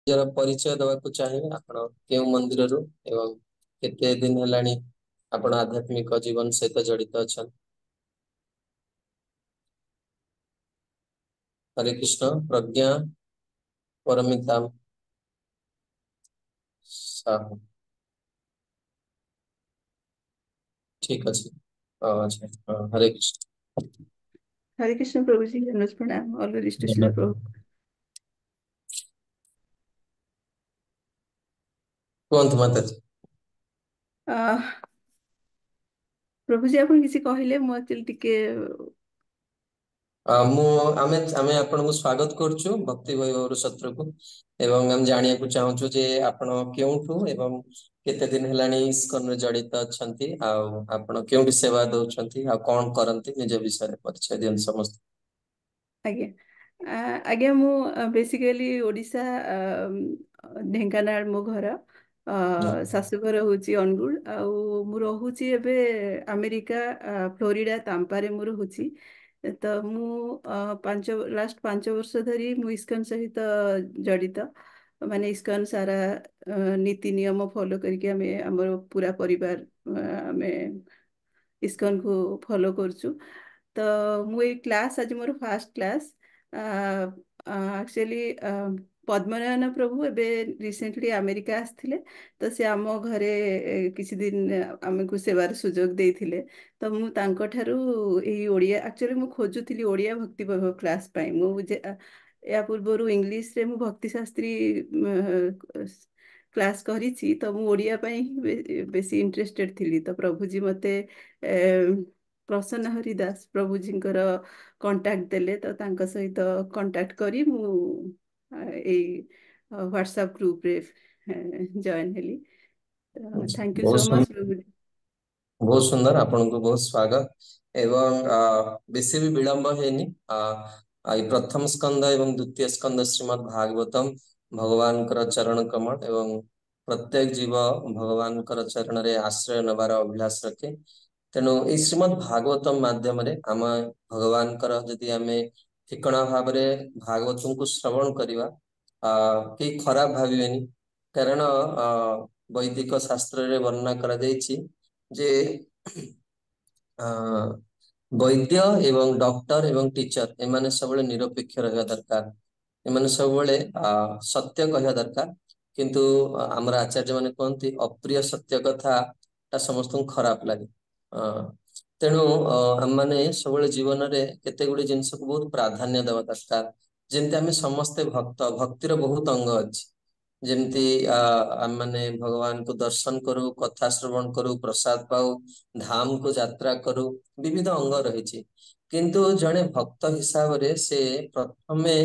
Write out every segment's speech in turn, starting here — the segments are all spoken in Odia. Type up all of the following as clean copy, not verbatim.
ନିଜର ପରିଚୟ ଦେବାକୁ ଚାହିଁବେ ଆପଣ କେଉଁ ମନ୍ଦିରରୁ ଏବଂ କେତେ ଦିନ ହେଲାଣି ଆପଣ ଆଧ୍ୟାତ୍ମିକ ଜୀବନ ସହିତ ଜଡ଼ିତ ଅଛନ୍ତି? ହରେ କୃଷ୍ଣ। ପ୍ରଜ୍ଞା ପରମିତା ସାହୁ। ठीक अच्छे। अच्छा हरे कृष्ण। हरे कृष्ण प्रभु जी, अनुज प्रणाम। ऑलवेज स्टेशन प्रभु। कुहतु माताजी। प्रभु जी आपण किसी कहले मु एक्चुअली टिके ମୁଁ ଆମେ ଆପଣଙ୍କୁ ସ୍ୱାଗତ କରୁଛୁ ଭକ୍ତି ବୈଭବର ସତ୍ରକୁ ଏବଂ ଆମେ ଜାଣିବାକୁ ଚାହୁଁଛୁ ଯେ ଆପଣ କେଉଁଠୁ ଏବଂ କେତେ ଦିନ ହେଲାଣି ଇସ୍କନରେ ଜଡ଼ିତ ଅଛନ୍ତି ଆଉ ଆପଣ କେଉଁଠି ସେବା ଦଉଛନ୍ତି ଆଉ କଣ କରନ୍ତି ନିଜ ବିଷୟରେ ପରିଚୟ ଦିଅନ୍ତୁ ସମସ୍ତେ। आज्ञा आज्ञा मु बेसिकली ओडिशा ढेंकानाल मो घर शाशुघर होची अनुगुल आउ मु रहूची एबे अमेरिका फ्लोरिडा तांपारे मु रहूची। तो मु लास्ट 5 वर्ष धरी मु इस्कन सहित जड़ित माने इस्कन सारा नीति नियम फॉलो करके हमें हमर पूरा परिवार हमें इस्कन को फॉलो करछु। तो मु ए क्लास आज मोर फास्ट क्लास एक्चुअली पद्मनायन प्रभु एबे रिसेंटली अमेरिका आसथिले। तो से आम घरे किसी दिन आमको सेवार सुजोग देथिले। तो मु तांको ठारू एही ओडिया एक्चुअली मु खोजुथिली ओडिया भक्ति वैभव क्लास पाई मु या पूर्वरु इंग्लिश रे मु भक्ति शास्त्री क्लास करिछि। तो मु ओडिया पाई बेसी इंटरेस्टेड थिली। तो प्रभु जी मते प्रसन्न हरिदास प्रभु जींकर कांटेक्ट देले। तो तांका सहित कांटेक्ट करी मु ए व्हाट्सएप ग्रुप रे जॉइन हेली। थैंक यू बहुत सो मच प्रभु जी। बहुत सुंदर आपनको बहुत स्वागत एवं बेसी भी विलंब हेनी प्रथम स्कंद एवं द्वितीय स्कंद श्रीमद् भागवतम भगवान चरण कमल एवं प्रत्येक जीव भगवान चरण रे आश्रय नबार अभिलाष रखे। तेणु ये श्रीमद् भागवतम माध्यम आम भगवान जदि आम ठिकणा भाव भागवत को श्रवण करवा कई खराब भावेनि कारण वैदिक शास्त्र रे वर्णना करा जायछि जे वैद्य एवं डॉक्टर एवं टीचर एमाने सबले निरपेक्ष रहा दरकार। एमाने सबले सत्य कहया दरकार। किंतु आमर आचार्य माने कहते अप्रिय सत्य कथा ता समस्त खराब लगे। तेणु आम मैंने सब जीवन में केते गुडी जिनस को बहुत प्राधान्य देवा दरकार। जेमती आम समस्ते भक्त भक्तिर बहुत अंग अच्छी जेमती आम माने भगवान को दर्शन करू कथा श्रवण करू प्रसाद पाऊ धाम को यात्रा करू विविध अंग रही। किंतु जड़े भक्त हिसाब से प्रथमे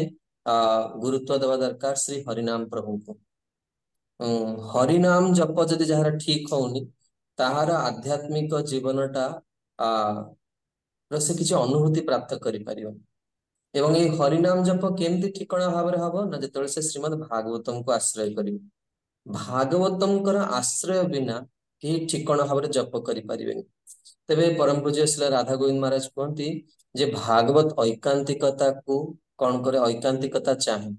गुरुत्व देवा दरकार श्री हरिनाम प्रभु को। हरिनाम जप जदि जार ठीक होनी ताहार आध्यात्मिक जीवनटा से किसी अनुभूति प्राप्त करि परियो। एवं ये हरिनाम जप केमती ठिकणा भाव हम ना जो से श्रीमद् भागवतम को आश्रय करी भागवतम आश्रय बिना कहीं ठिकणा भाव जप करें। तेरे परम पूज्य श्री राधा गोविंद महाराज कहती जे भागवत ऐकांतिकता को कौन करे ऐकांतिकता चाहे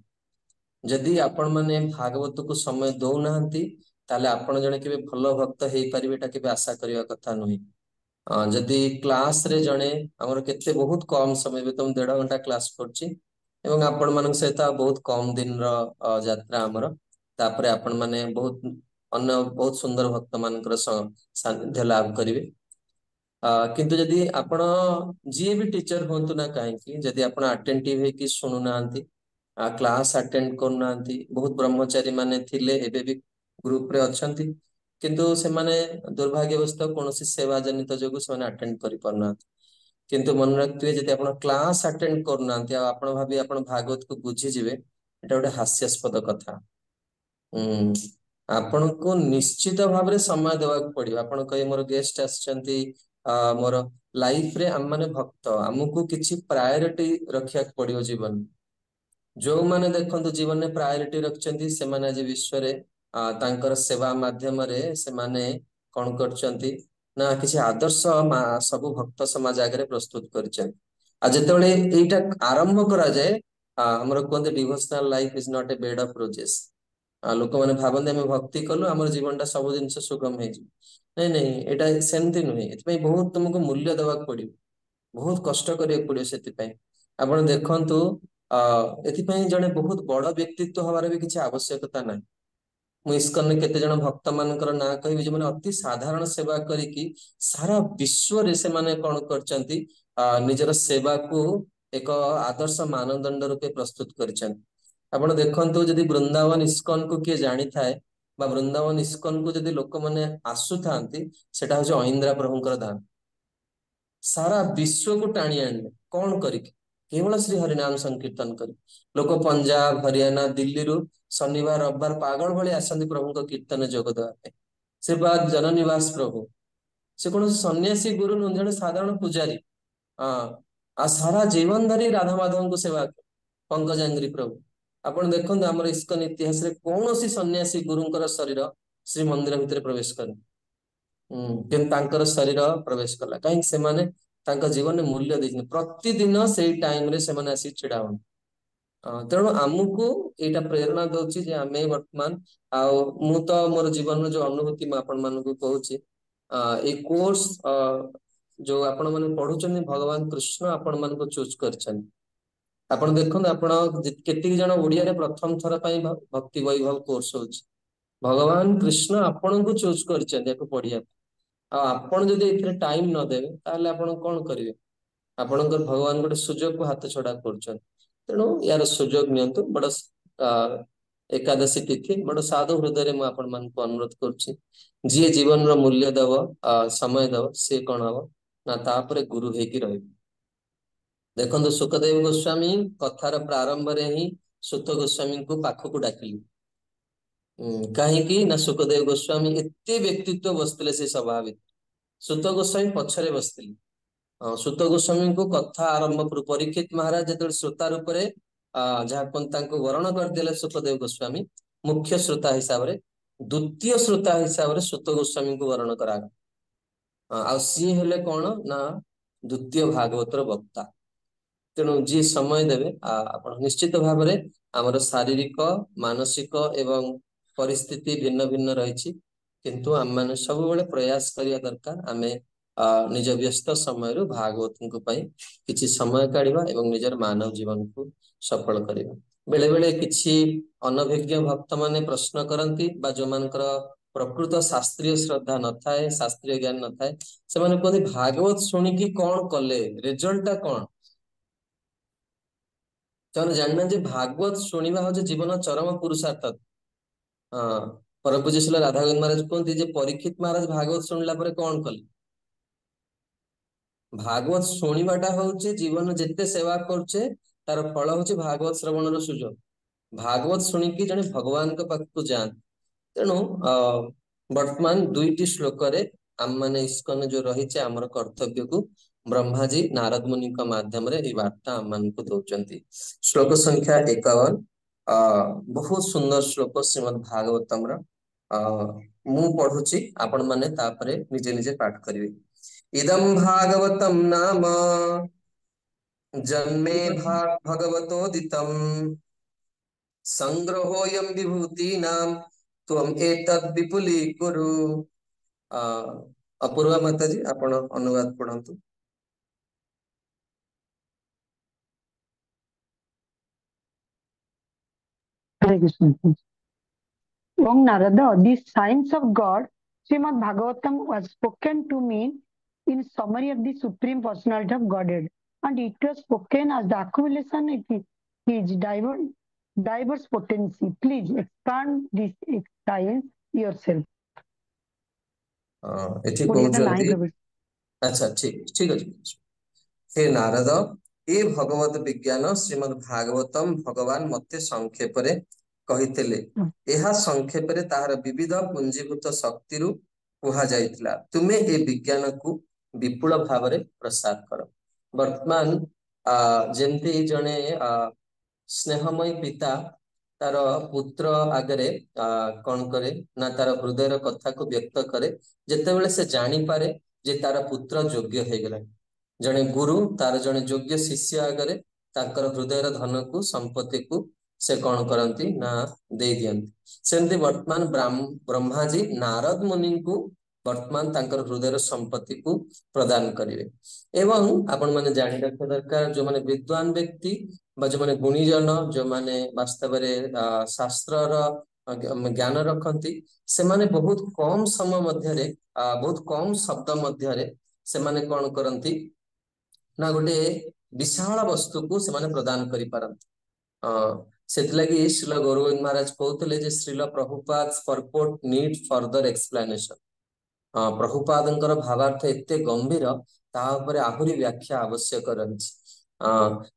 जदि आपण माने भागवत को समय दौना ताले आपण जने के भल भक्त हो पारे आशा करने कथा नुहे। जदि क्लास रे जने हमर केते बहुत कम समय तुम 1.5 घंटा क्लास करछि एवं आपण मान सहित बहुत कम दिन यात्रा हमर तापरे आपण माने बहुत अन्य बहुत सुंदर भक्त मानकर सानिध्य लाभ करिवे। किंतु जदि आपण जी भी टीचर होंतु ना कहीं जदि आपण अटेंटिव है कि सुनु नांती क्लास अटेंड करना बहुत ब्रह्मचारी माने थिले एबे भी ग्रुप रे अछंती किंतु से माने दुर्भाग्यवश कौन सेवा जनित जो अटेंड कर पारना। किंतु मन रखिए जब आप क्लास अटेंड करना आप भावी आप भागवत को बुझीजे एटा गोटे हास्यास्पद कथा। आपण को निश्चित भाव में समय देवाक पड़ो। आपण कहे मोर गेस्ट आसचंती मोर लाइफ रे आम माने भक्त आमको किछि प्रायोरिटी रखिया पड़ो जीवन जो माने देखंतु जीवन में प्रायोरिटी रखचंती से माने आज विश्व रे तांकर सेवा माध्यम रे से माने कौन करचंती ना किसी आदर्श सब भक्त समाज आगे प्रस्तुत करचंती। आ जेतेबेले एटा आरंभ करा जाए हमर कहते devotional life is not a bed of roses ଲୋକମାନେ ଭାବନ୍ତି ଆମେ ଭକ୍ତି କଲୁ ଆମର ଜୀବନଟା ସବୁ ଜିନିଷ ସୁଗମ ହେଇଯିବ। ନାଇଁ ନାଇଁ, ଏଇଟା ସେମିତି ନୁହେଁ। ଏଥିପାଇଁ ବହୁତ ତୁମକୁ ମୂଲ୍ୟ ଦେବାକୁ ପଡିବ, ବହୁତ କଷ୍ଟ କରିବାକୁ ପଡିବ। ସେଥିପାଇଁ ଆପଣ ଦେଖନ୍ତୁ, ଅ ଏଥିପାଇଁ ଜଣେ ବହୁତ ବଡ ବ୍ୟକ୍ତିତ୍ବ ହବାର ବି କିଛି ଆବଶ୍ୟକତା ନାହିଁ। ମୁଁ ଇସ୍କନରେ କେତେ ଜଣ ଭକ୍ତ ମାନଙ୍କର ନାଁ କହିବି ଯୋଉମାନେ ଅତି ସାଧାରଣ ସେବା କରିକି ସାରା ବିଶ୍ଵରେ ସେମାନେ କଣ କରିଛନ୍ତି, ନିଜର ସେବାକୁ ଏକ ଆଦର୍ଶ ମାନଦଣ୍ଡ ରୂପେ ପ୍ରସ୍ତୁତ କରିଛନ୍ତି। ଆପଣ ଦେଖନ୍ତୁ, ଯଦି ବୃନ୍ଦାବନ ଇସ୍କନକୁ କିଏ ଜାଣିଥାଏ ବା ବୃନ୍ଦାବନ ଇସ୍କନକୁ ଯଦି ଲୋକମାନେ ଆସୁଥାନ୍ତି, ସେଟା ହଉଛି ଅଇନ୍ଦ୍ରା ପ୍ରଭୁଙ୍କର ଦାନ। ସାରା ବିଶ୍ଵକୁ ଟାଣି ଆଣିଲେ କଣ କରିକି? କେବଳ ଶ୍ରୀ ହରିନାମ ସଂକୀର୍ତ୍ତନ କରି। ଲୋକ ପଞ୍ଜାବ, ହରିୟାଣା, ଦିଲ୍ଲୀରୁ ଶନିବାର ରବିବାର ପାଗଳ ଭଳି ଆସନ୍ତି ପ୍ରଭୁଙ୍କ କୀର୍ତ୍ତନ ଯୋଗ ଦେବା ପାଇଁ। ସେ ବା ଜନନିବାସ ପ୍ରଭୁ, ସେ କୌଣସି ସନ୍ନ୍ୟାସୀ ଗୁରୁ ନୁହଁ, ଜଣେ ସାଧାରଣ ପୂଜାରୀ। ହଁ, ଆଉ ସାରା ଜୀବନ ଧରି ରାଧା ମାଧବଙ୍କୁ ସେବା କରେ। ପଙ୍କଜାଙ୍ଗିରି ପ୍ରଭୁ। ଆପଣ ଦେଖନ୍ତୁ, ଆମର ଇସ୍କନ ଇତିହାସରେ କୌଣସି ସନ୍ନ୍ୟାସୀ ଗୁରୁଙ୍କର ଶରୀର ଶ୍ରୀମନ୍ଦିର ଭିତରେ ପ୍ରବେଶ କରେ। କିନ୍ତୁ ତାଙ୍କର ଶରୀର ପ୍ରବେଶ କଲା। କାହିଁକି? ସେମାନେ ତାଙ୍କ ଜୀବନରେ ମୂଲ୍ୟ ଦେଇଛନ୍ତି। ପ୍ରତିଦିନ ସେଇ ଟାଇମରେ ସେମାନେ ଆସିକି ଛିଡା ହୁଅନ୍ତି। ତେଣୁ ଆମକୁ ଏଇଟା ପ୍ରେରଣା ଦଉଛି ଯେ ଆମେ ବର୍ତ୍ତମାନ, ଆଉ ମୁଁ ତ ମୋର ଜୀବନର ଯୋଉ ଅନୁଭୂତି ମୁଁ ଆପଣ ମାନଙ୍କୁ କହୁଛି, ଏଇ କୋର୍ସ ଯୋଉ ଆପଣ ମାନେ ପଢୁଛନ୍ତି, ଭଗବାନ କୃଷ୍ଣ ଆପଣ ମାନଙ୍କୁ ଚୁଜ କରିଛନ୍ତି। ଆପଣ ଦେଖନ୍ତୁ, ଆପଣ କେତିକି ଜଣ ଓଡିଆରେ ପ୍ରଥମ ଥର ପାଇଁ ଭକ୍ତି ବୈଭବ କୋର୍ସ ହଉଛି। ଭଗବାନ କୃଷ୍ଣ ଆପଣଙ୍କୁ ଚୁଜ କରିଛନ୍ତି ୟାକୁ ପଢିବା ପାଇଁ। ଆଉ ଆପଣ ଯଦି ଏଥିରେ ଟାଇମ ନଦେବେ, ତାହେଲେ ଆପଣ କଣ କରିବେ? ଆପଣଙ୍କର ଭଗବାନ ଗୋଟେ ସୁଯୋଗକୁ ହାତ ଛଡା କରୁଛନ୍ତି। ତେଣୁ ୟାର ସୁଯୋଗ ନିଅନ୍ତୁ। ବଡ ଆ ଏକାଦଶୀ ତିଥି, ବଡ ସାଧୁ ହୃଦୟରେ ମୁଁ ଆପଣ ମାନଙ୍କୁ ଅନୁରୋଧ କରୁଛି, ଯିଏ ଜୀବନର ମୂଲ୍ୟ ଦବ, ସମୟ ଦବ, ସିଏ କଣ ହବ ନା ତାପରେ ଗୁରୁ ହେଇକି ରହିବ। ଦେଖନ୍ତୁ, ସୁଖଦେବ ଗୋସ୍ୱାମୀ କଥାର ପ୍ରାରମ୍ଭରେ ହିଁ ସୁତ ଗୋସ୍ୱାମୀଙ୍କୁ ପାଖକୁ ଡାକିଲେ। କାହିଁକି ନା ସୁଖଦେବ ଗୋସ୍ୱାମୀ ଏତେ ବ୍ୟକ୍ତିତ୍ୱ ବସିଥିଲେ ସେ ସଭା ଭିତରେ। ସୁତ ଗୋସ୍ୱାମୀ ପଛରେ ବସିଥିଲେ। ସୁତ ଗୋସ୍ୱାମୀଙ୍କୁ କଥା ଆରମ୍ଭ ପୂର୍ବରୁ ପରୀକ୍ଷିତ ମହାରାଜ ଯେତେବେଳେ ଶ୍ରୋତା ରୂପରେ ଯାହା କୁହନ୍ତି ତାଙ୍କୁ ବରଣ କରିଦେଲେ ସୁଖଦେବ ଗୋସ୍ୱାମୀ ମୁଖ୍ୟ ଶ୍ରୋତା ହିସାବରେ, ଦ୍ଵିତୀୟ ଶ୍ରୋତା ହିସାବରେ ସୁତ ଗୋସ୍ୱାମୀଙ୍କୁ ବରଣ କରାଗଲା। ଆଉ ସିଏ ହେଲେ କଣ ନା ଦ୍ଵିତୀୟ ଭାଗବତର ବକ୍ତା। ତେଣୁ ଯିଏ ସମୟ ଦେବେ, ଆପଣ ନିଶ୍ଚିତ ଭାବରେ, ଆମର ଶାରୀରିକ, ମାନସିକ ଏବଂ ପରିସ୍ଥିତି ଭିନ୍ନ ଭିନ୍ନ ରହିଛି, କିନ୍ତୁ ଆମମାନେ ସବୁବେଳେ ପ୍ରୟାସ କରିବା ଦରକାର ଆମେ ନିଜ ବ୍ୟସ୍ତ ସମୟରୁ ଭାଗବତଙ୍କ ପାଇଁ କିଛି ସମୟ କାଢିବା ଏବଂ ନିଜର ମାନବ ଜୀବନକୁ ସଫଳ କରିବା। ବେଳେ ବେଳେ କିଛି ଅନଭିଜ୍ଞ ଭକ୍ତ ମାନେ ପ୍ରଶ୍ନ କରନ୍ତି, ବା ଯୋଉମାନଙ୍କର ପ୍ରକୃତ ଶାସ୍ତ୍ରୀୟ ଶ୍ରଦ୍ଧା ନଥାଏ, ଶାସ୍ତ୍ରୀୟ ଜ୍ଞାନ ନଥାଏ, ସେମାନେ କୁହନ୍ତି ଭାଗବତ ଶୁଣିକି କଣ କଲେ, ରେଜଲ୍ଟ ଟା କଣ? ସେମାନେ ଜାଣିନାହାନ୍ତି ଯେ ଭାଗବତ ଶୁଣିବା ହଉଛି ଜୀବନ ଚରମ ପୁରୁଷାର୍ଥ। ପରମ ପୂଜ୍ୟ ଶ୍ରୀଲ ରାଧାଗୋବିନ୍ଦ ମହାରାଜ କୁହନ୍ତି ଯେ ପରୀକ୍ଷିତ ମହାରାଜ ଭାଗବତ ଶୁଣିଲା ପରେ କଣ କଲେ? ଭାଗବତ ଶୁଣିବାଟା ହଉଛି ଜୀବନ ଯେତେ ସେବା କରୁଛେ ତାର ଫଳ ହଉଛି ଭାଗବତ ଶ୍ରବଣର ସୁଯୋଗ। ଭାଗବତ ଶୁଣିକି ଜଣେ ଭଗବାନଙ୍କ ପାଖକୁ ଯାଆନ୍ତି। ତେଣୁ ବର୍ତ୍ତମାନ ଦୁଇଟି ଶ୍ଲୋକରେ ଆମମାନେ ଇସ୍କନ ଯୋଉ ରହିଛେ ଆମର କର୍ତ୍ତବ୍ୟକୁ ବ୍ରହ୍ମାଜୀ ନାରଦ ମୁନିଙ୍କ ମାଧ୍ୟମରେ ଏଇ ବାର୍ତ୍ତା ଆମମାନଙ୍କୁ ଦଉଛନ୍ତି। ଶ୍ଲୋକ ସଂଖ୍ୟା 51, ବହୁତ ସୁନ୍ଦର ଶ୍ଲୋକ ଶ୍ରୀମଦ୍ ଭାଗବତମର। ମୁଁ ପଢୁଛି, ଆପଣ ମାନେ ତାପରେ ନିଜେ ନିଜେ ପାଠ କରିବେ। ଇଦଂ ଭାଗବତಂ ନାମ ଜନ୍ମେ ଭଗବତୋଦିତମ୍ ସଂଗ୍ରହୋऽୟଂ ବିଭୂତୀନାଂ ତ୍ୱଂ ଏତଦ୍ ବିପୁଳୀକୁରୁ। ଅପୂର୍ବା ମାତାଜୀ, ଆପଣ ଅନୁବାଦ ପଢନ୍ତୁ। Hare Krishna. Om Narada, the science of God, Srimad Bhagavatam was spoken to me in summary of the Supreme Personality of Godhead, and it was spoken as the accumulation of His diverse potency. Please expand this science yourself. ଏଠି ଓଡ଼ିଆଟା ନାହିଁ କହୁଛନ୍ତି, ପ୍ରଭୁ। ଆଚ୍ଛା ଠିକ ଠିକ ଅଛି। ହେ ନାରଦ, ଏ ଭଗବତ ବିଜ୍ଞାନ ଶ୍ରୀମଦ୍ ଭାଗବତମ ଭଗବାନ ମତେ ସଂକ୍ଷେପରେ କହିଥିଲେ। ଏହା ସଂକ୍ଷେପରେ ତାହାର ବିବିଧ ପୁଞ୍ଜୀଭୂତ ଶକ୍ତିରୁ କୁହାଯାଇଥିଲା। ତୁମେ ଏ ବିଜ୍ଞାନକୁ ବିପୁଳ ଭାବରେ ପ୍ରସାର କର। ବର୍ତ୍ତମାନ ଯେମିତି ଜଣେ ସ୍ନେହମୟୀ ପିତା ତାର ପୁତ୍ର ଆଗରେ କଣ କରେ ନା ତାର ହୃଦୟର କଥାକୁ ବ୍ୟକ୍ତ କରେ ଯେତେବେଳେ ସେ ଜାଣିପାରେ ଯେ ତାର ପୁତ୍ର ଯୋଗ୍ୟ ହେଇଗଲାଣି। ଜଣେ ଗୁରୁ ତାର ଜଣେ ଯୋଗ୍ୟ ଶିଷ୍ୟ ଆଗରେ ତାଙ୍କର ହୃଦୟର ଧନକୁ ସମ୍ପତ୍ତିକୁ ସେ କଣ କରନ୍ତି ନା ଦେଇ ଦିଅନ୍ତି। ସେମିତି ବର୍ତ୍ତମାନ ବ୍ରହ୍ମାଜୀ ନାରଦ ମୁନିଙ୍କୁ ବର୍ତ୍ତମାନ ତାଙ୍କର ହୃଦୟର ସମ୍ପତ୍ତିକୁ ପ୍ରଦାନ କରିବେ। ଏବଂ ଆପଣ ମାନେ ଜାଣି ରଖିବା ଦରକାର, ଯୋଉମାନେ ବିଦ୍ୱାନ ବ୍ୟକ୍ତି ବା ଯୋଉମାନେ ଗୁଣୀଜନ, ଯୋଉମାନେ ବାସ୍ତବରେ ଶାସ୍ତ୍ରର ଜ୍ଞାନ ରଖନ୍ତି, ସେମାନେ ବହୁତ କମ ସମୟ ମଧ୍ୟରେ ବହୁତ କମ ଶବ୍ଦ ମଧ୍ୟରେ ସେମାନେ କଣ କରନ୍ତି ନା ଗୋଟେ ବିଶାଳ ବସ୍ତୁକୁ ସେମାନେ ପ୍ରଦାନ କରିପାରନ୍ତି। ସେଥିଲାଗି ଶ୍ରୀଲ ଗୌରଗୋବିନ୍ଦ ମହାରାଜ କହୁଥିଲେ ଯେ ଶ୍ରୀଲ ପ୍ରଭୁପାଦ ପର୍ପୋର୍ଟ ନିଡ୍ ଫର୍ଦର ଏକ୍ସପ୍ଲାନେସନ। ପ୍ରଭୁପାଦଙ୍କର ଭାବାର୍ଥ ଏତେ ଗମ୍ଭୀର, ତା ଉପରେ ଆହୁରି ବ୍ୟାଖ୍ୟା ଆବଶ୍ୟକ ରହିଛି।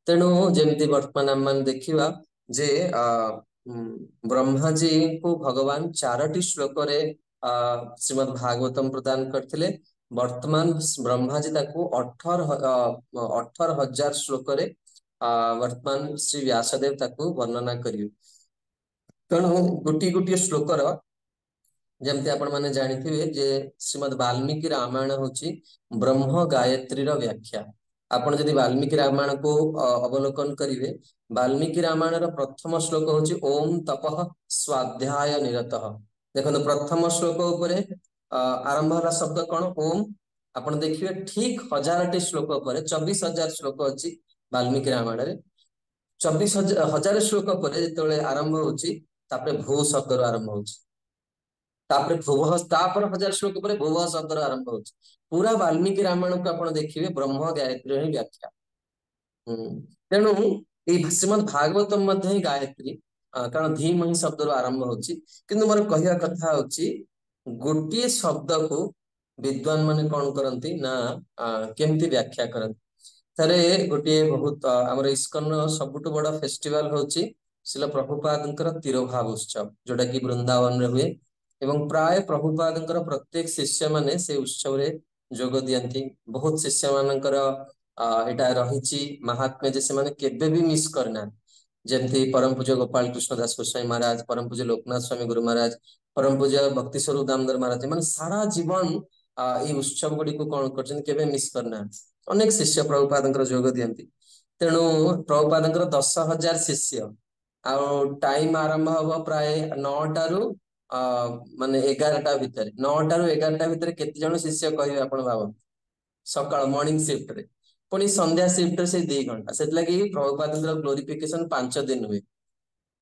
ତେଣୁ ଯେମିତି ବର୍ତ୍ତମାନ ଆମେ ଦେଖିବା ଯେ ବ୍ରହ୍ମାଜୀଙ୍କୁ ଭଗବାନ 4ଟି ଶ୍ଲୋକରେ ଶ୍ରୀମଦ୍ ଭାଗବତମ ପ୍ରଦାନ କରିଥିଲେ। ବର୍ତ୍ତମାନ ବ୍ରହ୍ମାଜୀ ତାକୁ 18,000 ଶ୍ଲୋକରେ ବର୍ତ୍ତମାନ ଶ୍ରୀ ବ୍ୟାସଦେବ ତାକୁ ବର୍ଣ୍ଣନା କରିବେ। ତେଣୁ ଗୋଟିଏ ଗୋଟିଏ ଶ୍ଲୋକର, ଯେମିତି ଆପଣ ମାନେ ଜାଣିଥିବେ ଯେ ଶ୍ରୀମଦ୍ ବାଲ୍ମୀକି ରାମାୟଣ ହଉଛି ବ୍ରହ୍ମ ଗାୟତ୍ରୀର ବ୍ୟାଖ୍ୟା। ଆପଣ ଯଦି ବାଲ୍ମୀକି ରାମାୟଣକୁ ଅବଲୋକନ କରିବେ, ବାଲ୍ମୀକି ରାମାୟଣର ପ୍ରଥମ ଶ୍ଲୋକ ହଉଛି ଓಂ ତପଃ ସ୍ୱାଧ୍ୟାୟ ନିରତଃ। ଦେଖନ୍ତୁ ପ୍ରଥମ ଶ୍ଲୋକ ଉପରେ ଆରମ୍ଭ ହେଲା ଶବ୍ଦ କଣ? ଓಂ। ଆପଣ ଦେଖିବେ ଠିକ 1000ଟି ଶ୍ଲୋକ ପରେ 24,000 ଶ୍ଲୋକ ଅଛି ବାଲ୍ମୀକି ରାମାୟଣରେ। 24,000 ଶ୍ଲୋକ ପରେ ଯେତେବେଳେ ଆରମ୍ଭ ହଉଛି, ତାପରେ ଭୂ ଶବ୍ଦରୁ ଆରମ୍ଭ ହଉଛି, ତାପରେ ଭୁବ, ତାପରେ 1000 ଶ୍ଲୋକ ପରେ ଭୁବ ଶବ୍ଦର ଆରମ୍ଭ ହଉଛି। ପୁରା ବାଲ୍ମୀକି ରାମାୟଣକୁ ଆପଣ ଦେଖିବେ ବ୍ରହ୍ମ ଗାୟତ୍ରୀର ହିଁ ବ୍ୟାଖ୍ୟା। ତେଣୁ ଏଇ ଶ୍ରୀମଦ୍ ଭାଗବତମ ମଧ୍ୟ ହିଁ ଗାୟତ୍ରୀ, କାରଣ ଧୀମହି ଶବ୍ଦରୁ ଆରମ୍ଭ ହଉଛି। କିନ୍ତୁ ମୋର କହିବା କଥା ହଉଛି, ଗୋଟିଏ ଶବ୍ଦକୁ ବିଦ୍ୱାନ ମାନେ କଣ କରନ୍ତି ନା କେମିତି ବ୍ୟାଖ୍ୟା କରନ୍ତି। ଥରେ ଗୋଟିଏ ବହୁତ ଆମର ଇସ୍କନର ସବୁଠୁ ବଡ ଫେଷ୍ଟିଭାଲ ହଉଛି ଶ୍ରୀଲ ପ୍ରଭୁପାଦଙ୍କର ତିରୋଭାବ ଉତ୍ସବ, ଯୋଉଟା କି ବୃନ୍ଦାବନରେ ହୁଏ। ଏବଂ ପ୍ରାୟ ପ୍ରଭୁପାଦଙ୍କର ପ୍ରତ୍ୟେକ ଶିଷ୍ୟ ମାନେ ସେ ଉତ୍ସବରେ ଯୋଗ ଦିଅନ୍ତି। ବହୁତ ଶିଷ୍ୟ ମାନଙ୍କର ଏଇଟା ରହିଛି ମାହାତ୍ମ୍ୟ ଯେ ସେମାନେ କେବେ ବି ମିସ୍ କରିନାହାନ୍ତି। ଯେମିତି ପରମ ପୂଜ୍ୟ ଗୋପାଳ କୃଷ୍ଣ ଦାସ ଗୋସ୍ୱାମୀ ମହାରାଜ, ପରମ ପୂଜ୍ୟ ଲୋକନାଥ ସ୍ୱାମୀ ଗୁରୁ ମହାରାଜ, ପରମ ପୂଜ୍ୟ ଭକ୍ତି ସ୍ୱରୂପ ଦାମୋଦର ମହାରାଜ, ମାନେ ସାରା ଜୀବନ ଏଇ ଉତ୍ସବ ଗୁଡିକୁ କଣ କରିଛନ୍ତି, କେବେ ମିସ୍ କରିନାହାନ୍ତି। ଅନେକ ଶିଷ୍ୟ ପ୍ରଭୁପାଦଙ୍କର ଯୋଗ ଦିଅନ୍ତି। ତେଣୁ ପ୍ରଭୁପାଦଙ୍କର 10,000 ଶିଷ୍ୟ, ଆଉ ଟାଇମ ଆରମ୍ଭ ହବ ପ୍ରାୟ 9ଟାରୁ ମାନେ 11ଟା ଭିତରେ। 9ଟାରୁ 11ଟା ଭିତରେ କେତେ ଜଣ ଶିଷ୍ୟ କହିବେ ଆପଣ ଭାବନ୍ତୁ। ସକାଳ ମର୍ଣ୍ଣିଂ ସିଫ୍ଟରେ, ପୁଣି ସନ୍ଧ୍ୟା ସିଫ୍ଟରେ ସେଇ 2 ଘଣ୍ଟା। ସେଥିଲାଗି ପ୍ରଭୁପାଦଙ୍କର ଗ୍ଲୋରିଫିକେସନ 5 ଦିନ ହୁଏ।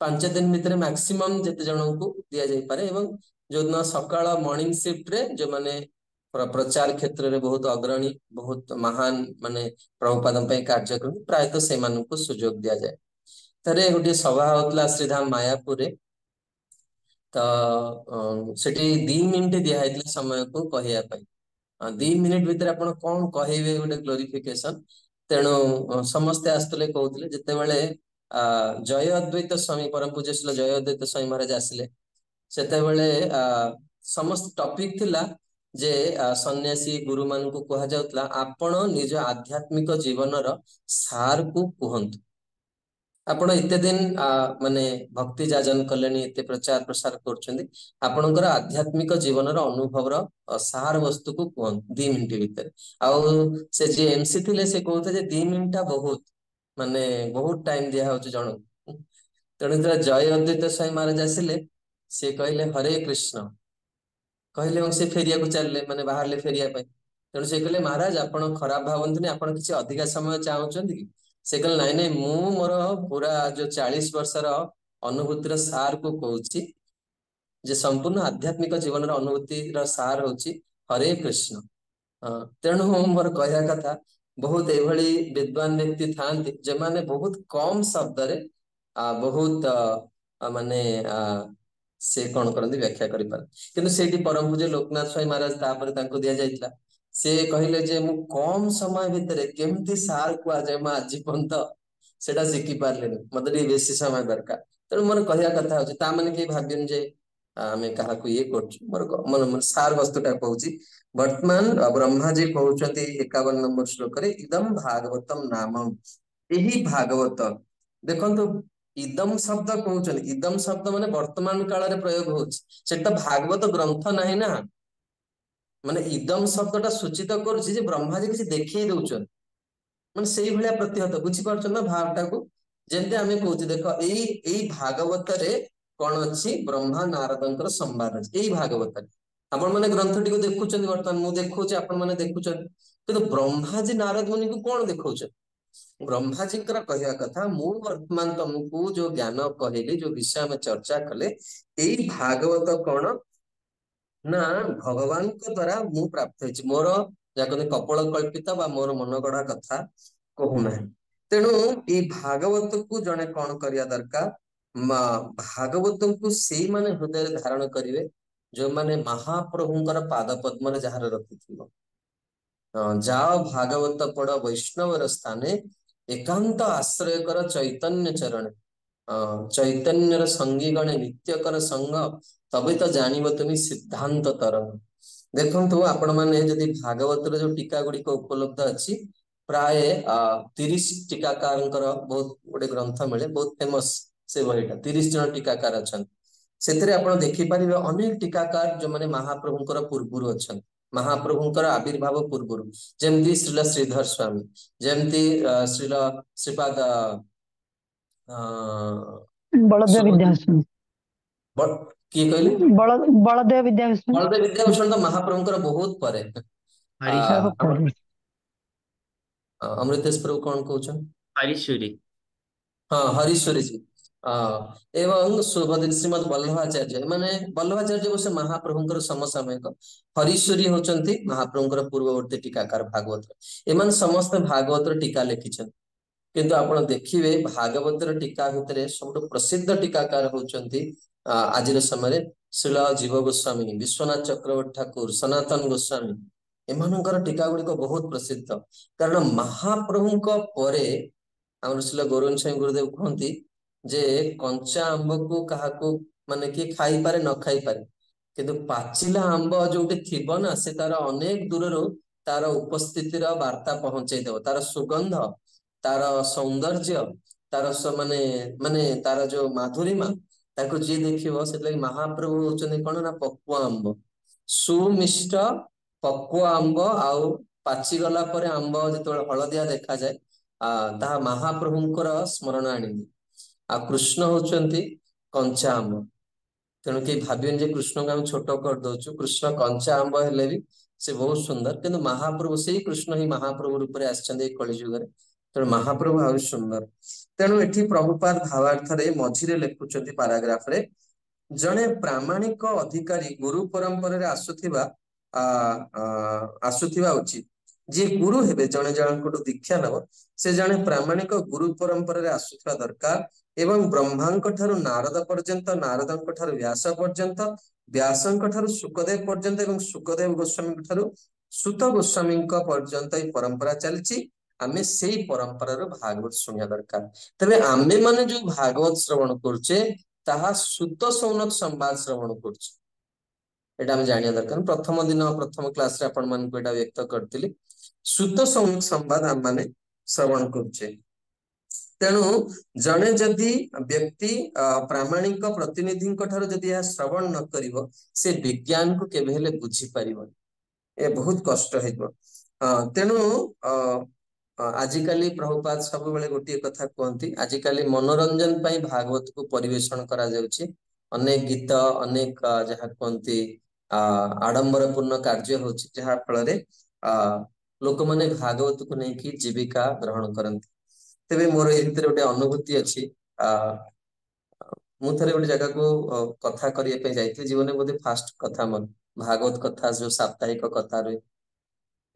5 ଦିନ ଭିତରେ ମ୍ୟାକ୍ସିମମ୍ ଯେତେ ଜଣଙ୍କୁ ଦିଆଯାଇପାରେ। ଏବଂ ଯୋଉଦିନ ସକାଳ ମର୍ଣ୍ଣିଂ ସିଫ୍ଟରେ ଯୋଉମାନେ ପ୍ରଚାର କ୍ଷେତ୍ରରେ ବହୁତ ଅଗ୍ରଣୀ, ବହୁତ ମହାନ ମାନେ ପ୍ରଭୁପାଦଙ୍କ ପାଇଁ କାର୍ଯ୍ୟ କରନ୍ତି, ପ୍ରାୟତଃ ସେମାନଙ୍କୁ ସୁଯୋଗ ଦିଆଯାଏ। ଥରେ ଗୋଟିଏ ସଭା ହଉଥିଲା ଶ୍ରୀଧାମ ମାୟାପୁରରେ। ତ ସେଠି 2 ମିନିଟ ଦିଆହେଇଥିଲା ସମୟକୁ କହିବା ପାଇଁ। 2 ମିନିଟ ଭିତରେ ଆପଣ କଣ କହିବେ ଗୋଟେ ଗ୍ଲୋରିଫିକେସନ। ତେଣୁ ସମସ୍ତେ ଆସିଥିଲେ, କହୁଥିଲେ। ଯେତେବେଳେ ଜୟ ଅଦ୍ୱୈତ ସ୍ୱାମୀ, ପରମ ପୂଜ୍ୟ ଶ୍ରୀଲ ଜୟ ଅଦ୍ୱୈତ ସ୍ୱାମୀ ମହାରାଜ ଆସିଲେ, ସେତେବେଳେ ସମସ୍ତ ଟପିକ ଥିଲା ଯେ ସନ୍ନ୍ୟାସୀ ଗୁରୁ ମାନଙ୍କୁ କୁହାଯାଉଥିଲା, ଆପଣ ନିଜ ଆଧ୍ୟାତ୍ମିକ ଜୀବନର ସାରକୁ କୁହନ୍ତୁ। ଆପଣ ଏତେ ଦିନ ମାନେ ଭକ୍ତି ଯାଜନ କଲେଣି, ଏତେ ପ୍ରଚାର ପ୍ରସାର କରୁଛନ୍ତି, ଆପଣଙ୍କର ଆଧ୍ୟାତ୍ମିକ ଜୀବନର ଅନୁଭବର ସାର ବସ୍ତୁକୁ କୁହନ୍ତୁ 2 ମିନିଟ ଭିତରେ। ଆଉ ସେ ଯିଏ ଏମସି ଥିଲେ ସେ କହୁଥିଲେ ଯେ 2 ମିନିଟ ବହୁତ, ମାନେ ବହୁତ ଟାଇମ ଦିଆ ହଉଛି ଜଣକୁ। ତେଣୁ ଯେତେବେଳେ ଜୟ ଅଦ୍ୱୈତ ସ୍ୱାମୀ ମହାରାଜ ଆସିଲେ, ସେ କହିଲେ ହରେ କୃଷ୍ଣ କହିଲେ, ଏବଂ ସେ ଫେରିବାକୁ ଚାଲିଲେ, ମାନେ ବାହାରିଲେ ଫେରିବା ପାଇଁ। ତେଣୁ ସେ କହିଲେ ମହାରାଜ ଆପଣ ଖରାପ ଭାବନ୍ତୁନି, ଆପଣ କିଛି ଅଧିକା ସମୟ ଚାହୁଁଛନ୍ତି କି? ସେ କହିଲେ ନାଇଁ ନାଇଁ, ମୁଁ ମୋର ପୁରା ଯୋଉ 40 ବର୍ଷର ଅନୁଭୂତିର ସାରକୁ କହୁଛି, ଯେ ସମ୍ପୂର୍ଣ୍ଣ ଆଧ୍ୟାତ୍ମିକ ଜୀବନର ଅନୁଭୂତିର ସାର ହଉଛି ହରେ କୃଷ୍ଣ। ତେଣୁ ମୋର କହିବା କଥା, ବହୁତ ଏଭଳି ବିଦ୍ୱାନ ବ୍ୟକ୍ତି ଥାଆନ୍ତି ଯେଉଁମାନେ ବହୁତ କମ ଶବ୍ଦରେ ବହୁତ ମାନେ ସେ କଣ କରନ୍ତି, ବ୍ୟାଖ୍ୟା କରିପାରନ୍ତି। କିନ୍ତୁ ସେଇଠି ପରମ ପୂଜ୍ୟ ଲୋକନାଥ ସ୍ୱାମୀ ମହାରାଜ, ତାପରେ ତାଙ୍କୁ ଦିଆଯାଇଥିଲା। ସେ କହିଲେ ଯେ ମୁଁ କମ ସମୟ ଭିତରେ କେମିତି ସାର କୁହାଯାଏ, ମୁଁ ଆଜି ପର୍ଯ୍ୟନ୍ତ ସେଟା ଶିଖି ପାରିଲିନି, ମତେ ଟିକେ ବେଶୀ ସମୟ ଦରକାର। ତେଣୁ ମୋର କହିବା କଥା ହଉଛି, ତା ମାନେ କେହି ଭାବିବେନି ଯେ ଆମେ କାହାକୁ ଇଏ କରୁଛୁ। ମୋର ସାର ବସ୍ତୁଟା କହୁଛି। ବର୍ତ୍ତମାନ ବ୍ରହ୍ମାଜୀ କହୁଛନ୍ତି 51 ନମ୍ବର ଶ୍ଲୋକରେ, ଇଦମ ଭାଗବତମ ନାମମ୍। ଏହି ଭାଗବତ, ଦେଖନ୍ତୁ ଇଦମ ଶବ୍ଦ କହୁଛନ୍ତି, ଇଦମ ଶବ୍ଦ ମାନେ ବର୍ତ୍ତମାନ କାଳରେ ପ୍ରୟୋଗ ହଉଛି। ସେଟା ଭାଗବତ ଗ୍ରନ୍ଥ ନାହିଁ ନା, ମାନେ ଇଦମ ଶବ୍ଦଟା ସୂଚିତ କରୁଛି ଯେ ବ୍ରହ୍ମାଜୀ କିଛି ଦେଖେଇ ଦଉଛନ୍ତି, ମାନେ ସେଇଭଳିଆ ପ୍ରତିହତ। ବୁଝିପାରୁଛନ୍ତି ନା ଭାବଟାକୁ? ଯେମିତି ଆମେ କହୁଛେ ଦେଖ ଏଇ ଭାଗବତରେ କଣ ଅଛି, ବ୍ରହ୍ମା ନାରଦଙ୍କର ସମ୍ବାଦ ଅଛି ଏଇ ଭାଗବତରେ। ଆପଣ ମାନେ ଗ୍ରନ୍ଥଟିକୁ ଦେଖୁଛନ୍ତି, ବର୍ତ୍ତମାନ ମୁଁ ଦେଖୁଛି, ଆପଣ ମାନେ ଦେଖୁଛନ୍ତି, କିନ୍ତୁ ବ୍ରହ୍ମାଜୀ ନାରଦ ମୁନିଙ୍କୁ କଣ ଦେଖଉଛନ୍ତି? ବ୍ରହ୍ମାଜୀଙ୍କର କହିବା କଥା, ମୁଁ ବର୍ତ୍ତମାନ ତମକୁ ଯୋଉ ଜ୍ଞାନ କହିଲି, ଯୋଉ ବିଷୟ ଆମେ ଚର୍ଚ୍ଚା କଲେ, ଏଇ ଭାଗବତ କଣ ନା ଭଗବାନଙ୍କ ଦ୍ଵାରା ମୁଁ ପ୍ରାପ୍ତ ହେଇଛି, ମୋର ଯାହା କହନ୍ତି କପଳ କଳ୍ପିତ ବା ମୋର ମନ ଗଢା କଥା କହୁନାହିଁ। ତେଣୁ ଏଇ ଭାଗବତକୁ ଜଣେ କଣ କରିବା ଦରକାର, ଭାଗବତଙ୍କୁ ସେଇମାନେ ହୃଦୟରେ ଧାରଣ କରିବେ ଯୋଉମାନେ ମହାପ୍ରଭୁଙ୍କର ପାଦ ପଦ୍ମରେ ଯାହାର ରଖିଥିବ। ଯାଅ ଭାଗବତ ପଢ ବୈଷ୍ଣବର ସ୍ଥାନେ, ଏକାନ୍ତ ଆଶ୍ରୟ କର ଚୈତନ୍ୟ ଚରଣେ। ଚୈତନ୍ୟର ସଙ୍ଗୀ ଗଣେ ନିତ୍ୟ କର ସଙ୍ଗ, ତବେ ତ ଜାଣିବ ତୁମେ ସିଦ୍ଧାନ୍ତ ତରଙ୍ଗ। ଦେଖନ୍ତୁ ଆପଣ ମାନେ ଯଦି ଭାଗବତର ଯୋଉ ଟୀକା ଗୁଡିକ ଉପଲବ୍ଧ ଅଛି, ପ୍ରାୟ 30 ଟୀକାକାରଙ୍କର ବହୁତ ଗୋଟେ ଗ୍ରନ୍ଥ ମିଳେ, ବହୁତ ଫେମସ ସେ ବହିଟା, 30 ଜଣ ଟୀକାକାର ଅଛନ୍ତି। ସେଥିରେ ଆପଣ ଦେଖିପାରିବେ ଅନେକ ଟୀକାକାର ଯୋଉମାନେ ମହାପ୍ରଭୁଙ୍କର ପୂର୍ବରୁ ଅଛନ୍ତି, ମହାପ୍ରଭୁଙ୍କର ଆବିର୍ଭାବ ପୂର୍ବରୁ, ଯେମିତି ଶ୍ରୀଲ ଶ୍ରୀଧର ସ୍ୱାମୀ, ଯେମିତି ଶ୍ରୀପାଦ ବଳଦେବ ସୁଭଦ୍ରା, ବିଦ୍ୟାଭୂଷଣ। କିଏ କହିଲେ? ବଳଦେବ ବିଦ୍ୟାଭୂଷଣ। ବଳଦେବ ବିଦ୍ୟାଭୂଷଣ ତ ମହାପ୍ରଭୁଙ୍କର ବହୁତ ପରେ। ହରିଶ ଅମୃତେଶ ପ୍ରଭୁ କଣ କହୁଛନ୍ତି? ହରିଶ୍ୱରୀ ହଁ ହରୀଶ୍ୱରୀ ଜି, ଏବଂ ଶ୍ରୀମଦ୍ ବଲ୍ଲଭାଚାର୍ଯ୍ୟ, ଏମାନେ ବଲ୍ଲଭାଚାର୍ଯ୍ୟ ଅବଶ୍ୟ ମହାପ୍ରଭୁଙ୍କର ସମସାମୟିକ, ହରୀଶ୍ୱରୀ ହଉଛନ୍ତି ମହାପ୍ରଭୁଙ୍କର ପୂର୍ବବର୍ତ୍ତୀ ଟୀକାକାର ଭାଗବତ। ଏମାନେ ସମସ୍ତେ ଭାଗବତର ଟୀକା ଲେଖିଛନ୍ତି, କିନ୍ତୁ ଆପଣ ଦେଖିବେ ଭାଗବତର ଟୀକା ଭିତରେ ସବୁଠୁ ପ୍ରସିଦ୍ଧ ଟୀକାକାର ହଉଛନ୍ତି ଆଜିର ସମୟରେ ଶ୍ରୀଳ ଜୀବ ଗୋସ୍ୱାମୀ, ବିଶ୍ୱନାଥ ଚକ୍ରବର୍ତ୍ତୀ ଠାକୁର, ସନାତନ ଗୋସ୍ୱାମୀ। ଏମାନଙ୍କର ଟୀକା ଗୁଡିକ ବହୁତ ପ୍ରସିଦ୍ଧ, କାରଣ ମହାପ୍ରଭୁଙ୍କ ପରେ ଆମର ଶ୍ରୀଲ ଗୌରଙ୍ଗ ସ୍ୱାମୀ ଗୁରୁଦେବ କୁହନ୍ତି ଯେ କଞ୍ଚା ଆମ୍ବକୁ କାହାକୁ ମାନେ କିଏ ଖାଇପାରେ ନ ଖାଇପାରେ, କିନ୍ତୁ ପାଚିଲା ଆମ୍ବ ଯୋଉଠି ଥିବ ନା, ସେ ତାର ଅନେକ ଦୂରରୁ ତାର ଉପସ୍ଥିତିର ବାର୍ତ୍ତା ପହଞ୍ଚେଇ ଦବ, ତାର ସୁଗନ୍ଧ, ତାର ସୌନ୍ଦର୍ଯ୍ୟ, ତାର ମାନେ ମାନେ ତାର ଯୋଉ ମାଧୁରିମା, ତାକୁ ଯିଏ ଦେଖିବ, ସେଥିଲାଗି ମହାପ୍ରଭୁ ହଉଛନ୍ତି କଣ ନା ପକ୍ୱ ଆମ୍ବ, ସୁମିଷ୍ଟ ପକ୍ୱ ଆମ୍ବ। ଆଉ ପାଚିଗଲା ପରେ ଆମ୍ବ ଯେତେବେଳେ ହଳଦିଆ ଦେଖାଯାଏ, ତାହା ମହାପ୍ରଭୁଙ୍କର ସ୍ମରଣ ଆଣିବି। ଆଉ କୃଷ୍ଣ ହଉଛନ୍ତି କଞ୍ଚା ଆମ୍ବ। ତେଣୁ କେହି ଭାବିବେନି ଯେ କୃଷ୍ଣଙ୍କୁ ଆମେ ଛୋଟ କରିଦଉଛୁ, କୃଷ୍ଣ କଞ୍ଚା ଆମ୍ବ ହେଲେ ବି ସେ ବହୁତ ସୁନ୍ଦର, କିନ୍ତୁ ମହାପ୍ରଭୁ, ସେଇ କୃଷ୍ଣ ହିଁ ମହାପ୍ରଭୁ ରୂପରେ ଆସିଛନ୍ତି ଏଇ କଳି ଯୁଗରେ। ତେଣୁ ମହାପ୍ରଭୁ ଆହୁରି ସୁନ୍ଦର। ତେଣୁ ଏଠି ପ୍ରଭୁପାଦ ଭାବାର୍ଥରେ ମଝିରେ ଲେଖୁଛନ୍ତି ପାରାଗ୍ରାଫରେ, ଜଣେ ପ୍ରାମାଣିକ ଅଧିକାରୀ ଗୁରୁ ପରମ୍ପରାରେ ଆସୁଥିବା ଉଚିତ। ଯିଏ ଗୁରୁ ହେବେ, ଜଣେ ଜଣଙ୍କଠୁ ଦୀକ୍ଷା ନେବ, ସେ ଜଣେ ପ୍ରାମାଣିକ ଗୁରୁ ପରମ୍ପରାରେ ଆସୁଥିବା ଦରକାର, ଏବଂ ବ୍ରହ୍ମାଙ୍କ ଠାରୁ ନାରଦ ପର୍ଯ୍ୟନ୍ତ, ନାରଦଙ୍କ ଠାରୁ ବ୍ୟାସ ପର୍ଯ୍ୟନ୍ତ, ବ୍ୟାସଙ୍କ ଠାରୁ ସୁକଦେବ ପର୍ଯ୍ୟନ୍ତ, ଏବଂ ସୁକଦେବ ଗୋସ୍ୱାମୀଙ୍କ ଠାରୁ ସୁତ ଗୋସ୍ୱାମୀଙ୍କ ପର୍ଯ୍ୟନ୍ତ ଏଇ ପରମ୍ପରା ଚାଲିଛି। ଆମେ ସେଇ ପରମ୍ପରାର ଭାଗବତ ଶୁଣିବା ଦରକାର। ତେବେ ଆମେ ମାନେ ଯୋଉ ଭାଗବତ ଶ୍ରବଣ କରୁଛେ, ତାହା ସୁତ ସୌନକ ସମ୍ବାଦ ଶ୍ରବଣ କରୁଛେ, ଏଇଟା ଆମେ ଜାଣିବା ଦରକାର। ପ୍ରଥମ ଦିନ ପ୍ରଥମ କ୍ଲାସରେ ଆପଣ ମାନଙ୍କୁ ଏଇଟା ବ୍ୟକ୍ତ କରିଥିଲି, ସୁତ ସୌନକ ସମ୍ବାଦ ଆମେ ମାନେ ଶ୍ରବଣ କରୁଛେ। ତେଣୁ ଜଣେ ଯଦି ବ୍ୟକ୍ତି ପ୍ରାମାଣିକ ପ୍ରତିନିଧିଙ୍କ ଠାରୁ ଯଦି ଏହା ଶ୍ରବଣ ନ କରିବ, ସେ ବିଜ୍ଞାନକୁ କେବେ ହେଲେ ବୁଝିପାରିବନି, ଏ ବହୁତ କଷ୍ଟ ହେଇଯିବ। ତେଣୁ ଆଜିକାଲି ପ୍ରଭୁପାଦ ସବୁବେଳେ ଗୋଟିଏ କଥା କୁହନ୍ତି, ଆଜିକାଲି ମନୋରଞ୍ଜନ ପାଇଁ ଭାଗବତକୁ ପରିବେଷଣ କରାଯାଉଛି। ଅନେକ ଗୀତ, ଅନେକ ଯାହା କୁହନ୍ତି ଆଡମ୍ବର ପୂର୍ଣ୍ଣ କାର୍ଯ୍ୟ ହଉଛି, ଯାହା ଫଳରେ ଲୋକମାନେ ଭାଗବତକୁ ନେଇକି ଜୀବିକା ଗ୍ରହଣ କରନ୍ତି। ତେବେ ମୋର ଏ ଭିତରେ ଗୋଟେ ଅନୁଭୂତି ଅଛି। ମୁଁ ଥରେ ଗୋଟେ ଜାଗାକୁ କଥା କରିବା ପାଇଁ ଯାଇଥିଲି, ଜୀବନରେ ବୋଧେ ଫାଷ୍ଟ କଥା ମୋର ଭାଗବତ କଥା, ଯୋଉ ସାପ୍ତାହିକ କଥା ରୁହେ।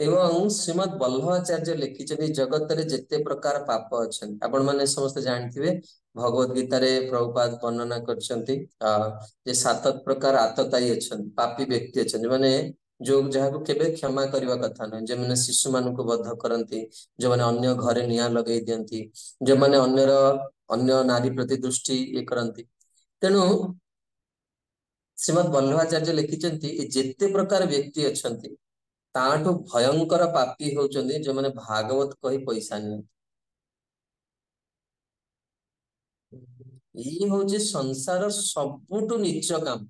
ଏବଂ ଶ୍ରୀମଦ୍ ବଲ୍ଲଭାଚାର୍ଯ୍ୟ ଲେଖିଛନ୍ତି, ଜଗତରେ ଯେତେ ପ୍ରକାର ପାପ ଅଛନ୍ତି, ଆପଣ ମାନେ ସମସ୍ତେ ଜାଣିଥିବେ, ଭଗବତ ଗୀତାରେ ପ୍ରଭୁପାଦ ବର୍ଣ୍ଣନା କରିଛନ୍ତି ଯେ 7 ପ୍ରକାର ଆତତାୟୀ ଅଛନ୍ତି, ପାପୀ ବ୍ୟକ୍ତି ଅଛନ୍ତି, ମାନେ ଯୋଉ ଯାହାକୁ କେବେ କ୍ଷମା କରିବା କଥା ନୁହେଁ, ଯେଉଁମାନେ ଶିଶୁ ମାନଙ୍କୁ ବଧ କରନ୍ତି, ଯୋଉମାନେ ଅନ୍ୟ ଘରେ ନିଆଁ ଲଗେଇ ଦିଅନ୍ତି, ଯୋଉମାନେ ଅନ୍ୟ ନାରୀ ପ୍ରତି ଦୃଷ୍ଟି ଇଏ କରନ୍ତି। ତେଣୁ ଶ୍ରୀମଦ୍ ବଲ୍ଲଭାଚାର୍ଯ୍ୟ ଲେଖିଛନ୍ତି, ଯେତେ ପ୍ରକାର ବ୍ୟକ୍ତି ଅଛନ୍ତି, ତାଠୁ ଭୟଙ୍କର ପାପୀ ହଉଛନ୍ତି ଯୋଉମାନେ ଭାଗବତ କହି ପଇସା ନିଅନ୍ତି। ଇଏ ହଉଛି ସଂସାର ସବୁଠୁ ନୀଚ କାମ।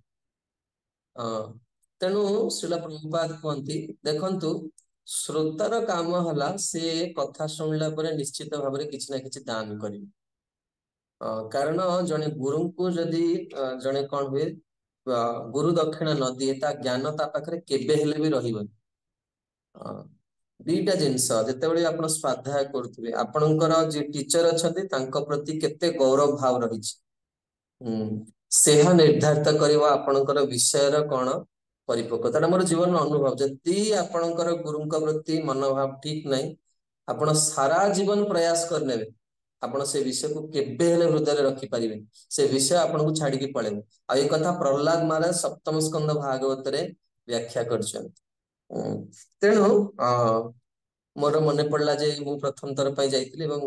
ତେଣୁ ଶ୍ରୀଲ ପ୍ରଭୁପାଦ କୁହନ୍ତି, ଦେଖନ୍ତୁ ଶ୍ରୋତାର କାମ ହେଲା ସେ କଥା ଶୁଣିଲା ପରେ ନିଶ୍ଚିତ ଭାବରେ କିଛି ନା କିଛି ଦାନ କରିବେ। କାରଣ ଜଣେ ଗୁରୁଙ୍କୁ ଯଦି ଜଣେ କଣ ହୁଏ, ଗୁରୁ ଦକ୍ଷିଣା ନ ଦିଏ ତା ଜ୍ଞାନ ତା ପାଖରେ କେବେ ହେଲେ ବି ରହିବନି। ଅ, ଦିଟା ଜିନିଷ, ଯେତେବେଳେ ଆପଣ ସ୍ୱାଧ୍ୟାୟ କରୁଥିବେ ଆପଣଙ୍କର ଯିଏ ଟିଚର ଅଛନ୍ତି ତାଙ୍କ ପ୍ରତି କେତେ ଗୌରବ ଭାବ ରହିଛି, ସେହା ନିର୍ଦ୍ଧାରିତ କରିବ ଆପଣଙ୍କର ବିଷୟର କଣ ପରିପକ୍ୱତା। ଏଟା ମୋର ଜୀବନର ଅନୁଭବ। ଯଦି ଆପଣଙ୍କର ଗୁରୁଙ୍କ ପ୍ରତି ମନୋଭାବ ଠିକ ନାହିଁ, ଆପଣ ସାରା ଜୀବନ ପ୍ରୟାସ କରିନେବେ, ଆପଣ ସେ ବିଷୟକୁ କେବେ ହେଲେ ହୃଦୟରେ ରଖିପାରିବେନି, ସେ ବିଷୟ ଆପଣଙ୍କୁ ଛାଡିକି ପଳେଇବ। ଆଉ ଏ କଥା ପ୍ରହ୍ଲାଦ ମହାରାଜ ସପ୍ତମ ସ୍କନ୍ଦ ଭାଗବତରେ ବ୍ୟାଖ୍ୟା କରିଛନ୍ତି। ତେଣୁ ମୋର ମନେ ପଡିଲା ଯେ ମୁଁ ପ୍ରଥମ ଥର ପାଇଁ ଯାଇଥିଲି ଏବଂ